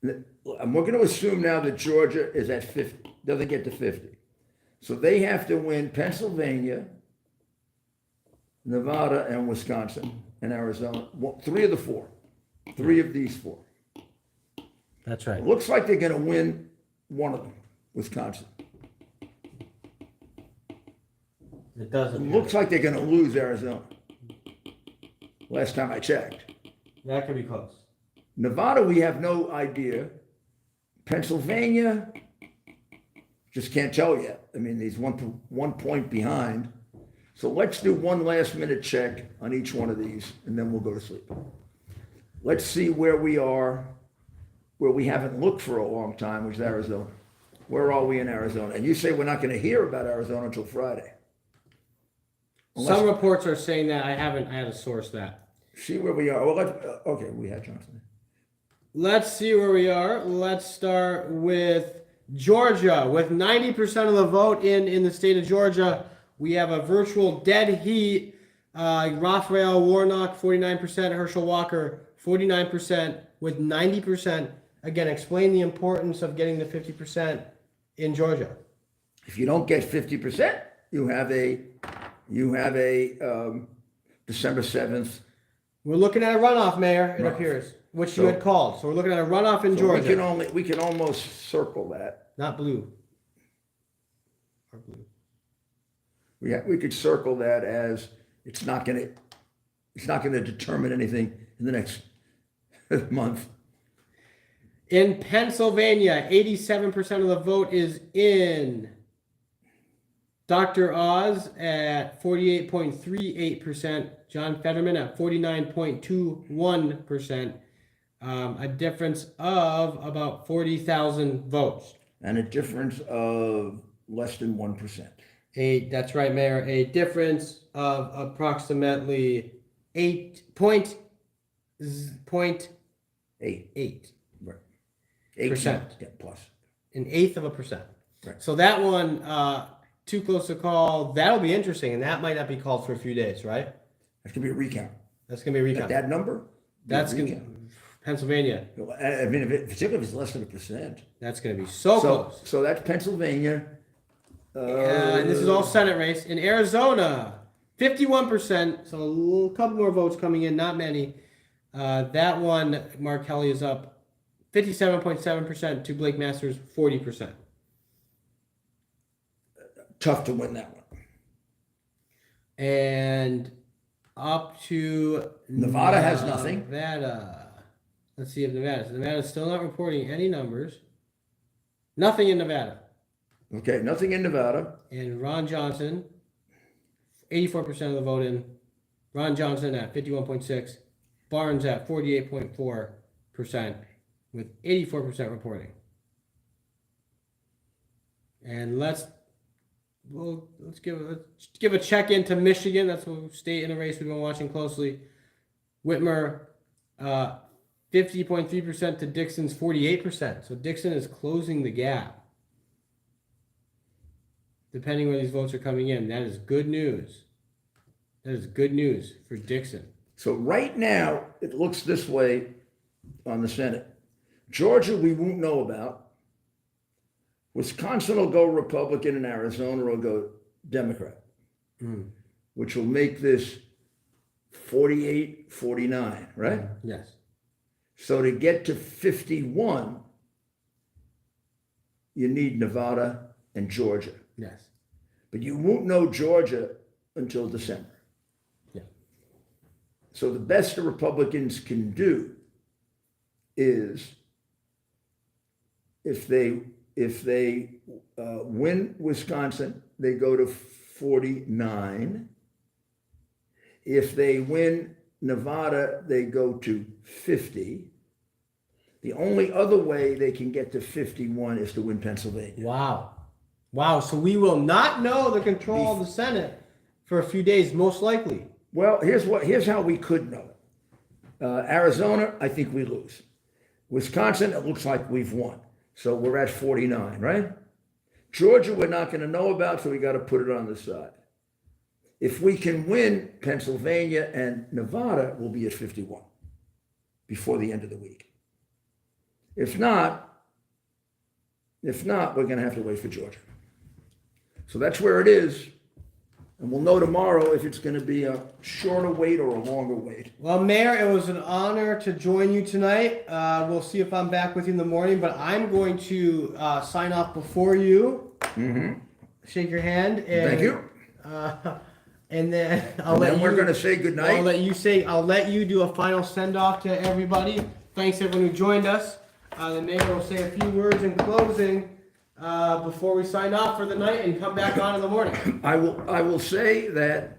And we're going to assume now that Georgia is at 50, doesn't get to 50. So they have to win Pennsylvania, Nevada, and Wisconsin, and Arizona. 3 of the 4. 3 of these 4. That's right. It looks like they're going to win one of them, Wisconsin. It doesn't. It looks like they're going to lose Arizona. Last time I checked. That could be close. Nevada, we have no idea. Pennsylvania, just can't tell yet. I mean, he's 1 point behind. So let's do one last minute check on each one of these, and then we'll go to sleep. Let's see where we are, where we haven't looked for a long time, which is Arizona. Where are we in Arizona? And you say we're not going to hear about Arizona until Friday. Some reports are saying that. I had to source that. See where we are. Well, okay, we had Johnson. Let's see where we are. Let's start with Georgia. With 90% of the vote in the state of Georgia, we have a virtual dead heat. Raphael Warnock, 49%. Herschel Walker, 49%. With 90%. Again, explain the importance of getting the 50% in Georgia. If you don't get 50%, you have a December 7th. We're looking at a runoff, Mayor, it appears, which you had called. So we're looking at a runoff in Georgia. We can almost circle that. Not blue. Or blue. We could circle that as it's not going to determine anything in the next month. In Pennsylvania, 87% of the vote is in Dr. Oz at 48.38%, John Fetterman at 49.21%, a difference of about 40,000 votes. And a difference of less than 1%. That's right, Mayor. A difference of approximately 8.8. Right. 8%. Yeah, plus. An eighth of a percent. Right. So that one, too close to call. That'll be interesting, and that might not be called for a few days, right? That's going to be a recount. That's going to be a recount. That number? That's going to Pennsylvania. I mean, particularly if it's less than 1%. That's going to be so close. So that's Pennsylvania. And this is all Senate race. In Arizona, 51%, so a couple more votes coming in, not many. That one, Mark Kelly is up 57.7% to Blake Masters, 40%. Tough to win that one. And up to Nevada has nothing. Nevada. Let's see if Nevada's still not reporting any numbers. Nothing in Nevada. Okay, nothing in Nevada. And Ron Johnson, 84% of the vote in. Ron Johnson at 51.6%. Barnes at 48.4%, with 84% reporting. And let's give a check in to Michigan. That's a state in a race we've been watching closely. Whitmer, 50.3% to Dixon's 48%. So Dixon is closing the gap. Depending where these votes are coming in, that is good news. That is good news for Dixon. So right now, it looks this way on the Senate. Georgia, we won't know about. Wisconsin will go Republican and Arizona will go Democrat, which will make this 48, 49, right? Yes. So to get to 51, you need Nevada and Georgia. Yes. But you won't know Georgia until December. Yeah. So the best the Republicans can do is if they win Wisconsin, they go to 49. If they win Nevada, they go to 50. The only other way they can get to 51 is to win Pennsylvania. Wow. Wow. So we will not know the control of the Senate for a few days, most likely. Well, here's how we could know it. Arizona, I think we lose. Wisconsin, it looks like we've won. So we're at 49, right? Georgia, we're not going to know about, so we got to put it on the side. If we can win Pennsylvania and Nevada, we'll be at 51 before the end of the week. If not, we're going to have to wait for Georgia. So that's where it is. And we'll know tomorrow if it's going to be a shorter wait or a longer wait. Well, Mayor, it was an honor to join you tonight. We'll see if I'm back with you in the morning, but I'm going to sign off before you. Mm-hmm. Shake your hand. And, Thank you. And then we're going to say goodnight. I'll let you do a final send off to everybody. Thanks everyone who joined us. The mayor will say a few words in closing before we sign off for the night and come back on in the morning. I will say that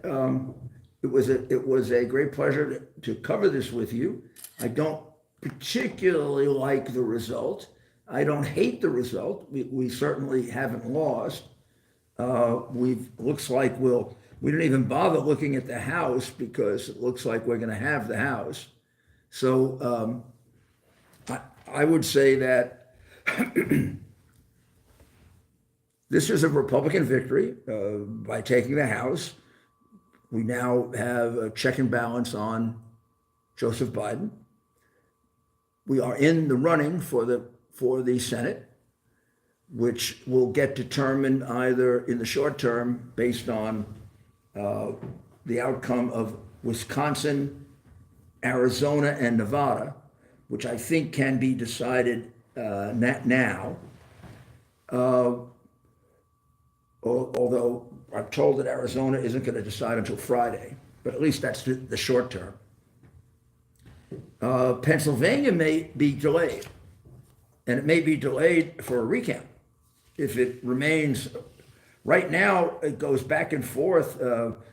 it was a great pleasure to cover this with you. I don't particularly like the result. I don't hate the result. We certainly haven't lost. Looks like we didn't even bother looking at the House because it looks like we're going to have the House. So I would say that this is a Republican victory by taking the House. We now have a check and balance on Joseph Biden. We are in the running for the Senate, which will get determined either in the short term based on the outcome of Wisconsin, Arizona, and Nevada, which I think can be decided now. Although I'm told that Arizona isn't going to decide until Friday, but at least that's the short term. Pennsylvania may be delayed, and it may be delayed for a recount. If it remains, right now it goes back and forth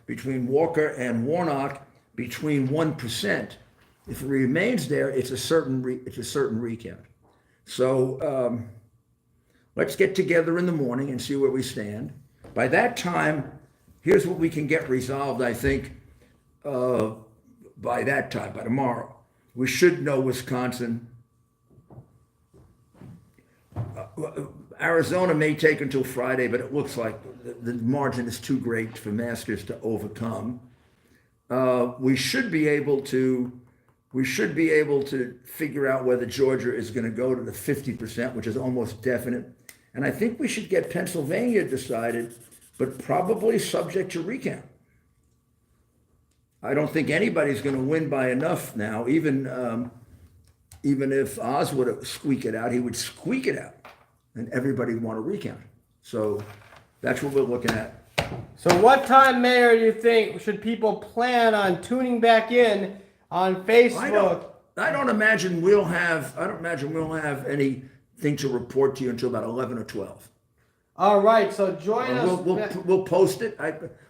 between Walker and Warnock between 1%. If it remains there, it's a certain recount. So let's get together in the morning and see where we stand. By that time, here's what we can get resolved, I think, by that time, by tomorrow. We should know Wisconsin. Arizona may take until Friday, but it looks like the margin is too great for Masters to overcome. We should be able to figure out whether Georgia is going to go to the 50%, which is almost definite. And I think we should get Pennsylvania decided, but probably subject to recount. I don't think anybody's going to win by enough now. Even if Oz would squeak it out, he would squeak it out, and everybody would want to recount. So that's what we're looking at. So what time, Mayor, do you think should people plan on tuning back in on Facebook? I don't imagine we'll have anything to report to you until about 11 or 12. All right, so join us. We'll post it.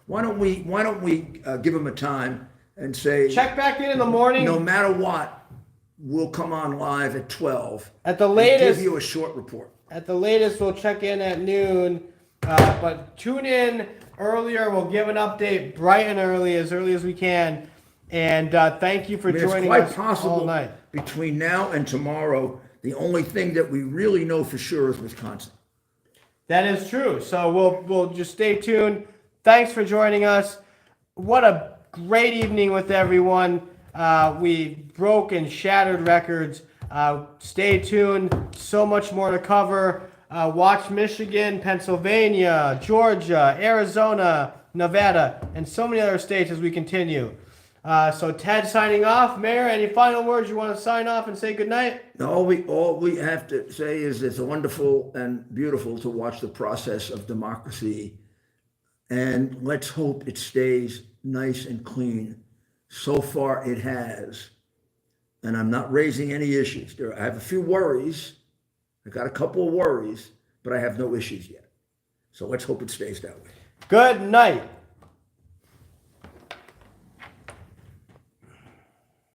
Why don't we give them a time and say, check back in the morning. No matter what, we'll come on live at 12. At the latest, give you a short report. At the latest, we'll check in at noon. But tune in earlier. We'll give an update bright and early as we can. And thank you for joining us it's quite possible all night. Between now and tomorrow, the only thing that we really know for sure is Wisconsin. That is true. So we'll just stay tuned. Thanks for joining us. What a great evening with everyone. We broke and shattered records. Stay tuned. So much more to cover. Watch Michigan, Pennsylvania, Georgia, Arizona, Nevada, and so many other states as we continue. So Ted signing off. Mayor, any final words you want to sign off and say goodnight? No, all we have to say is it's wonderful and beautiful to watch the process of democracy. And let's hope it stays nice and clean. So far it has. And I'm not raising any issues. I have a few worries. I got a couple of worries, but I have no issues yet. So let's hope it stays that way. Good night.